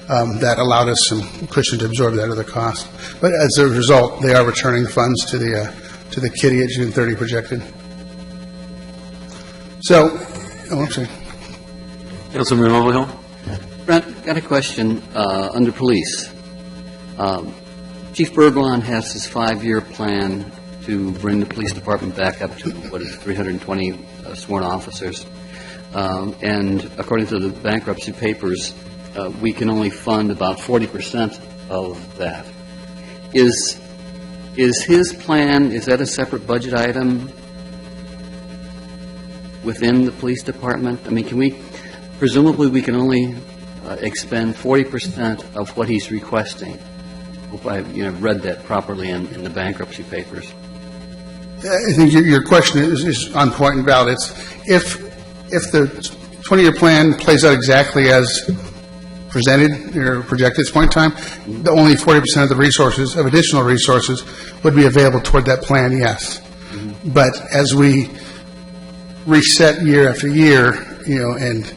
that allowed us some cushion to absorb that other cost. But as a result, they are returning funds to the kitty at June 30 projected. So, I'm sorry. Councilman Mulvihill? Brent, got a question under police. Chief Berglund has his 5-year plan to bring the police department back up to, 320 sworn officers. And according to the bankruptcy papers, we can only fund about 40% of that. Is his plan, is that a separate budget item within the police department? I mean, presumably we can only expend 40% of what he's requesting. Hope I've read that properly in the bankruptcy papers. I think your question is on point and valid. It's if the 20-year plan plays out exactly as presented or projected at this point in time, the only 40% of the resources, of additional resources, would be available toward that plan, yes. But as we reset year after year, and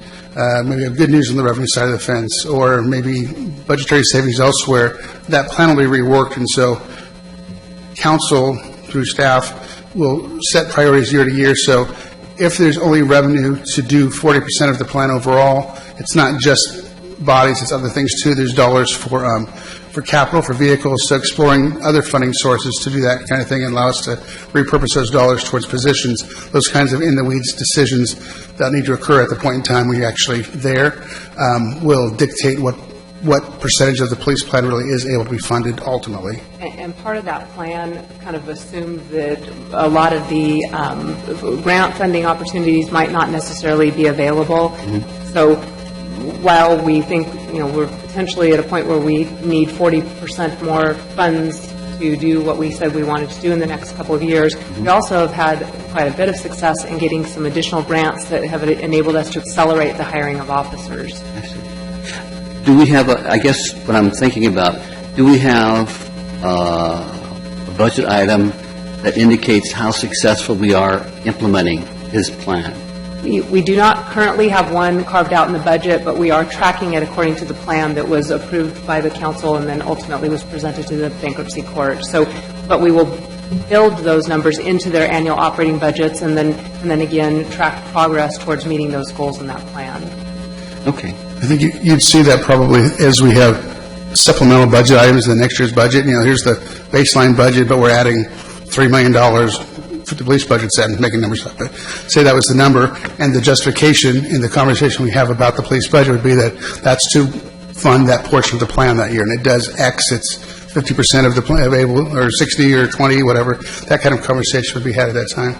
maybe have good news on the revenue side of the fence, or maybe budgetary savings elsewhere, that plan will be reworked, and so council, through staff, will set priorities year to year. So if there's only revenue to do 40% of the plan overall, it's not just bodies, it's other things too. There's dollars for capital, for vehicles, so exploring other funding sources to do that kind of thing and allow us to repurpose those dollars towards positions, those kinds of in-the-weeds decisions that need to occur at the point in time when you're actually there, will dictate what percentage of the police plan really is able to be funded ultimately. And part of that plan kind of assumed that a lot of the grant funding opportunities might not necessarily be available. So while we think, we're potentially at a point where we need 40% more funds to do what we said we wanted to do in the next couple of years, we also have had quite a bit of success in getting some additional grants that have enabled us to accelerate the hiring of officers. Do we have, I guess what I'm thinking about, do we have a budget item that indicates how successful we are implementing his plan? We do not currently have one carved out in the budget, but we are tracking it according to the plan that was approved by the council and then ultimately was presented to the bankruptcy court. But we will build those numbers into their annual operating budgets and then again track progress towards meeting those goals in that plan. Okay. I think you'd see that probably as we have supplemental budget items in the next year's budget. Here's the baseline budget, but we're adding $3 million for the police budget set and making numbers up. But say that was the number, and the justification in the conversation we have about the police budget would be that that's to fund that portion of the plan that year, and it does X, it's 50% of the plan available, or 60 or 20, whatever. That kind of conversation would be had at that time.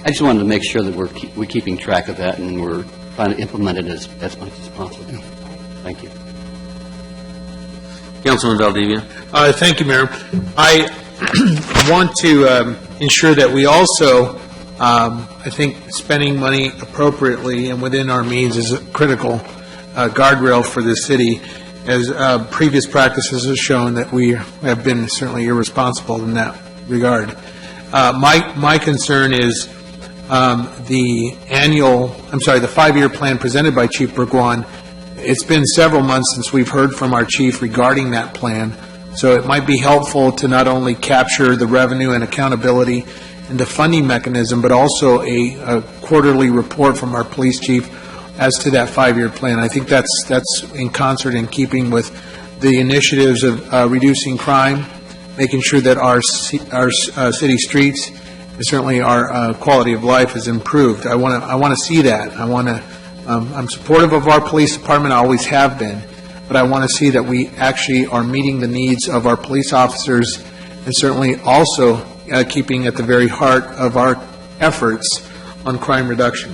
I just wanted to make sure that we're keeping track of that and we're trying to implement it as much as possible. Thank you. Councilman Valdivia. Thank you, Mayor. I want to ensure that we also, I think, spending money appropriately and within our means is a critical guardrail for the city, as previous practices have shown that we have been certainly irresponsible in that regard. My concern is the 5-year plan presented by Chief Burgwan. It's been several months since we've heard from our chief regarding that plan, so it might be helpful to not only capture the revenue and accountability and the funding mechanism, but also a quarterly report from our police chief as to that 5-year plan. I think that's in concert in keeping with the initiatives of reducing crime, making sure that our city streets, and certainly our quality of life, is improved. I want to see that. I'm supportive of our police department. I always have been, but I want to see that we actually are meeting the needs of our police officers, and certainly also keeping at the very heart of our efforts on crime reduction.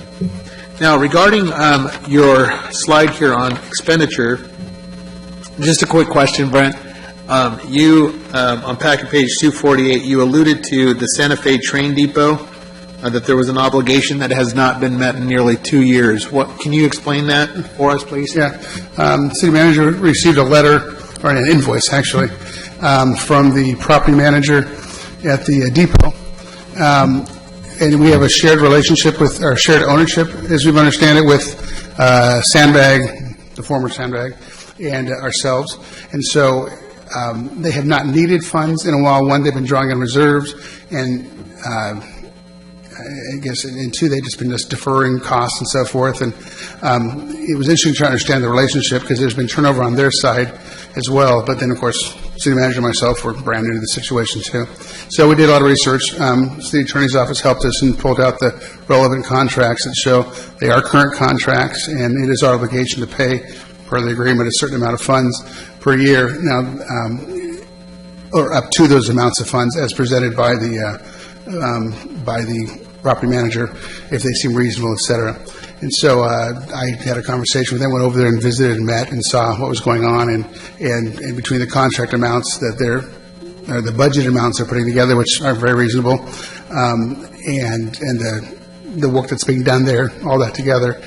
Now, regarding your slide here on expenditure, just a quick question, Brent. You, on packet page 248, you alluded to the Santa Fe Train Depot, that there was an obligation that has not been met in nearly 2 years. Can you explain that for us, please? Yeah. The city manager received a letter, or an invoice, actually, from the property manager at the depot. And we have a shared relationship with, or shared ownership, as we understand it, with Sandbag, the former Sandbag, and ourselves. And so they have not needed funds in a while. One, they've been drawing on reserves, and I guess, and two, they've just been deferring costs and so forth. And it was interesting to try to understand the relationship, because there's been turnover on their side as well. But then, of course, city manager and myself were brand new to the situation too. So we did a lot of research. City attorney's office helped us and pulled out the relevant contracts that show they are current contracts, and it is our obligation to pay, per the agreement, a certain amount of funds per year. Now, or up to those amounts of funds as presented by the property manager, if they seem reasonable, et cetera. And so I had a conversation with them, went over there and visited and met and saw what was going on, and between the contract amounts that the budget amounts they're putting together, which are very reasonable, and the work that's being done there, all that together,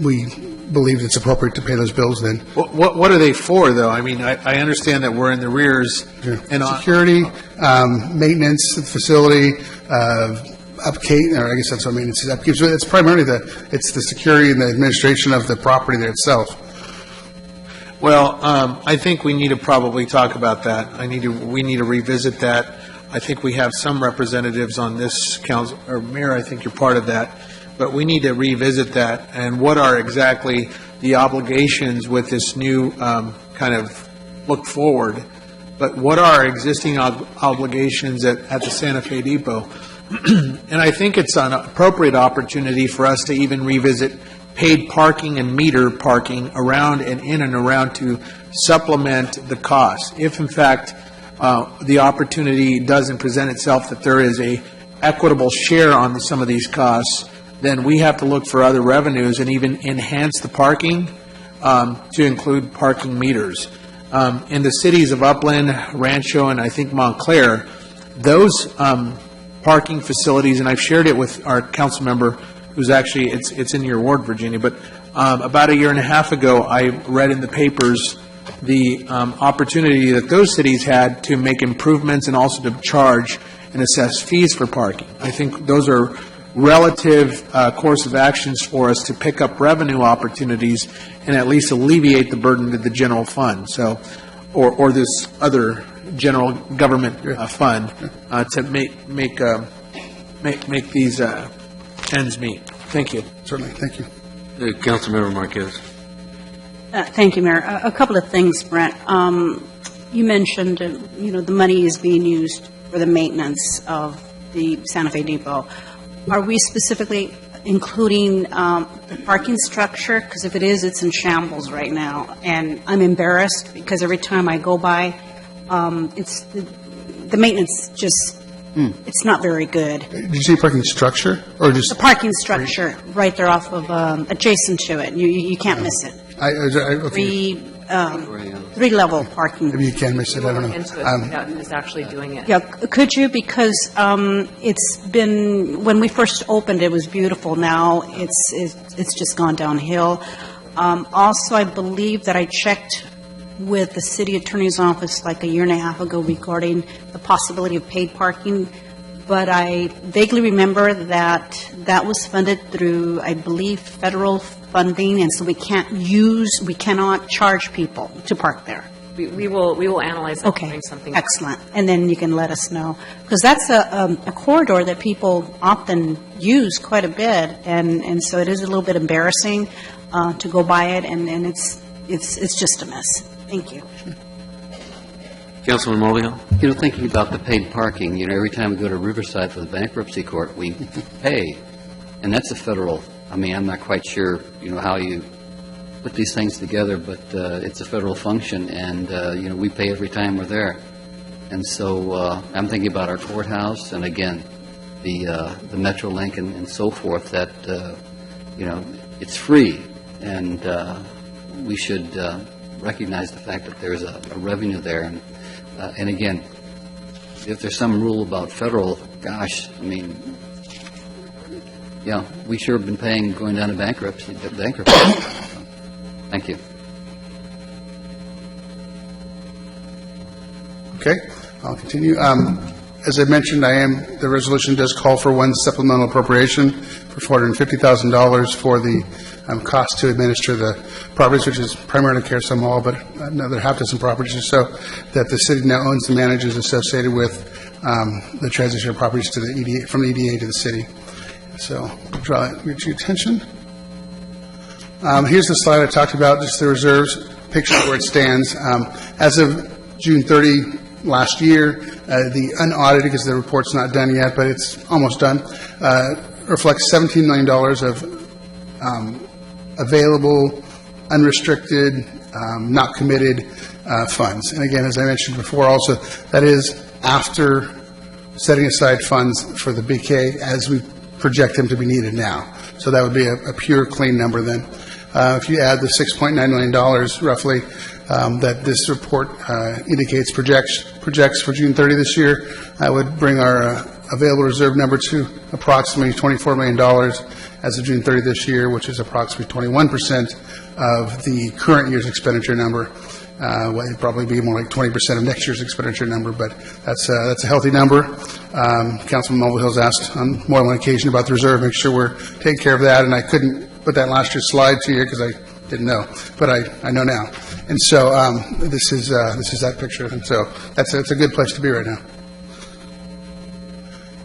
we believe it's appropriate to pay those bills then. What are they for, though? I mean, I understand that we're in the rears. And Security, maintenance of the facility, upkeep, or I guess that's what maintenance is, upkeep. So it's primarily it's the security and the administration of the property there itself. Well, I think we need to probably talk about that. We need to revisit that. I think we have some representatives on this council, or Mayor, I think you're part of that, but we need to revisit that, and what are exactly the obligations with this new kind of look forward, but what are our existing obligations at the Santa Fe Depot? And I think it's an appropriate opportunity for us to even revisit paid parking and meter parking around and in and around to supplement the cost. If, in fact, the opportunity doesn't present itself that there is a equitable share on some of these costs, then we have to look for other revenues and even enhance the parking to include parking meters. In the cities of Upland, Rancho, and I think Montclair, those parking facilities, and I've shared it with our council member, who's actually, it's in your ward, Virginia, but about a year and a half ago, I read in the papers the opportunity that those cities had to make improvements and also to charge and assess fees for parking. I think those are relative course of actions for us to pick up revenue opportunities and at least alleviate the burden to the general fund, so, or this other general government fund to make these ends meet. Thank you. Certainly, thank you. Councilmember Marquez. Thank you, Mayor. A couple of things, Brent. You mentioned, the money is being used for the maintenance of the Santa Fe Depot. Are we specifically including the parking structure? Because if it is, it's in shambles right now. And I'm embarrassed because every time I go by, it's the maintenance just, it's not very good. Did you say parking structure or just? The parking structure right there off of, adjacent to it. You can't miss it. Okay. Three-level parking. Maybe you can miss it, I don't know. Into it, find out who's actually doing it. Yeah, could you? Because it's been, when we first opened, it was beautiful. Now it's just gone downhill. Also, I believe that I checked with the city attorney's office like a year and a half ago regarding the possibility of paid parking, but I vaguely remember that that was funded through, I believe, federal funding, and so we cannot charge people to park there. We will analyze that. Okay, and bring something. excellent. And then you can let us know. Because that's a corridor that people often use quite a bit, and so it is a little bit embarrassing to go by it, and it's just a mess. Thank you. Councilman Mulvihill. Thinking about the paid parking, every time we go to Riverside for the bankruptcy court, we pay, and that's a federal, I'm not quite sure, how you put these things together, but it's a federal function, and, we pay every time we're there. And so I'm thinking about our courthouse, and again, the MetroLink and so forth, that, it's free, and we should recognize the fact that there's a revenue there. And again, if there's some rule about federal, gosh, we sure have been paying going down to bankruptcy. Thank you. Okay, I'll continue. As I mentioned, the resolution does call for one supplemental appropriation for $450,000 for the cost to administer the properties, which is primarily Carousel Mall, but another half dozen properties or so that the city now owns and manages associated with the transition of properties to the EDA, from the EDA to the city. So, draw your attention. Here's the slide I talked about, just the reserves, picture of where it stands. As of June 30 last year, the unaudited, because the report's not done yet, but it's almost done, reflects $17 million of available, unrestricted, not committed funds. And again, as I mentioned before also, that is after setting aside funds for the BK as we project them to be needed now. So that would be a pure, clean number then. If you add the $6.9 million roughly that this report indicates projects for June 30 this year, that would bring our available reserve number to approximately $24 million as of June 30 this year, which is approximately 21% of the current year's expenditure number. It'd probably be more like 20% of next year's expenditure number, but that's a healthy number. Councilman Mulvihill's asked on more than one occasion about the reserve, make sure we're taking care of that, and I couldn't put that last year's slide to you because I didn't know, but I know now. And so this is that picture, and so it's a good place to be right now.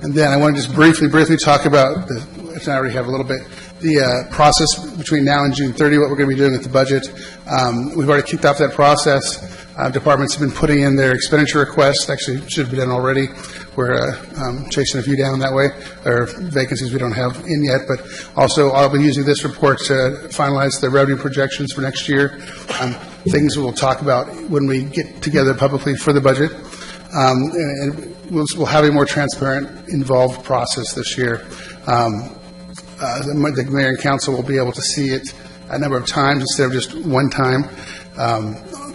And then I want to just briefly talk about which I already have a little bit, the process between now and June 30, what we're going to be doing with the budget. We've already kicked off that process. Departments have been putting in their expenditure requests. Actually, should have been done already. We're chasing a few down that way, or vacancies we don't have in yet. But also, I'll be using this report to finalize the revenue projections for next year. Things we'll talk about when we get together publicly for the budget. And we'll have a more transparent, involved process this year. The mayor and council will be able to see it a number of times instead of just one time.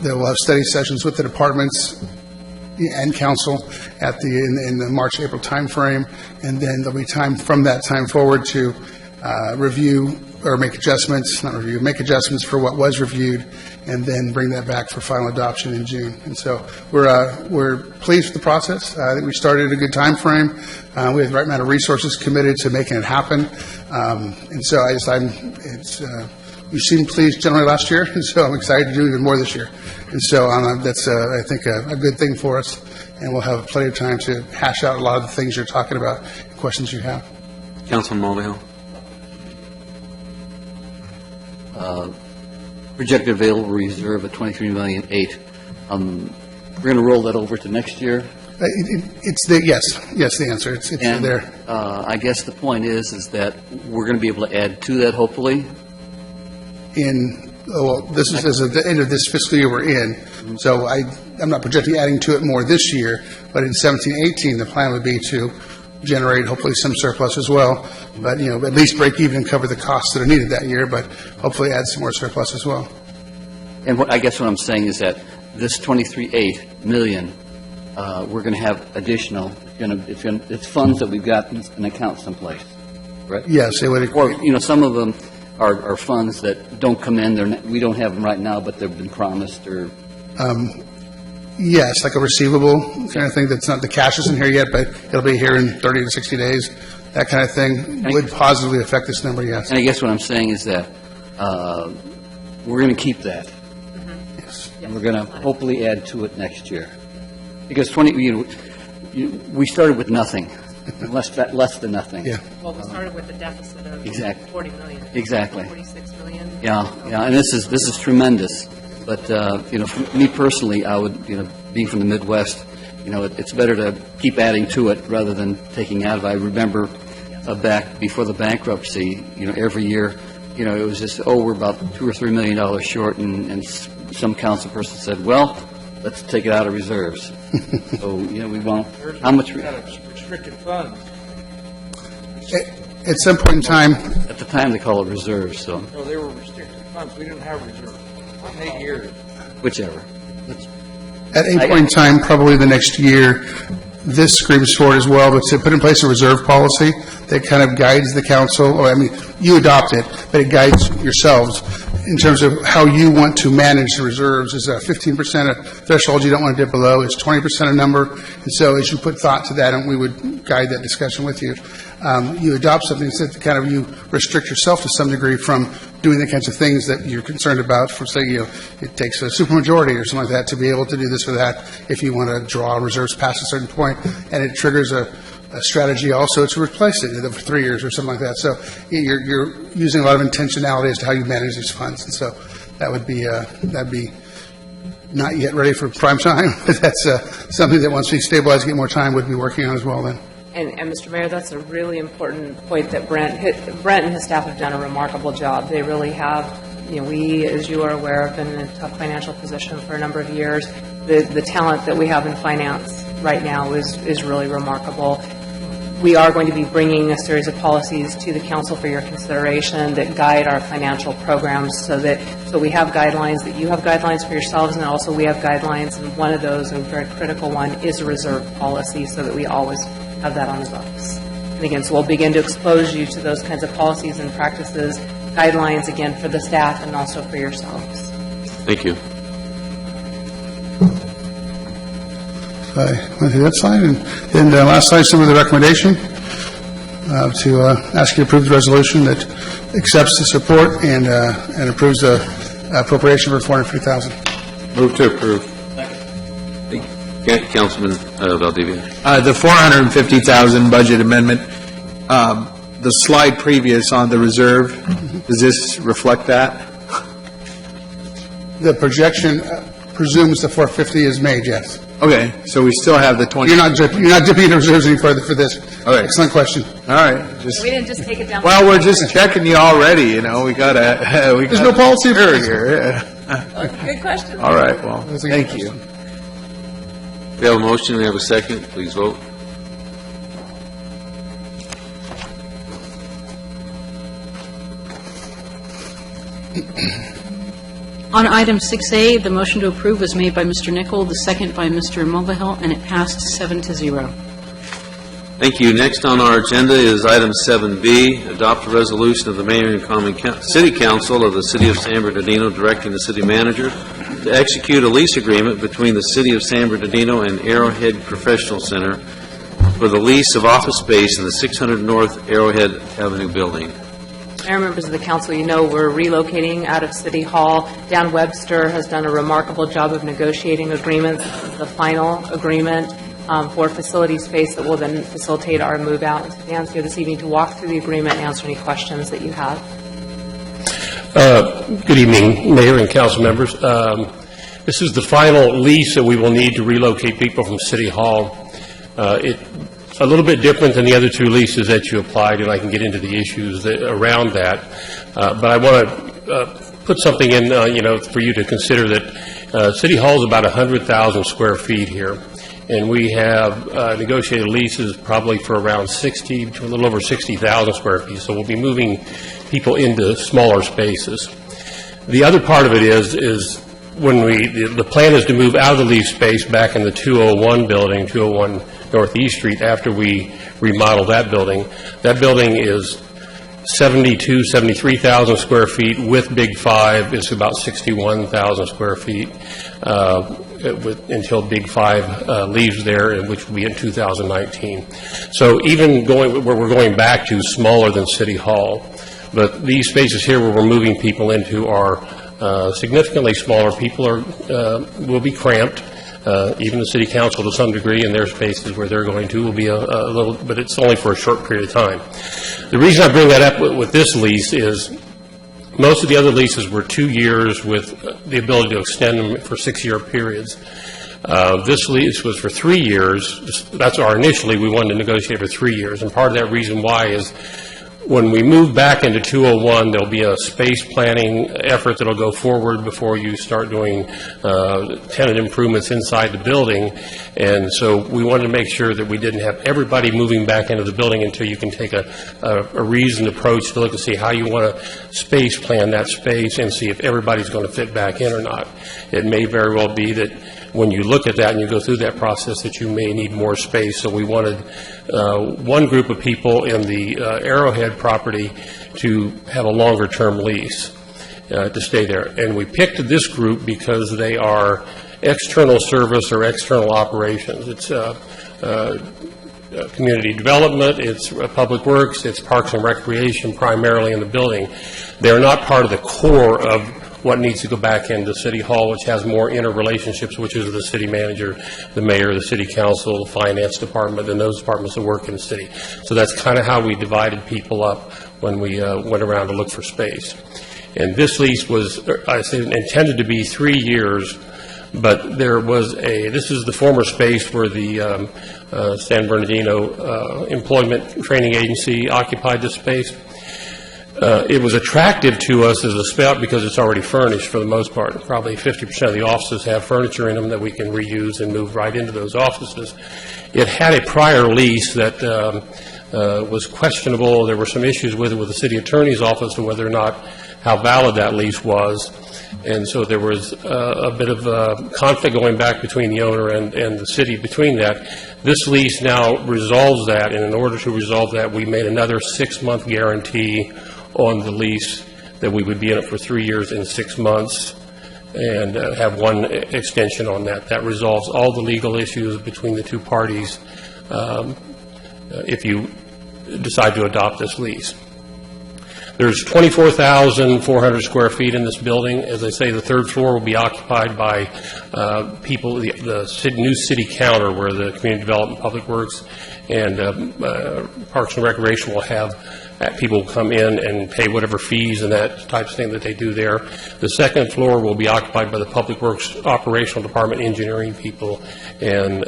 They will have study sessions with the departments and council in the March-April timeframe, and then there'll be time from that time forward to review or make adjustments, make adjustments for what was reviewed, and then bring that back for final adoption in June. And so we're pleased with the process. I think we started at a good time frame. We have the right amount of resources committed to making it happen. And so we seemed pleased generally last year, and so I'm excited to do even more this year. And so that's, I think, a good thing for us, and we'll have plenty of time to hash out a lot of the things you're talking about, questions you have. Councilman Mulvihill. Projected available reserve at $23.8 million. We're going to roll that over to next year. It's the yes, the answer. It's and, there. I guess the point is that we're going to be able to add to that, hopefully. This is as of the end of this fiscal year we're in. So I'm not projecting adding to it more this year, but in 17-18, the plan would be to generate hopefully some surplus as well, but at least break even and cover the costs that are needed that year, but hopefully add some more surplus as well. And I guess what I'm saying is that this $23.8 million, we're going to have additional. It's funds that we've got in an account someplace, right? Yes, it would. Or some of them are funds that don't come in. We don't have them right now, but they've been promised or. Yes, like a receivable kind of thing. That's not, the cash isn't here yet, but it'll be here in 30 to 60 days. That kind of thing would positively affect this number, yes. And I guess what I'm saying is that we're going to keep that. Yes. And we're going to hopefully add to it next year. Because we started with nothing, less than nothing. Yeah. Well, we started with a deficit of Exactly. $40 million. Exactly. 46 million. Yeah, and this is tremendous. But, for me personally, I would, being from the Midwest, it's better to keep adding to it rather than taking out of it. I remember back before the bankruptcy, every year, it was just, we're about $2 or $3 million short, and some council person said, well, let's take it out of reserves. So, we won't. How much? Restricted funds. At some point in time. At the time, they call it reserves, so. No, they were restricted funds. We didn't have reserves. 8 years. Whichever. At a point in time, probably the next year, this screams for it as well, but to put in place a reserve policy that kind of guides the council, you adopt it, but it guides yourselves in terms of how you want to manage the reserves. Is a 15% a threshold you don't want to dip below? Is 20% a number? And so as you put thought to that, and we would guide that discussion with you, you adopt something that kind of you restrict yourself to some degree from doing the kinds of things that you're concerned about. For say, it takes a supermajority or something like that to be able to do this or that if you want to draw reserves past a certain point, and it triggers a strategy also to replace it for 3 years or something like that. So you're using a lot of intentionality as to how you manage these funds, and so that'd be not yet ready for prime time, but that's something that once we stabilize and get more time, we'd be working on as well then. And Mr. Mayor, that's a really important point that Brent and his staff have done a remarkable job. They really have. We, as you are aware, have been in a tough financial position for a number of years. The talent that we have in finance right now is really remarkable. We are going to be bringing a series of policies to the council for your consideration that guide our financial programs so we have guidelines, that you have guidelines for yourselves, and also we have guidelines, and one of those, a very critical one, is a reserve policy so that we always have that on the books. And And again, so we'll begin to expose you to those kinds of policies and practices, guidelines, again, for the staff and also for yourselves. Thank you. Okay, that's fine. And last slide, some of the recommendation to ask you to approve the resolution that accepts the support and approves the appropriation for $450,000. Move to approve. Councilman Valdivia. The $450,000 budget amendment, the slide previous on the reserve, does this reflect that? The projection presumes the 450 is made, yes. Okay, so we still have the 20. You're not dipping into reserves any further for this. Okay. Excellent question. All right. We didn't just take it down. Well, we're just checking you already, you know, we gotta. There's no policy here. Good question. All right, well, thank you. We have a motion, we have a second, please vote. On item 6A, the motion to approve was made by Mr. Nichol, the second by Mr. Mulvihill, and it passed 7-0. Thank you. Next on our agenda is item 7B, adopt a resolution of the Mayor and Common City Council of the City of San Bernardino directing the city manager to execute a lease agreement between the City of San Bernardino and Arrowhead Professional Center for the lease of office space in the 600 North Arrowhead Avenue building. Mayor, members of the council, you know we're relocating out of City Hall. Dan Webster has done a remarkable job of negotiating agreements. This is the final agreement for facility space that will then facilitate our move out. Dan's here this evening to walk through the agreement and answer any questions that you have. Good evening, Mayor and council members. This is the final lease that we will need to relocate people from City Hall. It's a little bit different than the other two leases that you applied, and I can get into the issues around that. But I want to put something in, for you to consider that City Hall is about 100,000 square feet here, and we have negotiated leases probably for around 60 to a little over 60,000 square feet. So we'll be moving people into smaller spaces. The other part of it is when the plan is to move out of the lease space back in the 201 building, 201 Northeast Street, after we remodel that building. That building is 73,000 square feet. With Big Five, it's about 61,000 square feet until Big Five leaves there, which will be in 2019. So even where we're going back to smaller than City Hall, but these spaces here where we're moving people into are significantly smaller. People will be cramped. Even the city council to some degree in their spaces where they're going to will be a little, but it's only for a short period of time. The reason I bring that up with this lease is most of the other leases were 2 years with the ability to extend them for 6-year periods. This lease was for 3 years. That's initially we wanted to negotiate for 3 years, and part of that reason why is when we move back into 201, there'll be a space planning effort that'll go forward before you start doing tenant improvements inside the building. And so we wanted to make sure that we didn't have everybody moving back into the building until you can take a reasoned approach to look and see how you want to space plan that space and see if everybody's going to fit back in or not. It may very well be that when you look at that and you go through that process that you may need more space. So we wanted one group of people in the Arrowhead property to have a longer-term lease to stay there. And we picked this group because they are external service or external operations. It's community development, it's public works, it's parks and recreation primarily in the building. They're not part of the core of what needs to go back into City Hall, which has more interrelationships, which is the city manager, the mayor, the city council, the finance department, and those departments that work in the city. So that's kind of how we divided people up when we went around to look for space. And this lease was, I say, intended to be 3 years, but there was this is the former space where the San Bernardino Employment Training Agency occupied this space. It was attractive to us as a spot because it's already furnished for the most part. Probably 50% of the offices have furniture in them that we can reuse and move right into those offices. It had a prior lease that was questionable. There were some issues with it with the city attorney's office and whether or not how valid that lease was. And so there was a bit of conflict going back between the owner and the city between that. This lease now resolves that, and in order to resolve that, we made another 6-month guarantee on the lease that we would be in it for 3 years and 6 months, and have one extension on that. That resolves all the legal issues between the two parties if you decide to adopt this lease. There's 24,400 square feet in this building. As I say, the third floor will be occupied by people, the new city counter where the Community Development, Public Works, and Parks and Recreation will have people come in and pay whatever fees and that type of thing that they do there. The second floor will be occupied by the Public Works Operational Department engineering people, and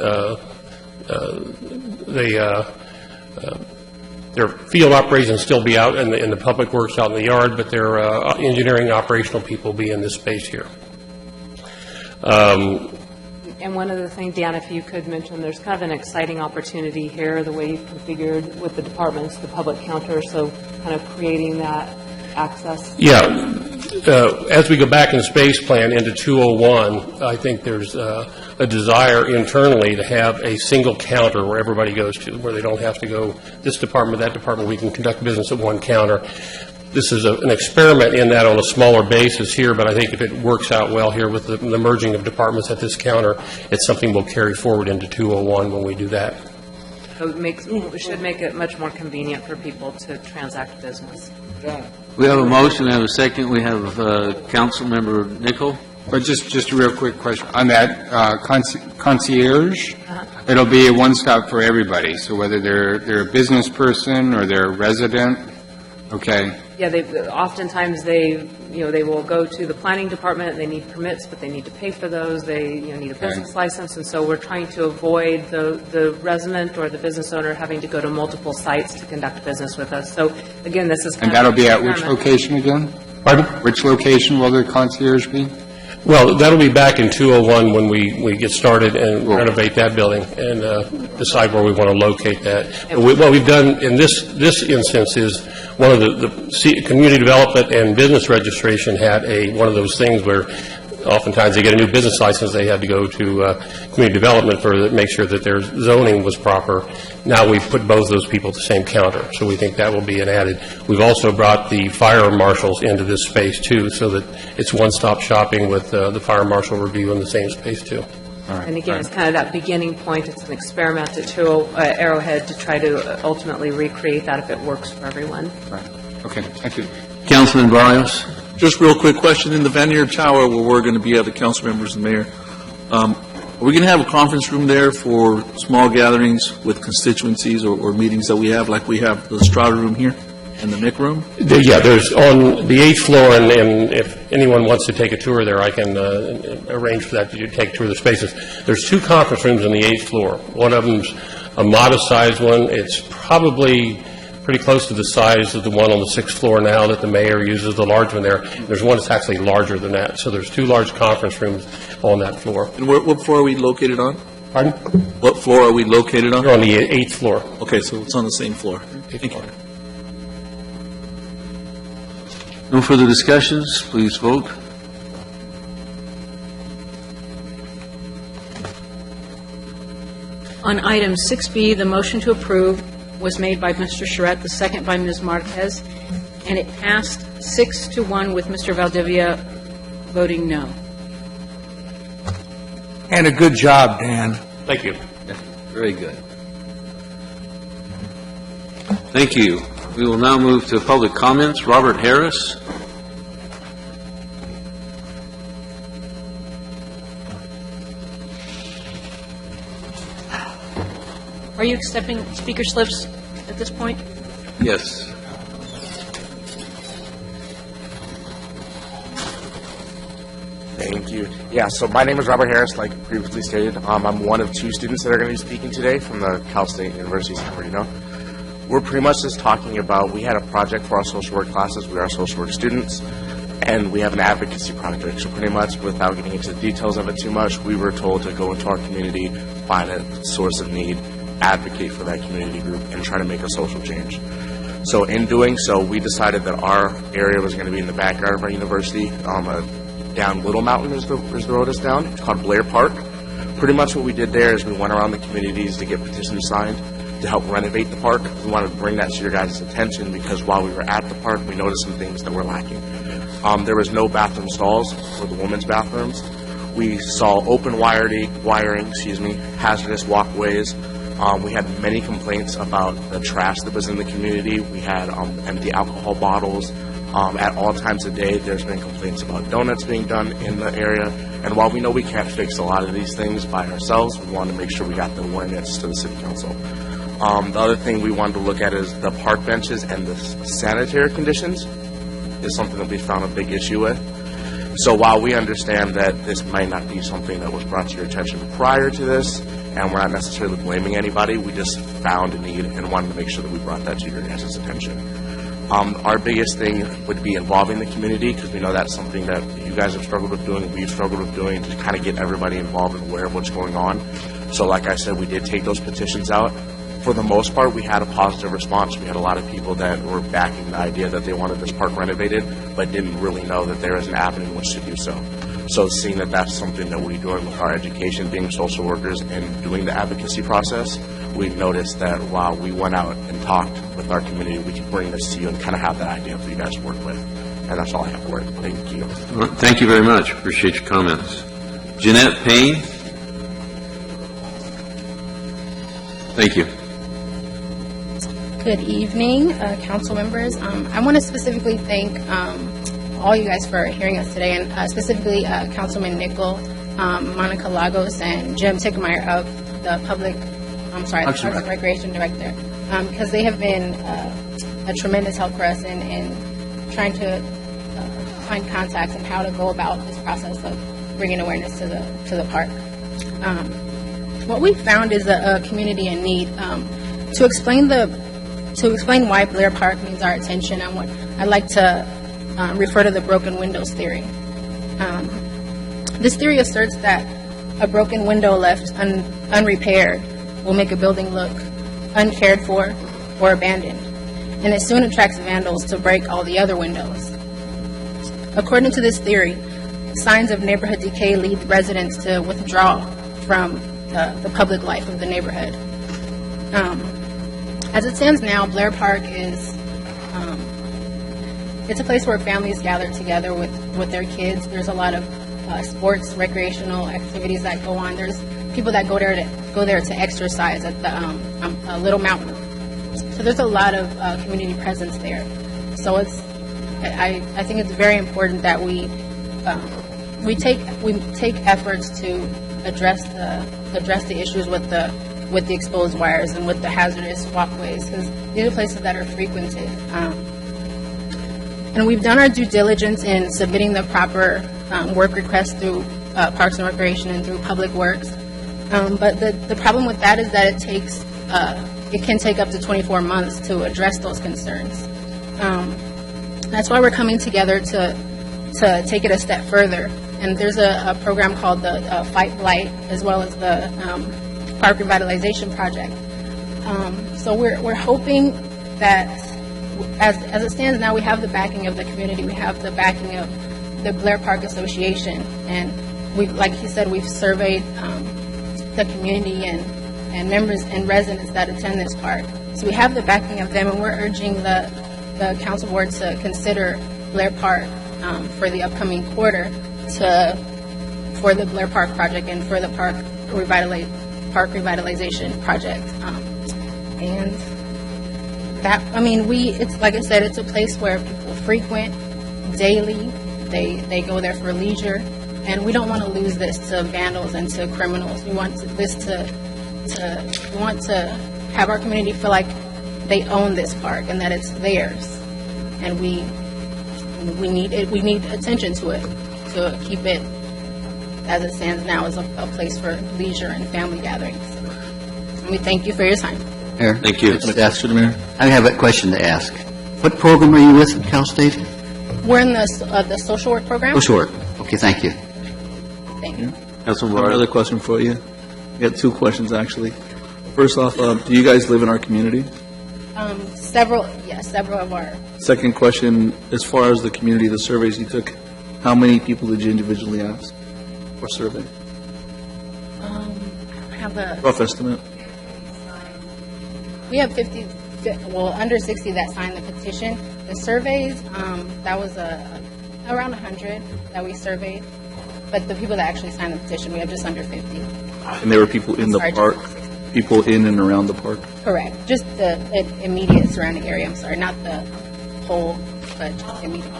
their field operations still be out in the public works out in the yard, but their engineering operational people will be in this space here. And one other thing, Dan, if you could mention, there's kind of an exciting opportunity here, the way you've configured with the departments, the public counter, so kind of creating that access. Yeah. As we go back in the space plan into 201, I think there's a desire internally to have a single counter where everybody goes to, where they don't have to go this department, that department. We can conduct business at one counter. This is an experiment in that on a smaller basis here, but I think if it works out well here with the merging of departments at this counter, it's something we'll carry forward into 201 when we do that. So it should make it much more convenient for people to transact business. We have a motion, we have a second, we have Councilmember Nickel. But just a real quick question. On that concierge, it'll be a one-stop for everybody. So whether they're a business person or they're a resident, okay. Yeah, oftentimes they will go to the planning department, and they need permits, but they need to pay for those. They need a business license, and so we're trying to avoid the resident or the business owner having to go to multiple sites to conduct business with us. So again, this is kind And that'll be at which location again? Pardon? Which location will the concierge be? Well, that'll be back in 201 when we get started and renovate that building and decide where we want to locate that. But what we've done in this instance is one of the community development and business registration had one of those things where oftentimes they get a new business license, they had to go to community development to make sure that their zoning was proper. Now we've put both those people at the same counter, so we think that will be an added. We've also brought the fire marshals into this space too, so that it's one-stop shopping with the fire marshal review in the same space too. And again, it's kind of that beginning point. It's an experiment at Arrowhead to try to ultimately recreate that if it works for everyone. Right. Okay, thank you. Councilman Barrios. Just real quick question. In the Vanier Tower where we're going to be at the council members and mayor, are we going to have a conference room there for small gatherings with constituencies or meetings that we have, like we have the Strata room here and the Nick room? Yeah, there's on the 8th floor, and if anyone wants to take a tour there, I can arrange for that to take a tour of the spaces. There's 2 conference rooms on the 8th floor. One of them's a modest-sized one. It's probably pretty close to the size of the one on the 6th floor now that the mayor uses, the large one there. There's one that's actually larger than that. So there's 2 large conference rooms on that floor. And what floor are we located on? Pardon? What floor are we located on? We're on the 8th floor. Okay, so it's on the same floor. Thank you. No further discussions, please vote. On item 6B, the motion to approve was made by Mr. Charette, the second by Ms. Marquez, and it passed 6-1 with Mr. Valdivia voting no. And a good job, Dan. Thank you. Very good. Thank you. We will now move to public comments. Robert Harris. Are you accepting speaker slips at this point? Yes. Thank you. Yeah, so my name is Robert Harris, like previously stated. I'm one of 2 students that are going to be speaking today from the Cal State University San Bernardino. We're pretty much just talking about, we had a project for our social work classes. We are social work students, and we have an advocacy project. So pretty much, without getting into the details of it too much, we were told to go into our community, find a source of need, advocate for that community group, and try to make a social change. So in doing so, we decided that our area was going to be in the backyard of our university. Down Little Mountain is the road is down. It's called Blair Park. Pretty much what we did there is we went around the communities to get petitions signed to help renovate the park. We wanted to bring that to your guys' attention because while we were at the park, we noticed some things that were lacking. There was no bathroom stalls for the women's bathrooms. We saw open wiring, hazardous walkways. We had many complaints about the trash that was in the community. We had empty alcohol bottles. At all times of day, there's been complaints about donuts being done in the area. And while we know we can't fix a lot of these things by ourselves, we want to make sure we got the awareness to the City Council. The other thing we wanted to look at is the park benches and the sanitary conditions is something that we found a big issue with. So while we understand that this might not be something that was brought to your attention prior to this, and we're not necessarily blaming anybody, we just found a need and wanted to make sure that we brought that to your guys' attention. Our biggest thing would be involving the community, because we know that's something that you guys have struggled with doing, we've struggled with doing, to kind of get everybody involved and aware of what's going on. So like I said, we did take those petitions out. For the most part, we had a positive response. We had a lot of people that were backing the idea that they wanted this park renovated, but didn't really know that there is an avenue in which to do so. So seeing that that's something that we're doing with our education, being social workers, and doing the advocacy process, we noticed that while we went out and talked with our community, we could bring this to you and kind of have that idea for you guys to work with. And that's all I have for it. Thank you. Well, thank you very much. Appreciate your comments. Jeanette Payne. Thank you. Good evening, council members. I want to specifically thank all you guys for hearing us today, and specifically Councilman Nickel, Monica Lagos, and Jim Tickmeyer of the Parks and Recreation Director, because they have been a tremendous help for us in trying to find contacts and how to go about this process of bringing awareness to the park. What we found is a community in need. To explain why Blair Park needs our attention, I'd like to refer to the broken windows theory. This theory asserts that a broken window left unrepaired will make a building look uncared for or abandoned, and it soon attracts vandals to break all the other windows. According to this theory, signs of neighborhood decay lead residents to withdraw from the public life of the neighborhood. As it stands now, Blair Park is it's a place where families gather together with their kids. There's a lot of sports, recreational activities that go on. There's people that go there to exercise at the Little Mountain. So there's a lot of community presence there. So I think it's very important that we take efforts to address the issues with the exposed wires and with the hazardous walkways, because these are places that are frequented. And we've done our due diligence in submitting the proper work requests through Parks and Recreation and through Public Works. But the problem with that is that it can take up to 24 months to address those concerns. That's why we're coming together to take it a step further. And there's a program called the Fight Blight, as well as the Park Revitalization Project. So we're hoping that as it stands now, we have the backing of the community, we have the backing of the Blair Park Association, and like he said, we've surveyed the community and members and residents that attend this park. So we have the backing of them, and we're urging the council board to consider Blair Park for the upcoming quarter for the Blair Park project and for the park revitalization project. And that, it's like I said, it's a place where people frequent daily. They go there for leisure, and we don't want to lose this to vandals and to criminals. We want to have our community feel like they own this park and that it's theirs, and we need attention to it to keep it as it stands now as a place for leisure and family gatherings. And we thank you for your time. Mayor? Thank you. Mayor? I have a question to ask. What program are you with at Cal State? We're in the social work program. Social work. Okay, thank you. Thank you. I have another question for you. We got two questions, actually. First off, do you guys live in our community? Several of our, Second question, as far as the community, the surveys you took, how many people did you individually ask or survey? have a, Rough estimate? we have 50, well, under 60 that signed the petition. The surveys, that was around 100 that we surveyed. But the people that actually signed the petition, we have just under 50. And there were people in the Sorry, park, people in and around the park? Correct. Just the immediate surrounding area, I'm sorry, not the whole, but just immediate.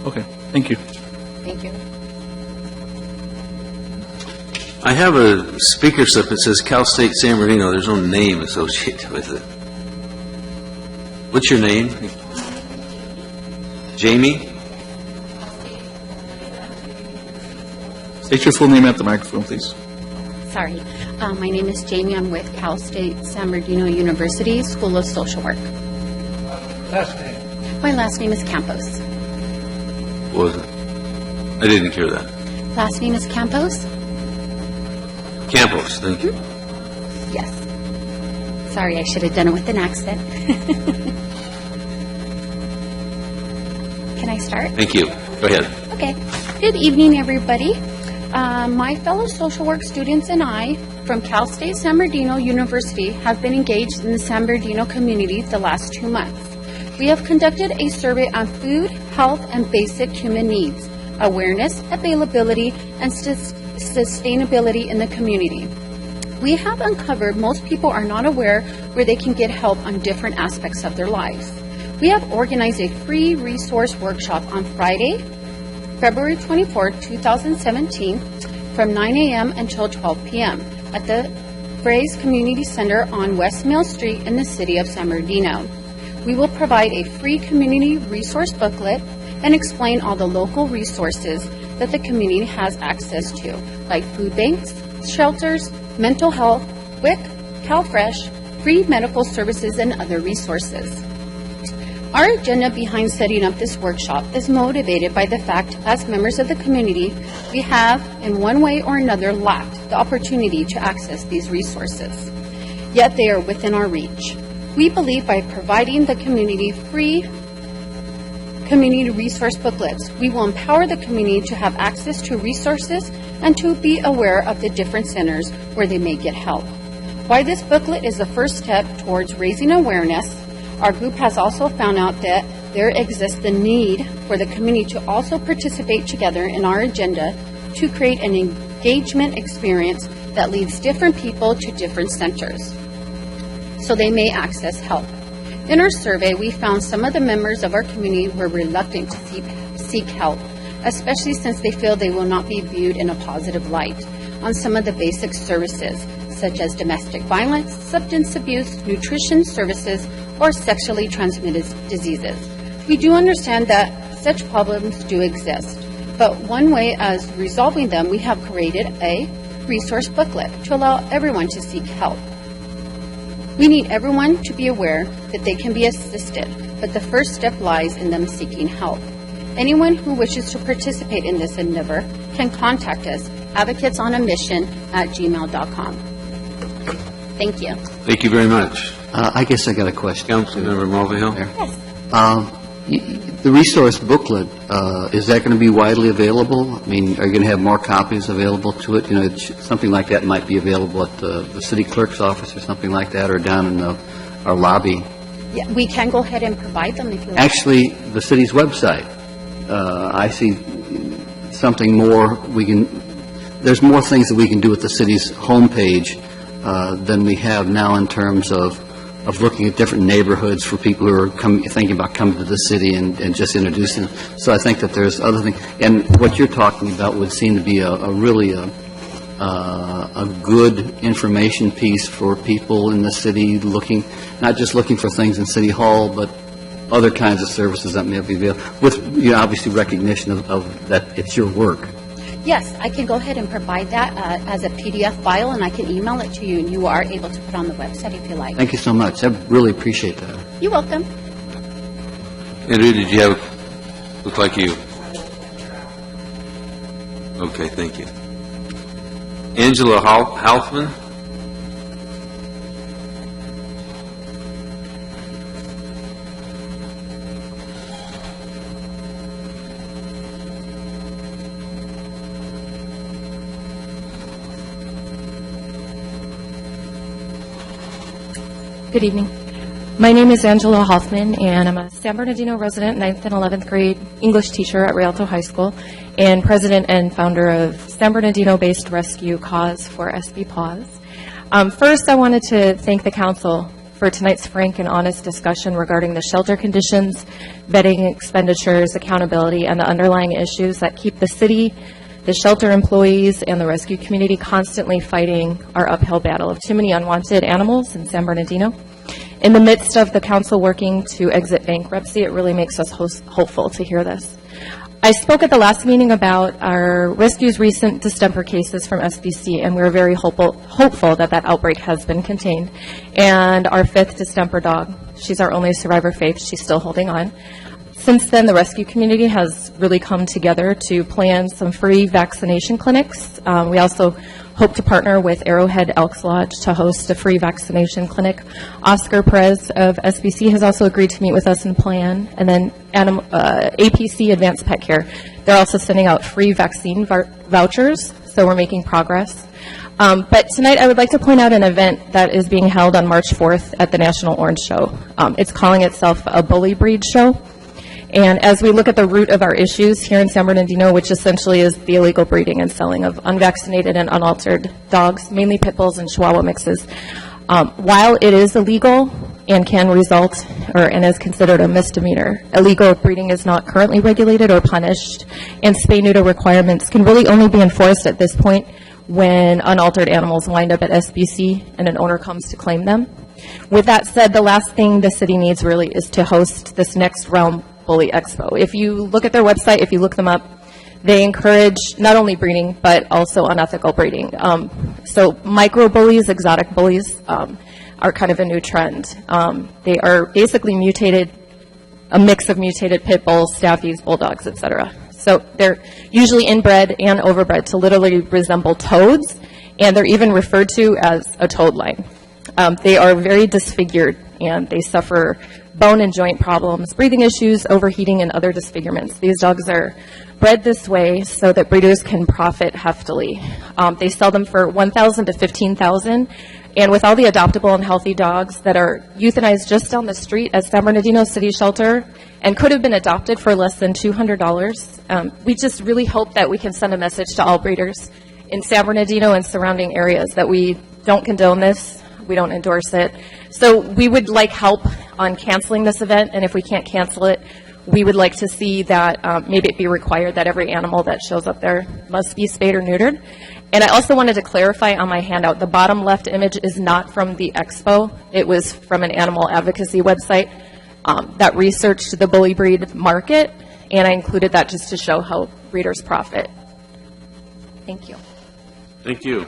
Okay, thank you. Thank you. I have a speaker slip that says Cal State San Bernardino. There's no name associated with it. What's your name? Jamie? State your full name at the microphone, please. Sorry. My name is Jamie. I'm with Cal State San Bernardino University School of Social Work. Last name. My last name is Campos. What was it? I didn't hear that. Last name is Campos? Campos, thank you. Yes. Sorry, I should have done it with an accent. Can I start? Thank you. Go ahead. Okay. Good evening, everybody. My fellow social work students and I from Cal State San Bernardino University have been engaged in the San Bernardino community the last 2 months. We have conducted a survey on food, health, and basic human needs, awareness, availability, and sustainability in the community. We have uncovered most people are not aware where they can get help on different aspects of their lives. We have organized a free resource workshop on Friday, February 24, 2017, from 9 a.m. until 12 p.m. at the Frays Community Center on West Mill Street in the city of San Bernardino. We will provide a free community resource booklet and explain all the local resources that the community has access to, like food banks, shelters, mental health, WIC, CalFresh, free medical services, and other resources. Our agenda behind setting up this workshop is motivated by the fact, as members of the community, we have, in one way or another, lacked the opportunity to access these resources. Yet they are within our reach. We believe by providing the community free community resource booklets, we will empower the community to have access to resources and to be aware of the different centers where they may get help. While this booklet is the first step towards raising awareness, our group has also found out that there exists the need for the community to also participate together in our agenda to create an engagement experience that leads different people to different centers, so they may access help. In our survey, we found some of the members of our community were reluctant to seek help, especially since they feel they will not be viewed in a positive light on some of the basic services, such as domestic violence, substance abuse, nutrition services, or sexually transmitted diseases. We do understand that such problems do exist, but one way as resolving them, we have created a resource booklet to allow everyone to seek help. We need everyone to be aware that they can be assisted, but the first step lies in them seeking help. Anyone who wishes to participate in this endeavor can contact us, advocatesonamission@gmail.com. Thank you. Thank you very much. I guess I got a question. Councilmember Mulvihill? The resource booklet, is that going to be widely available? I mean, are you going to have more copies available to it? You know, something like that might be available at the city clerk's office or something like that, or down in our lobby. Yeah, we can go ahead and provide them if you like. Actually, the city's website, I see something more, there's more things that we can do with the city's homepage than we have now in terms of looking at different neighborhoods for people who are thinking about coming to the city and just introducing them. So I think that there's other things. And what you're talking about would seem to be a really good information piece for people in the city not just looking for things in City Hall, but other kinds of services that may be available, with obviously recognition of that it's your work. Yes, I can go ahead and provide that as a PDF file, and I can email it to you, and you are able to put it on the website if you like. Thank you so much. I really appreciate that. You're welcome. Andrew, did you have, look like you? Okay, thank you. Angela Halfman? Good evening. My name is Angela Hoffman, and I'm a San Bernardino resident, 9th and 11th grade English teacher at Rialto High School, and president and founder of San Bernardino-based rescue cause for SB Paws. First, I wanted to thank the council for tonight's frank and honest discussion regarding the shelter conditions, bedding expenditures, accountability, and the underlying issues that keep the city, the shelter employees, and the rescue community constantly fighting our uphill battle of too many unwanted animals in San Bernardino. In the midst of the council working to exit bankruptcy, it really makes us hopeful to hear this. I spoke at the last meeting about our rescue's recent distemper cases from SBC, and we were very hopeful that that outbreak has been contained. And our 5th distemper dog, she's our only survivor, Faith, she's still holding on. Since then, the rescue community has really come together to plan some free vaccination clinics. We also hope to partner with Arrowhead Elks Lodge to host a free vaccination clinic. Oscar Perez of SBC has also agreed to meet with us and plan. And then APC Advanced Pet Care, they're also sending out free vaccine vouchers, so we're making progress. But tonight I would like to point out an event that is being held on March 4th at the National Orange Show. It's calling itself a Bully Breed Show. And as we look at the root of our issues here in San Bernardino, which essentially is the illegal breeding and selling of unvaccinated and unaltered dogs, mainly pit bulls and Chihuahua mixes, while it is illegal and can result and is considered a misdemeanor, illegal breeding is not currently regulated or punished, and spay-neuter requirements can really only be enforced at this point when unaltered animals wind up at SBC and an owner comes to claim them. With that said, the last thing the city needs really is to host this next Realm Bully Expo. If you look at their website, if you look them up, they encourage not only breeding, but also unethical breeding. So micro bullies, exotic bullies, are kind of a new trend. They are basically a mix of mutated pit bulls, staffies, bulldogs, etc. So they're usually inbred and overbred to literally resemble toads, and they're even referred to as a toad line. They are very disfigured, and they suffer bone and joint problems, breathing issues, overheating, and other disfigurements. These dogs are bred this way so that breeders can profit heftily. They sell them for $1,000 to $15,000, and with all the adoptable and healthy dogs that are euthanized just down the street at San Bernardino City Shelter and could have been adopted for less than $200, we just really hope that we can send a message to all breeders in San Bernardino and surrounding areas that we don't condone this, we don't endorse it. So we would like help on canceling this event, and if we can't cancel it, we would like to see that maybe it be required that every animal that shows up there must be spayed or neutered. And I also wanted to clarify on my handout, the bottom left image is not from the expo. It was from an animal advocacy website that researched the bully breed market, and I included that just to show how breeders profit. Thank you. Thank you.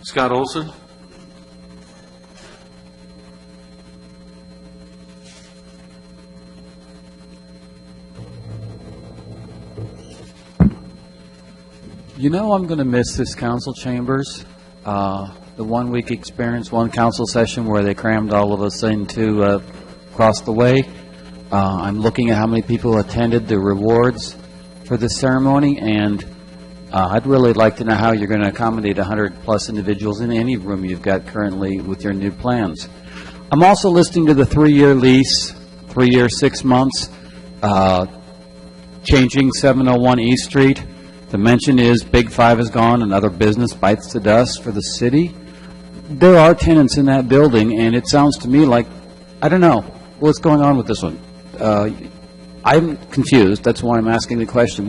Scott Olson? You know I'm going to miss this council chambers. The one-week experience, one council session where they crammed all of us into across the way. I'm looking at how many people attended the rewards for this ceremony, and I'd really like to know how you're going to accommodate 100-plus individuals in any room you've got currently with your new plans. I'm also listening to the 3-year lease, 3 years, 6 months, changing 701 East Street. The mention is Big Five is gone, another business bites the dust for the city. There are tenants in that building, and it sounds to me like, I don't know, what's going on with this one? I'm confused. That's why I'm asking the question.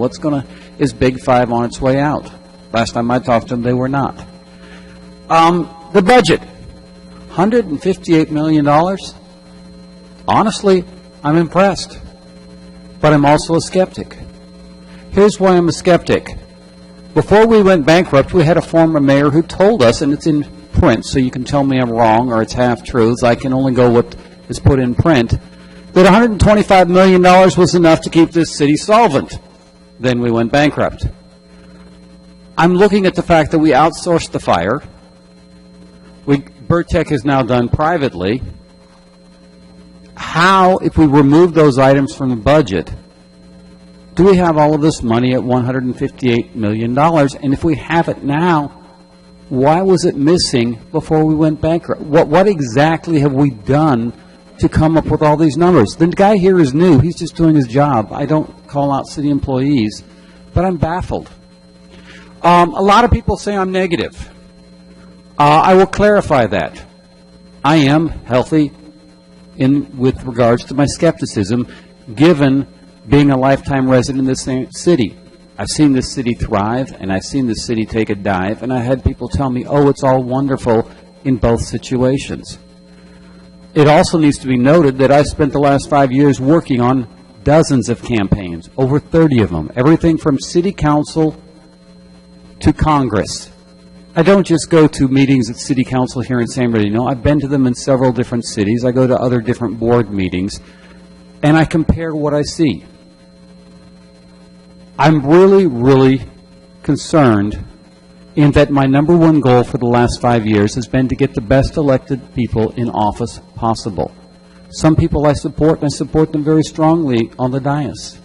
Is Big Five on its way out? Last time I talked to them, they were not. The budget, $158 million. Honestly, I'm impressed, but I'm also a skeptic. Here's why I'm a skeptic. Before we went bankrupt, we had a former mayor who told us, and it's in print, so you can tell me I'm wrong or it's half-truths. I can only go what is put in print, that $125 million was enough to keep this city solvent. Then we went bankrupt. I'm looking at the fact that we outsourced the fire. Burtech is now done privately. How, if we remove those items from the budget, do we have all of this money at $158 million? And if we have it now, Why was it missing before we went bankrupt? What exactly have we done to come up with all these numbers? The guy here is new. He's just doing his job. I don't call out city employees, but I'm baffled. A lot of people say I'm negative. I will clarify that. I am healthy with regards to my skepticism, given being a lifetime resident in this city. I've seen this city thrive, and I've seen this city take a dive, and I had people tell me, oh, it's all wonderful in both situations. It also needs to be noted that I spent the last 5 years working on dozens of campaigns, over 30 of them, everything from city council to Congress. I don't just go to meetings at city council here in San Bernardino. I've been to them in several different cities. I go to other different board meetings, and I compare what I see. I'm really, really concerned in that my number one goal for the last 5 years has been to get the best elected people in office possible. Some people I support, and I support them very strongly on the dais.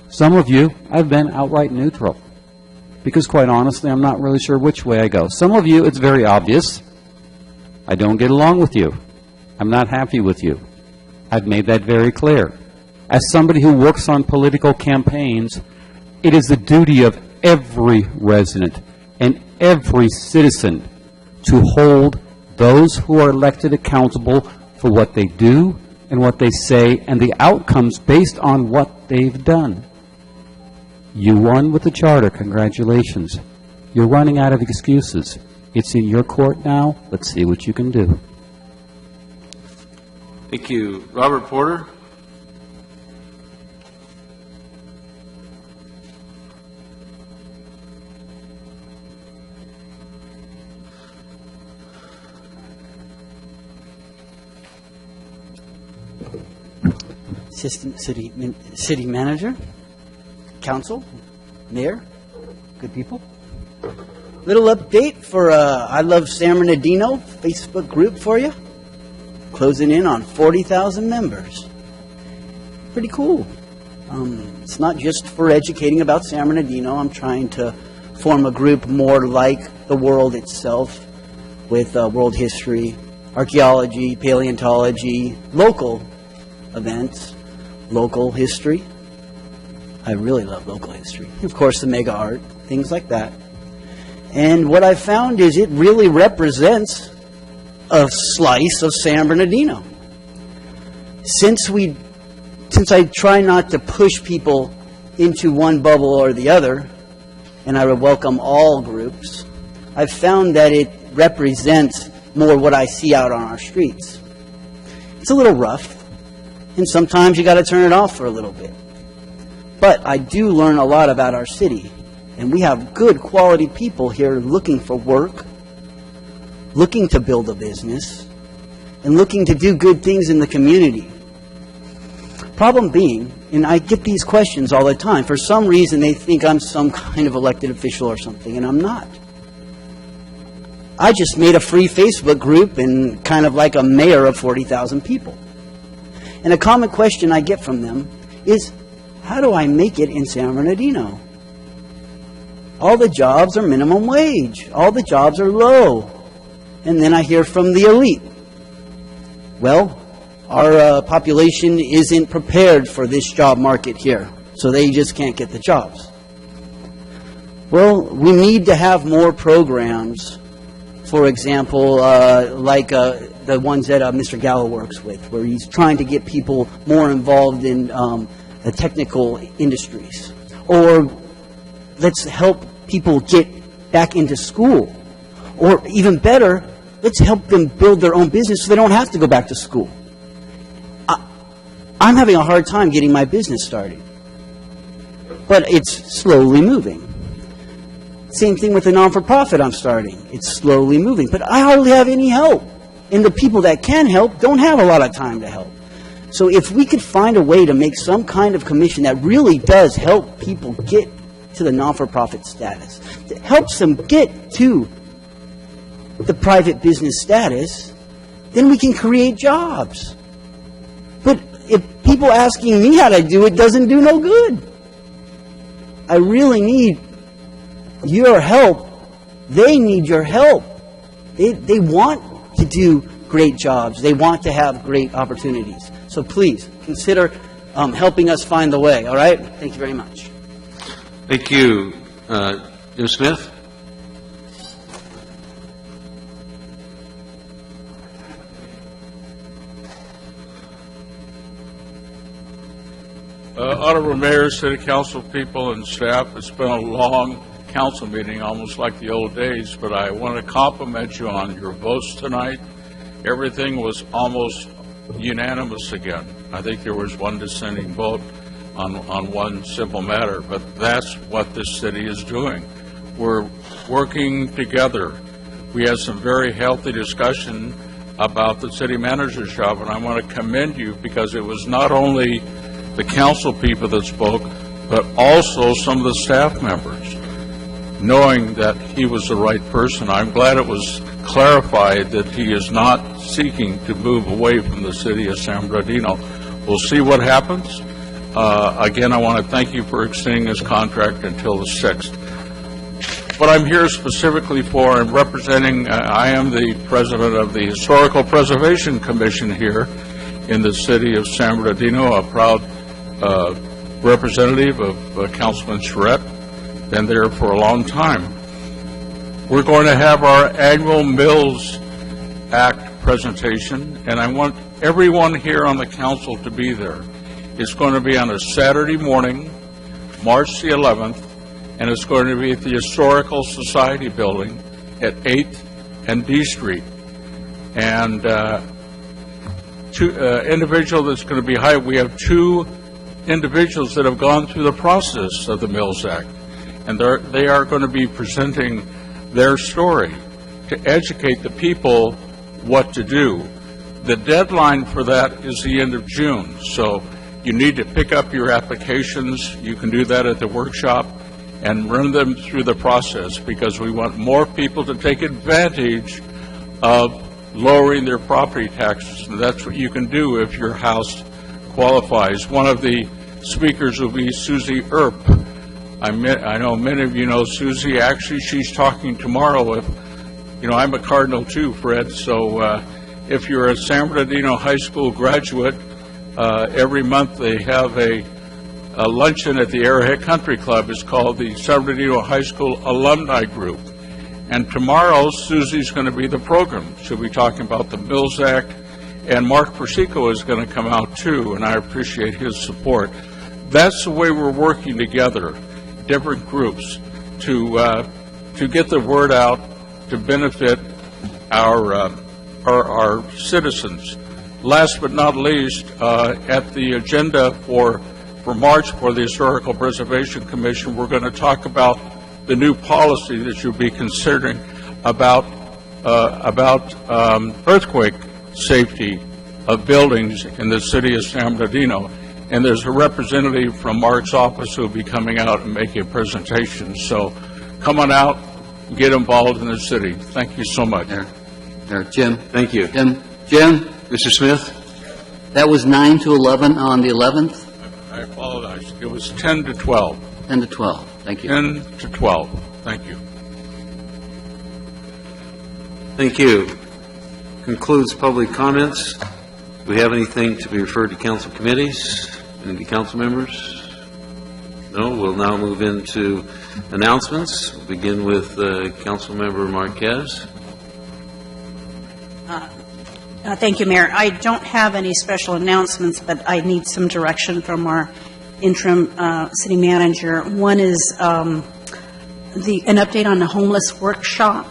Some of you, I've been outright neutral, because quite honestly, I'm not really sure which way I go. Some of you, it's very obvious. I don't get along with you. I'm not happy with you. I've made that very clear. As somebody who works on political campaigns, it is the duty of every resident and every citizen to hold those who are elected accountable for what they do and what they say and the outcomes based on what they've done. You won with the charter. Congratulations. You're running out of excuses. It's in your court now. Let's see what you can do. Thank you. Robert Porter? Assistant City Manager, Council, Mayor, good people. Little update for I Love San Bernardino Facebook group for you. Closing in on 40,000 members. Pretty cool. It's not just for educating about San Bernardino. I'm trying to form a group more like the world itself, with world history, archaeology, paleontology, local events, local history. I really love local history. Of course, the mega art, things like that. And what I found is it really represents a slice of San Bernardino. Since I try not to push people into one bubble or the other, and I welcome all groups, I've found that it represents more what I see out on our streets. It's a little rough, and sometimes you got to turn it off for a little bit. But I do learn a lot about our city, and we have good quality people here looking for work, looking to build a business, and looking to do good things in the community. Problem being, and I get these questions all the time, for some reason they think I'm some kind of elected official or something, and I'm not. I just made a free Facebook group and kind of like a mayor of 40,000 people. And a common question I get from them is, how do I make it in San Bernardino? All the jobs are minimum wage. All the jobs are low. And then I hear from the elite. Well, our population isn't prepared for this job market here, so they just can't get the jobs. Well, we need to have more programs, for example, like the ones that Mr. Gallo works with, where he's trying to get people more involved in the technical industries. Or let's help people get back into school. Or even better, let's help them build their own business so they don't have to go back to school. I'm having a hard time getting my business started, but it's slowly moving. Same thing with the non-for-profit I'm starting. It's slowly moving, but I hardly have any help. And the people that can help don't have a lot of time to help. So if we could find a way to make some kind of commission that really does help people get to the non-for-profit status, that helps them get to the private business status, then we can create jobs. But if people asking me how to do it doesn't do no good. I really need your help They need your help. They want to do great jobs. They want to have great opportunities. So please, consider helping us find the way, all right? Thank you very much. Thank you. Jim Smith? Honorable Mayor, City Council people, and staff, it's been a long council meeting, almost like the old days, but I want to compliment you on your votes tonight. Everything was almost unanimous again. I think there was one dissenting vote on one simple matter, but that's what this city is doing. We're working together. We had some very healthy discussion about the city manager's job, and I want to commend you because it was not only the council people that spoke, but also some of the staff members, knowing that he was the right person. I'm glad it was clarified that he is not seeking to move away from the city of San Bernardino. We'll see what happens. Again, I want to thank you for extending his contract until the 6th. What I'm here specifically for, I'm representing, I am the president of the Historical Preservation Commission here in the city of San Bernardino, a proud representative of Councilman Charette, been there for a long time. We're going to have our annual Mills Act presentation, and I want everyone here on the council to be there. It's going to be on a Saturday morning, March the 11th, and it's going to be at the Historical Society building at 8th and D Street. And individual that's going to be hired, we have 2 individuals that have gone through the process of the Mills Act, and they are going to be presenting their story to educate the people what to do. The deadline for that is the end of June, so you need to pick up your applications. You can do that at the workshop and run them through the process, because we want more people to take advantage of lowering their property taxes, and that's what you can do if your house qualifies. One of the speakers will be Susie Earp. I know many of you know Susie. Actually, she's talking tomorrow. I'm a Cardinal too, Fred, so if you're a San Bernardino High School graduate, every month they have a luncheon at the Arrowhead Country Club. It's called the San Bernardino High School Alumni Group. And tomorrow, Susie's going to be the program. She'll be talking about the Mills Act, and Mark Persico is going to come out too, and I appreciate his support. That's the way we're working together, different groups, to get the word out to benefit our citizens. Last but not least, at the agenda for March for the Historical Preservation Commission, we're going to talk about the new policy that you'll be considering about earthquake safety of buildings in the city of San Bernardino. And there's a representative from Mark's office who will be coming out and making a presentation. So come on out, get involved in the city. Thank you so much. Jim. Thank you. Jim. Mr. Smith? That was 9 to 11 on the 11th? I apologize. It was 10 to 12. 10 to 12. Thank you. 10 to 12. Thank you. Thank you. Concludes public comments. Do we have anything to be referred to council committees? Any council members? No? We'll now move into announcements. We'll begin with Council Member Marquez. Thank you, Mayor. I don't have any special announcements, but I need some direction from our interim city manager. One is an update on the homeless workshop.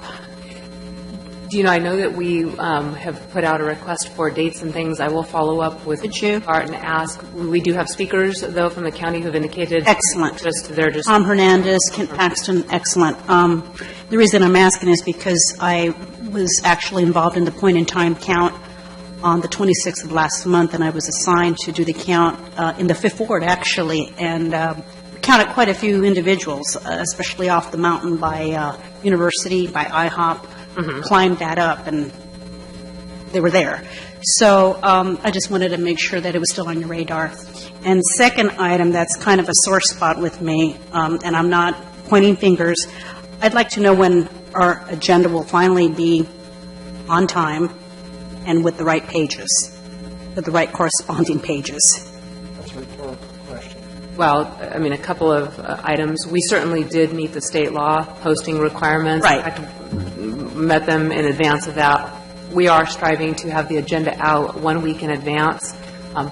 I know that we have put out a request for dates and things. I will follow up with Art and ask. We do have speakers, though, from the county who have indicated. Excellent. They're just Tom Hernandez, Kent Paxton, excellent. The reason I'm asking is because I was actually involved in the point-in-time count on the 26th of last month, and I was assigned to do the count in the Fifth Ward, actually, and counted quite a few individuals, especially off the mountain by University, by IHOP. Climbed that up, and they were there. So I just wanted to make sure that it was still on your radar. And second item that's kind of a sore spot with me, and I'm not pointing fingers, I'd like to know when our agenda will finally be on time and with the right pages, with the right corresponding pages? That's a rhetorical question. Well, I mean, a couple of items. We certainly did meet the state law posting requirements. Right. I met them in advance of that. We are striving to have the agenda out 1 week in advance,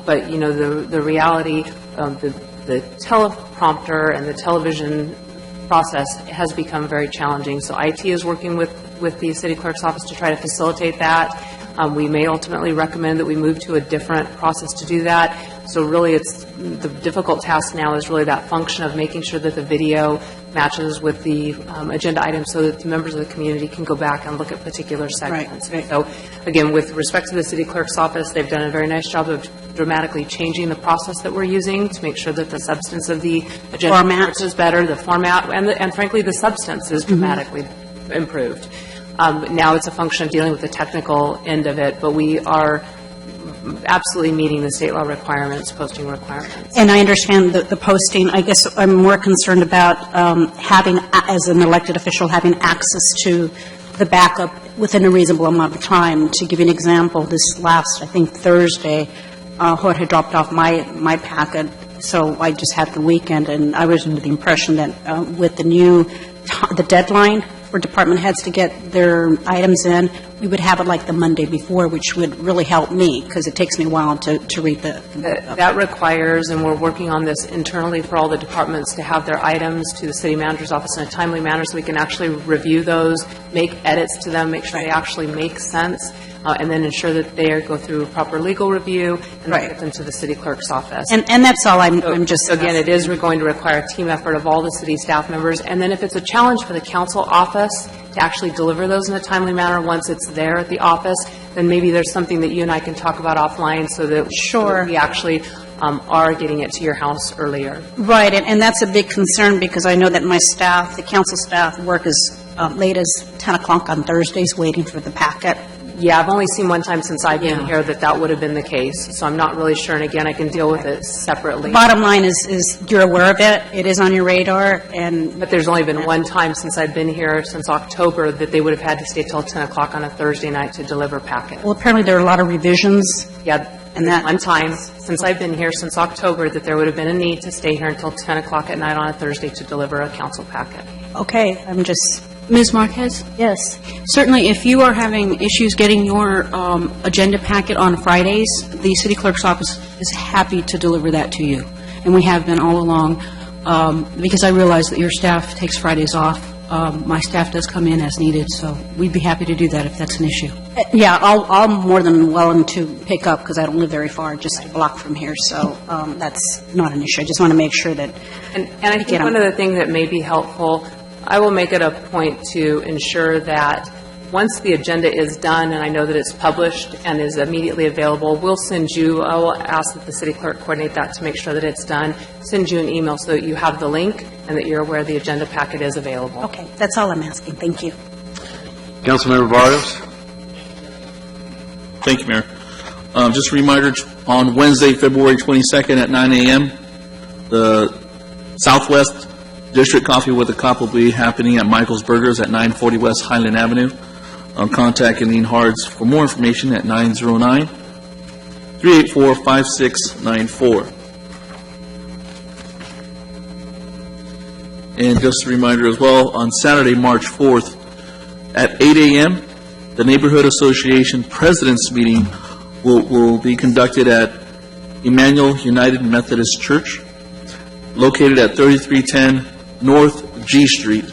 but, you know, the reality, the teleprompter and the television process has become very challenging. So IT is working with the city clerk's office to try to facilitate that. We may ultimately recommend that we move to a different process to do that. So really, it's the difficult task now is really that function of making sure that the video matches with the agenda items so that the members of the community can go back and look at particular segments. Right. So again, with respect to the city clerk's office, they've done a very nice job of dramatically changing the process that we're using to make sure that the substance of the agenda Format. is better, the format, and frankly, the substance is dramatically improved. Now it's a function of dealing with the technical end of it, but we are absolutely meeting the state law requirements, posting requirements. And I understand the posting. I guess I'm more concerned about having, as an elected official, having access to the backup within a reasonable amount of time. To give you an example, this last, I think, Thursday, Jorge dropped off my packet, so I just had the weekend, and I was under the impression that with the deadline for department heads to get their items in, we would have it like the Monday before, which would really help me, because it takes me a while to read the... That requires, and we're working on this internally for all the departments, to have their items to the city manager's office in a timely manner so we can actually review those, make edits to them, make sure they actually make sense, and then ensure that they go through proper legal review and Right. get them to the city clerk's office. And that's all I'm just... So again, it is going to require a team effort of all the city staff members. And then if it's a challenge for the council office to actually deliver those in a timely manner once it's there at the office, then maybe there's something that you and I can talk about offline so that Sure. we actually are getting it to your house earlier. Right, and that's a big concern, because I know that my staff, the council staff, work as late as 10 o'clock on Thursdays waiting for the packet. Yeah, I've only seen one time since I've been here that would have been the case, so I'm not really sure, and again, I can deal with it separately. Bottom line is you're aware of it, it is on your radar, and... But there's only been one time since I've been here, since October, that they would have had to stay till 10 o'clock on a Thursday night to deliver packets. Well, apparently there are a lot of revisions. Yeah, and that one time, since I've been here, since October, that there would have been a need to stay here until 10 o'clock at night on a Thursday to deliver a council packet. Okay, I'm just... Ms. Marquez? Yes. Certainly, if you are having issues getting your agenda packet on Fridays, the city clerk's office is happy to deliver that to you, and we have been all along, because I realize that your staff takes Fridays off. My staff does come in as needed, so we'd be happy to do that if that's an issue. Yeah, I'm more than willing to pick up, because I don't live very far, just a block from here, so that's not an issue. I just want to make sure that... And I think one of the things that may be helpful, I will make it a point to ensure that once the agenda is done, and I know that it's published and is immediately available, we'll send you, I will ask that the city clerk coordinate that to make sure that it's done, send you an email so that you have the link and that you're aware the agenda packet is available. Okay, that's all I'm asking. Thank you. Councilmember Barrios? Thank you, Mayor. Just a reminder, on Wednesday, February 22nd at 9 a.m., the Southwest District Coffee with a Cup will be happening at Michael's Burgers at 940 West Highland Avenue. Contact Eileen Hards for more information at 909-384-5694. And just a reminder as well, on Saturday, March 4th, at 8 a.m., the Neighborhood Association President's Meeting will be conducted at Emmanuel United Methodist Church, located at 3310 North G Street.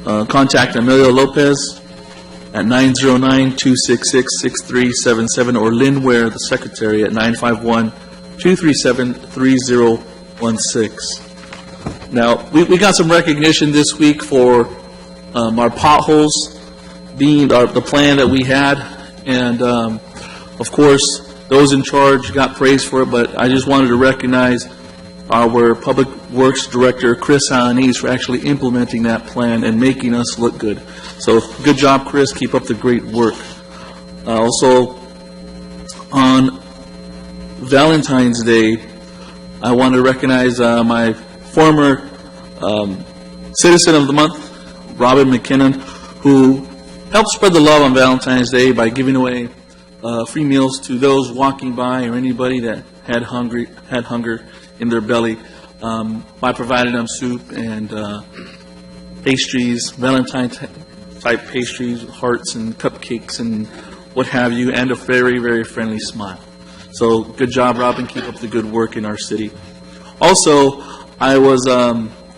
Contact Emilio Lopez at 909-266-6377 or Lynn Ware, the secretary, at 951-237-3016. Now, we got some recognition this week for our potholes being the plan that we had, and of course, those in charge got praise for it, but I just wanted to recognize our Public Works Director, Chris Alanese, for actually implementing that plan and making us look good. So, good job, Chris. Keep up the great work. Also, on Valentine's Day, I want to recognize my former Citizen of the Month, Robin McKinnon, who helped spread the love on Valentine's Day by giving away free meals to those walking by or anybody that had hunger in their belly. I provided them soup and pastries, Valentine-type pastries, hearts and cupcakes and what have you, and a very, very friendly smile. So good job, Robin. Keep up the good work in our city. Also, I was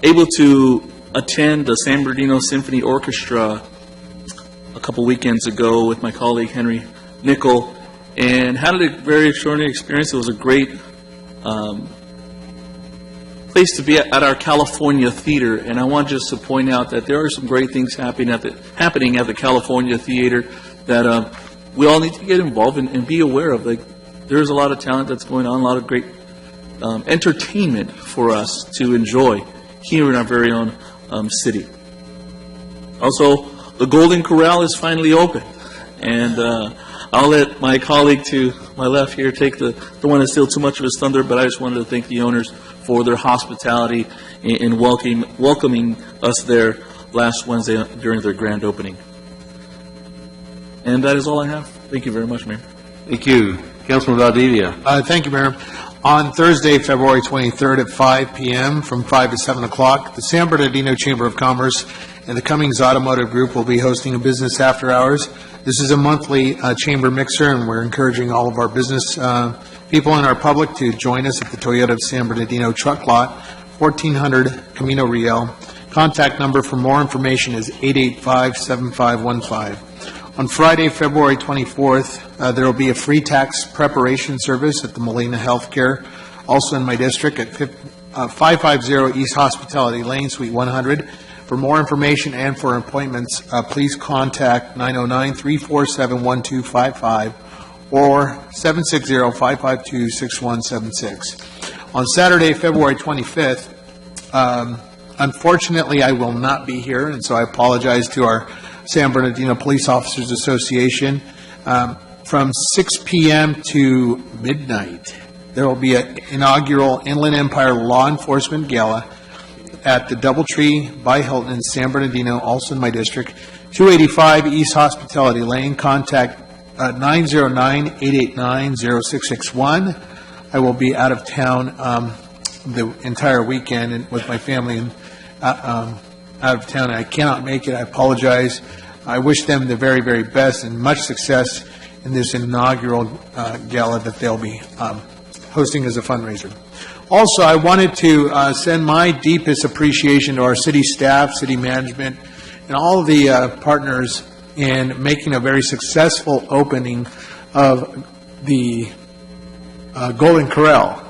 able to attend the San Bernardino Symphony Orchestra a couple weekends ago with my colleague Henry Nickel, and had a very extraordinary experience. It was a great place to be at our California Theater, and I want just to point out that there are some great things happening at the California Theater that we all need to get involved in and be aware of. Like, there's a lot of talent that's going on, a lot of great entertainment for us to enjoy here in our very own city. Also, the Golden Corral is finally open, and I'll let my colleague to my left here take don't want to steal too much of his thunder, but I just wanted to thank the owners for their hospitality in welcoming us there last Wednesday during their grand opening. And that is all I have. Thank you very much, Mayor. Thank you. Councilman Valdivia. Thank you, Mayor. On Thursday, February 23rd at 5 p.m. from 5 to 7 o'clock, the San Bernardino Chamber of Commerce and the Cummings Automotive Group will be hosting a business after hours. This is a monthly chamber mixer, and we're encouraging all of our business people and our public to join us at the Toyota of San Bernardino truck lot, 1400 Camino Real. Contact number for more information is 885-7515. On Friday, February 24th, there will be a free tax preparation service at the Molina Healthcare, also in my district, at 550 East Hospitality Lane, Suite 100. For more information and for appointments, please contact 909-347-1255 or 760-552-6176. On Saturday, February 25th, unfortunately, I will not be here, and so I apologize to our San Bernardino Police Officers Association. From 6 p.m. to midnight, there will be an inaugural Inland Empire Law Enforcement Gala at the Doubletree by Hilton in San Bernardino, also in my district, 285 East Hospitality Lane. Contact 909-889-0661. I will be out of town the entire weekend and with my family and out of town. I cannot make it. I apologize. I wish them the very, very best and much success in this inaugural gala that they'll be hosting as a fundraiser. Also, I wanted to send my deepest appreciation to our city staff, city management, and all of the partners in making a very successful opening of the Golden Corral.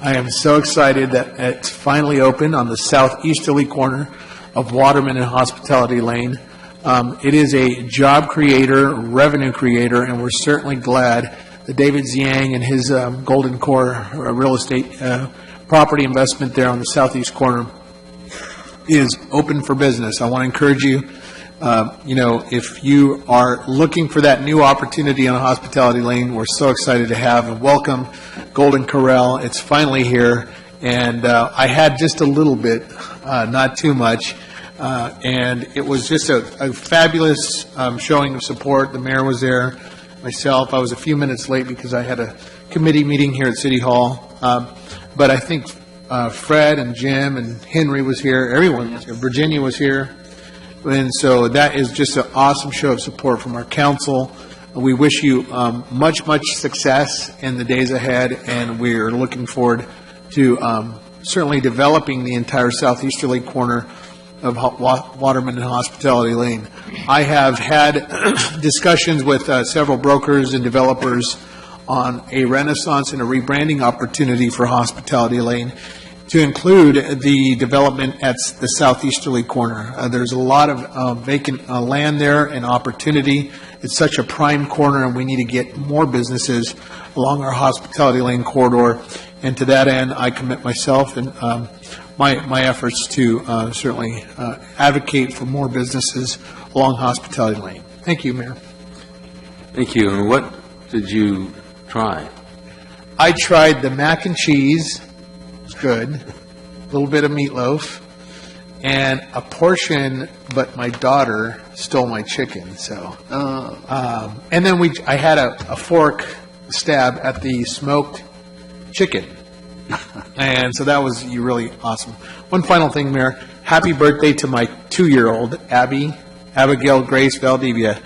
I am so excited that it's finally open on the southeasterly corner of Waterman and Hospitality Lane. It is a job creator, revenue creator, and we're certainly glad that David Ziang and his Golden Core real estate property investment there on the southeast corner is open for business. I want to encourage you, if you are looking for that new opportunity on Hospitality Lane, we're so excited to have and welcome Golden Corral. It's finally here, and I had just a little bit, not too much, and it was just a fabulous showing of support. The mayor was there, myself. I was a few minutes late because I had a committee meeting here at City Hall, but I think Fred and Jim and Henry was here. Everyone was here. Virginia was here. And so that is just an awesome show of support from our council. We wish you much, much success in the days ahead, and we're looking forward to certainly developing the entire southeasterly corner of Waterman and Hospitality Lane. I have had discussions with several brokers and developers on a renaissance and a rebranding opportunity for Hospitality Lane to include the development at the southeasterly corner. There's a lot of vacant land there and opportunity. It's such a prime corner, and we need to get more businesses along our Hospitality Lane corridor. And to that end, I commit myself and my efforts to certainly advocate for more businesses along Hospitality Lane. Thank you, Mayor. Thank you. And what did you try? I tried the mac and cheese. It's good. A little bit of meatloaf. and a portion, but my daughter stole my chicken, so. And then I had a fork stab at the smoked chicken. And so that was really awesome. One final thing, Mayor. Happy birthday to my 2-year-old, Abigail Grace Valdivia.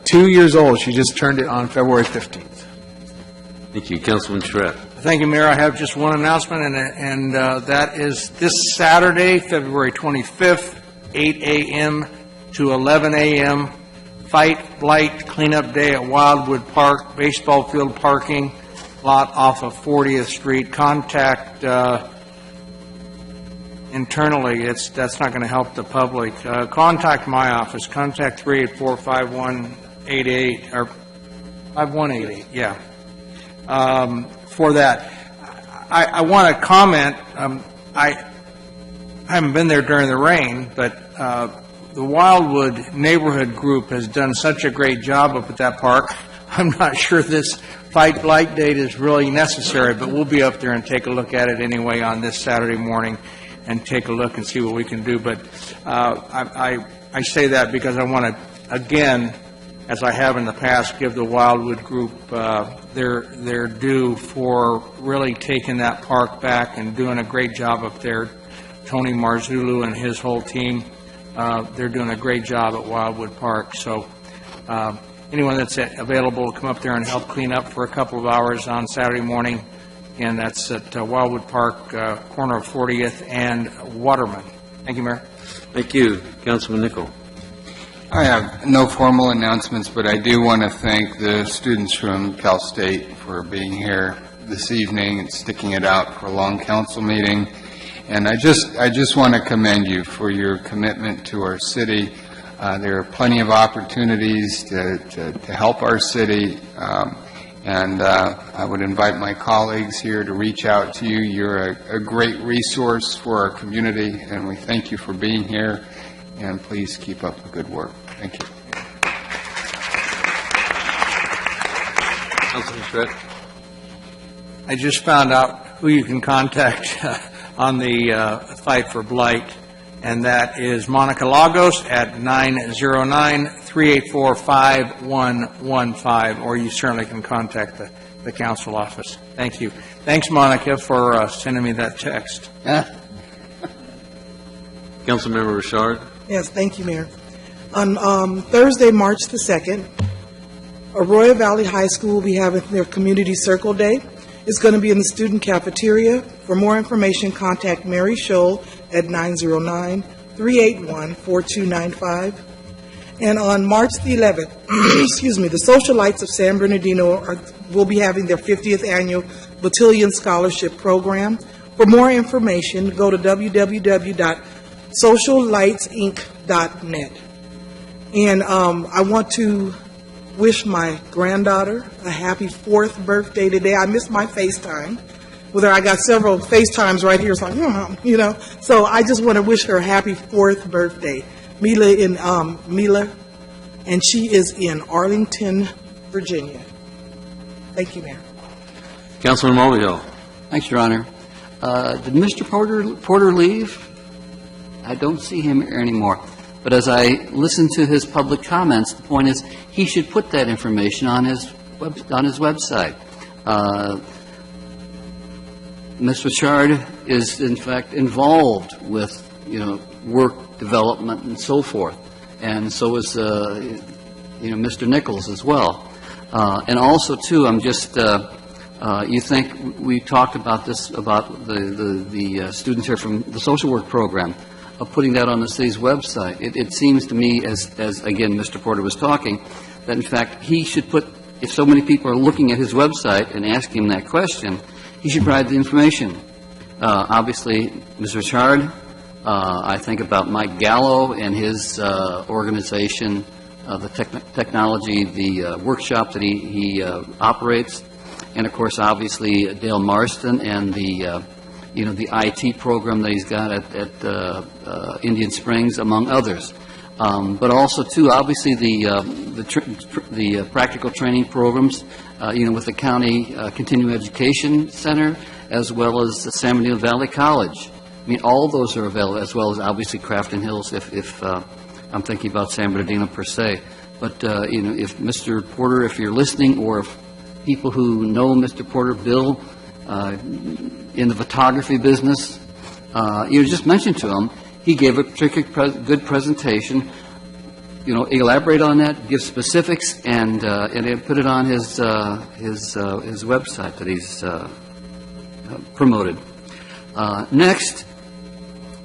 2 years old. She just turned it on February 15th. Thank you. Councilman Charette. Thank you, Mayor. I have just one announcement, and that is this Saturday, February 25th, 8 a.m. to 11 a.m., Fight Blight Cleanup Day at Wildwood Park, baseball field parking lot off of 40th Street. Contact internally. That's not going to help the public. Contact my office. Contact 384-5188, or 5188, yeah. For that. I want to comment, I haven't been there during the rain, but the Wildwood Neighborhood Group has done such a great job up at that park. I'm not sure this Fight Blight date is really necessary, but we'll be up there and take a look at it anyway on this Saturday morning and take a look and see what we can do. But I say that because I want to, again, as I have in the past, give the Wildwood Group their due for really taking that park back and doing a great job up there. Tony Marzullo and his whole team, they're doing a great job at Wildwood Park. So anyone that's available to come up there and help clean up for a couple of hours on Saturday morning, and that's at Wildwood Park, corner of 40th and Waterman. Thank you, Mayor. Thank you. Councilman Nichol. I have no formal announcements, but I do want to thank the students from Cal State for being here this evening and sticking it out for a long council meeting. And I just want to commend you for your commitment to our city. There are plenty of opportunities to help our city, and I would invite my colleagues here to reach out to you. You're a great resource for our community, and we thank you for being here. And please keep up the good work. Thank you. Councilman Charette. I just found out who you can contact on the Fight for Blight, and that is Monica Lagos at 909-384-5115, or you certainly can contact the council office. Thank you. Thanks, Monica, for sending me that text. Councilmember Richard. Yes, thank you, Mayor. On Thursday, March the 2nd, Arroyo Valley High School will be having their Community Circle Day. It's going to be in the student cafeteria. For more information, contact Mary Scholl at 909-381-4295. And on March the 11th, the Socialites of San Bernardino will be having their 50th annual Battalion Scholarship Program. For more information, go to www.sociallightsinc.net. And I want to wish my granddaughter a happy 4th birthday today. I missed my FaceTime with her. I got several FaceTimes right here. It's like, So I just want to wish her a happy 4th birthday. Mila, and she is in Arlington, Virginia. Thank you, Mayor. Councilman Mulvihill. Thanks, Your Honor. Did Mr. Porter leave? I don't see him here anymore. But as I listen to his public comments, the point is he should put that information on his website. Ms. Richard is, in fact, involved with, work development and so forth. And so is, Mr. Nichols as well. And also, too, I'm just, you think we talked about this, about the students here from the social work program, of putting that on the city's website. It seems to me, as again, Mr. Porter was talking, that in fact he should put, if so many people are looking at his website and asking him that question, he should provide the information. Obviously, Ms. Richard, I think about Mike Gallo and his organization, the technology, the workshop that he operates, and of course, obviously, Dale Marston and the IT program that he's got at Indian Springs, among others. But also, too, obviously, the practical training programs, with the County Continuing Education Center, as well as the San Bernardino Valley College. I mean, all those are available, as well as obviously Crafton Hills, if I'm thinking about San Bernardino per se. But, if Mr. Porter, if you're listening, or if people who know Mr. Porter, Bill, in the photography business, just mention to him, he gave a particularly good presentation. Elaborate on that, give specifics, and put it on his website that he's promoted. Next,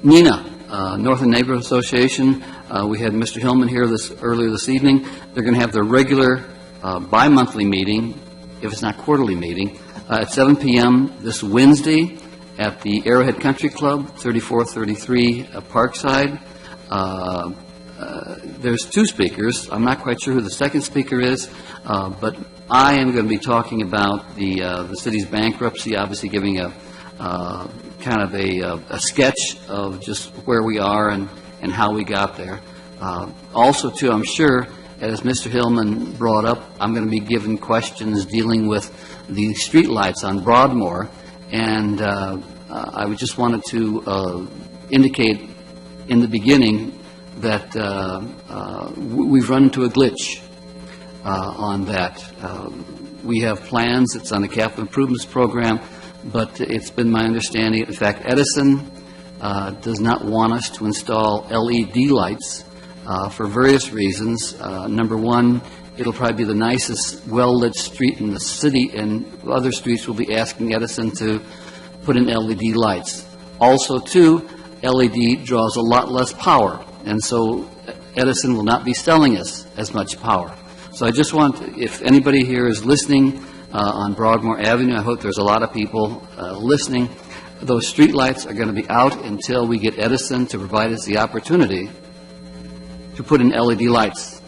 NENA, Northern Neighborhood Association. We had Mr. Hillman here earlier this evening. They're going to have their regular bi-monthly meeting, if it's not quarterly meeting, at 7 p.m. this Wednesday at the Arrowhead Country Club, 3433 Parkside. There's two speakers. I'm not quite sure who the second speaker is, but I am going to be talking about the city's bankruptcy, obviously giving a kind of a sketch of just where we are and how we got there. Also, too, I'm sure, as Mr. Hillman brought up, I'm going to be given questions dealing with the streetlights on Broadmoor, and I would just wanted to indicate in the beginning that we've run into a glitch on that. We have plans, it's on the capital improvements program, but it's been my understanding, in fact, Edison does not want us to install LED lights for various reasons. Number one, it'll probably be the nicest well-lit street in the city, and other streets will be asking Edison to put in LED lights. Also, too, LED draws a lot less power, and so Edison will not be selling us as much power. So I just want, if anybody here is listening on Broadmoor Avenue, I hope there's a lot of people listening. Those street lights are going to be out until we get Edison to provide us the opportunity to put in LED lights.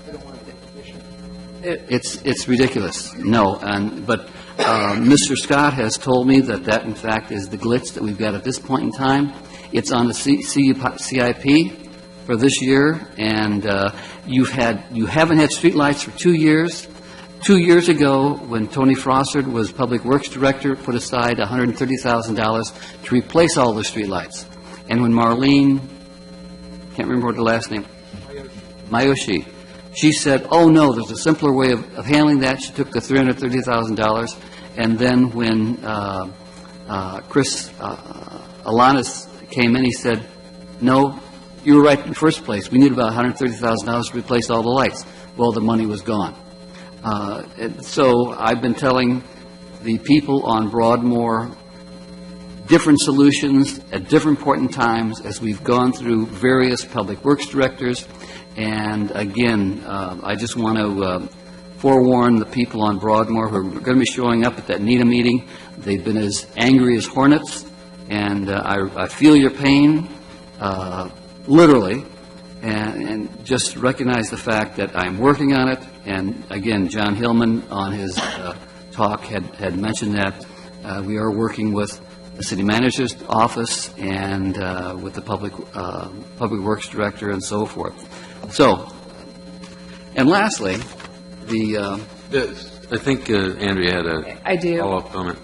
It's ridiculous. No, but Mr. Scott has told me that in fact is the glitch that we've got at this point in time. It's on the CIP for this year, and you haven't had street lights for 2 years. 2 years ago, when Tony Frossard was Public Works Director, put aside $130,000 to replace all the street lights. And when Marlene, can't remember what the last name, Mayoshi, she said, oh no, there's a simpler way of handling that. She took the $330,000, and then when Chris Alanis came in, he said, no, you were right in the first place. We need about $130,000 to replace all the lights. Well, the money was gone. So I've been telling the people on Broadmoor different solutions at different point in times as we've gone through various public works directors. And again, I just want to forewarn the people on Broadmoor who are going to be showing up at that NENA meeting. They've been as angry as hornets, and I feel your pain, literally, and just recognize the fact that I'm working on it. And again, John Hillman on his talk had mentioned that we are working with the city manager's office and with the public works director and so forth. So, and lastly, I think Andrea had a follow-up comment.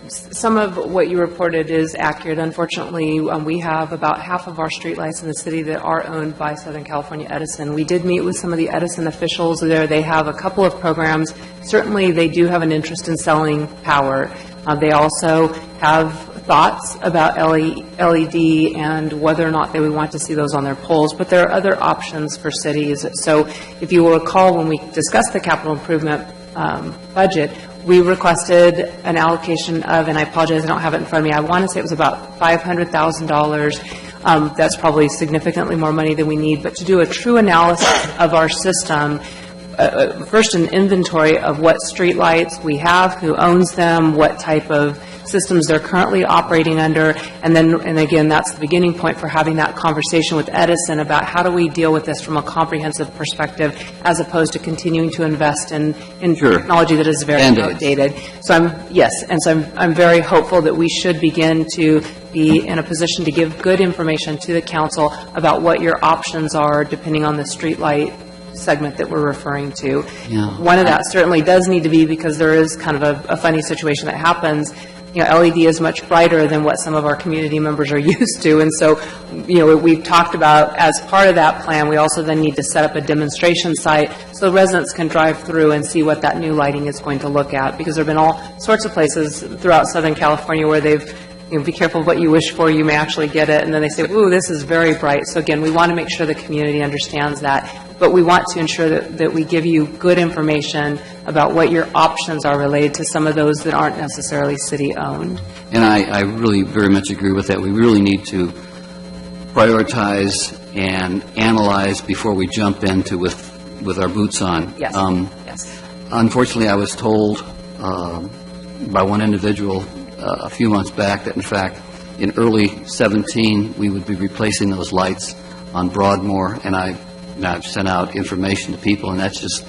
Some of what you reported is accurate. Unfortunately, we have about half of our streetlights in the city that are owned by Southern California Edison. We did meet with some of the Edison officials there. They have a couple of programs. Certainly, they do have an interest in selling power. They also have thoughts about LED and whether or not they would want to see those on their poles, but there are other options for cities. So if you will recall, when we discussed the capital improvement budget, we requested an allocation of, and I apologize, I don't have it in front of me, I want to say it was about $500,000. That's probably significantly more money than we need, but to do a true analysis of our system, first an inventory of what streetlights we have, who owns them, what type of systems they're currently operating under, and again, that's the beginning point for having that conversation with Edison about how do we deal with this from a comprehensive perspective as opposed to continuing to invest in technology that is very outdated. So I'm very hopeful that we should begin to be in a position to give good information to the council about what your options are depending on the streetlight segment that we're referring to. Yeah. One of that certainly does need to be, because there is kind of a funny situation that happens. LED is much brighter than what some of our community members are used to. And so, we've talked about, as part of that plan, we also then need to set up a demonstration site so residents can drive through and see what that new lighting is going to look at, because there have been all sorts of places throughout Southern California where they've be careful what you wish for, you may actually get it, and then they say, ooh, this is very bright. So again, we want to make sure the community understands that, but we want to ensure that we give you good information about what your options are related to some of those that aren't necessarily city-owned. And I really very much agree with that. We really need to prioritize and analyze before we jump into with our boots on. Yes. Yes. Unfortunately, I was told by one individual a few months back that, in fact, in early 17, we would be replacing those lights on Broadmoor, and I've sent out information to people, and that's just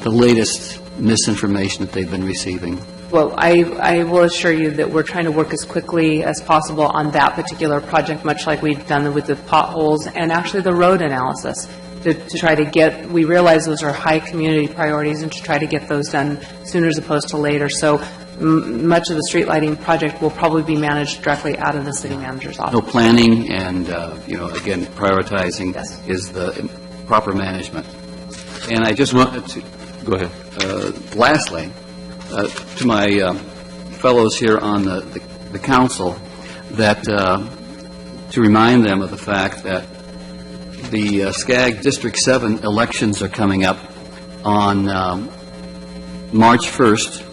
the latest misinformation that they've been receiving. Well, I will assure you that we're trying to work as quickly as possible on that particular project, much like we've done with the potholes and actually the road analysis, to try to get, we realize those are high community priorities, and to try to get those done sooner as opposed to later. So much of the street lighting project will probably be managed directly out of the city manager's office. No planning and, again, prioritizing is the proper management. And I just wanted to, go ahead. Lastly, to my fellows here on the council, that to remind them of the fact that the SCAG District 7 elections are coming up on March 1st.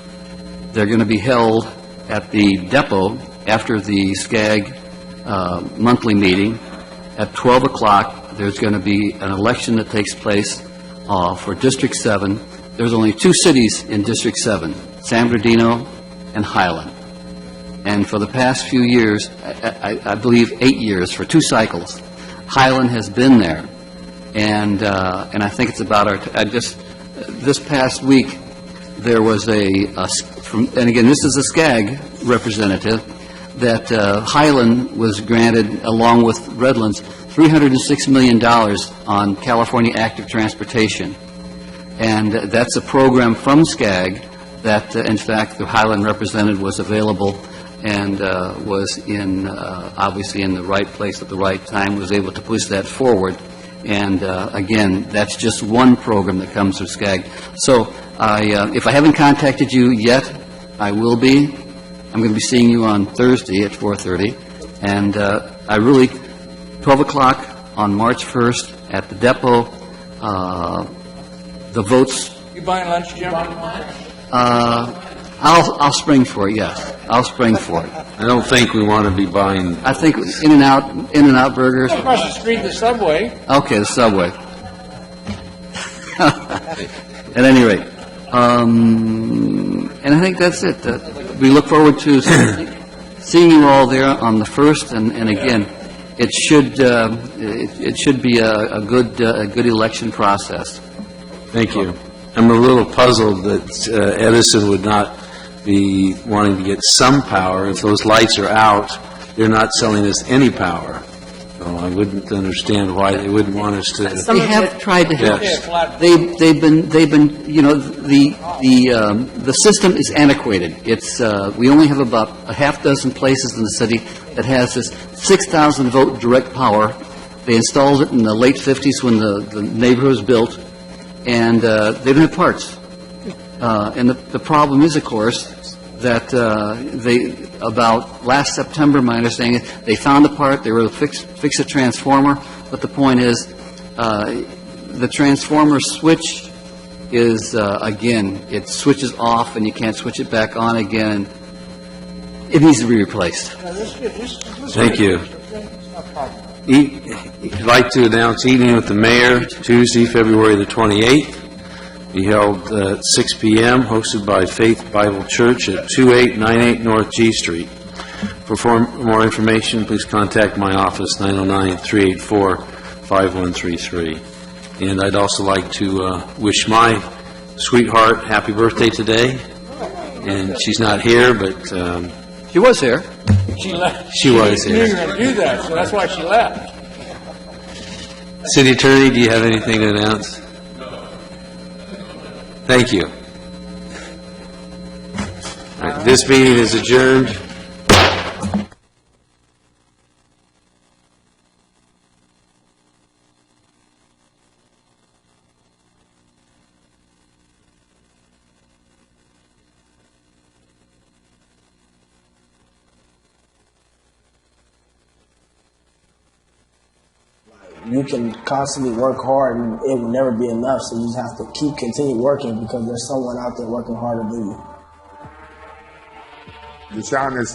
They're going to be held at the depot after the SCAG monthly meeting. At 12 o'clock, there's going to be an election that takes place for District 7. There's only two cities in District 7, San Bernardino and Highland. And for the past few years, I believe 8 years, for 2 cycles, Highland has been there. And I think it's about this past week, there was and again, this is a SCAG representative, that Highland was granted, along with Redlands, $306 million on California Active Transportation. And that's a program from SCAG that, in fact, the Highland representative was available and was obviously in the right place at the right time, was able to push that forward. And again, that's just one program that comes through SCAG. So if I haven't contacted you yet, I will be. I'm going to be seeing you on Thursday at 4:30. And I really, 12 o'clock on March 1st at the depot, the votes. You buying lunch, Jim? I'll spring for it, yes. I'll spring for it. I don't think we want to be buying. I think In-N-Out burgers. Across the street, the Subway. Okay, the Subway. At any rate, and I think that's it. We look forward to seeing you all there on the 1st, and again, it should be a good election process. Thank you. I'm a little puzzled that Edison would not be wanting to get some power. If those lights are out, they're not selling us any power. So I wouldn't understand why they wouldn't want us to. They have tried to help. Yes. They've been, the system is antiquated. It's, we only have about a half dozen places in the city that has this 6,000 volt direct power. They installed it in the late 50s when the neighborhood was built, and they don't have parts. And the problem is, of course, that about last September, my understanding is, they found a part, they were able to fix a transformer, but the point is, the transformer switch is, again, it switches off and you can't switch it back on again. It needs to be replaced. Thank you. I'd like to announce Evening with the Mayor, Tuesday, February the 28th. Be held at 6 p.m., hosted by Faith Bible Church at 2898 North G Street. For more information, please contact my office, 909-384-5133. And I'd also like to wish my sweetheart happy birthday today. And she's not here, but... she was here. She left. She was here. She knew you were going to do that, so that's why she left. City Attorney, do you have anything to announce? Thank you. All right, this meeting is adjourned. you can constantly work hard and it will never be enough. So you just have to continue working because there's someone out there working harder than you. Deshaun is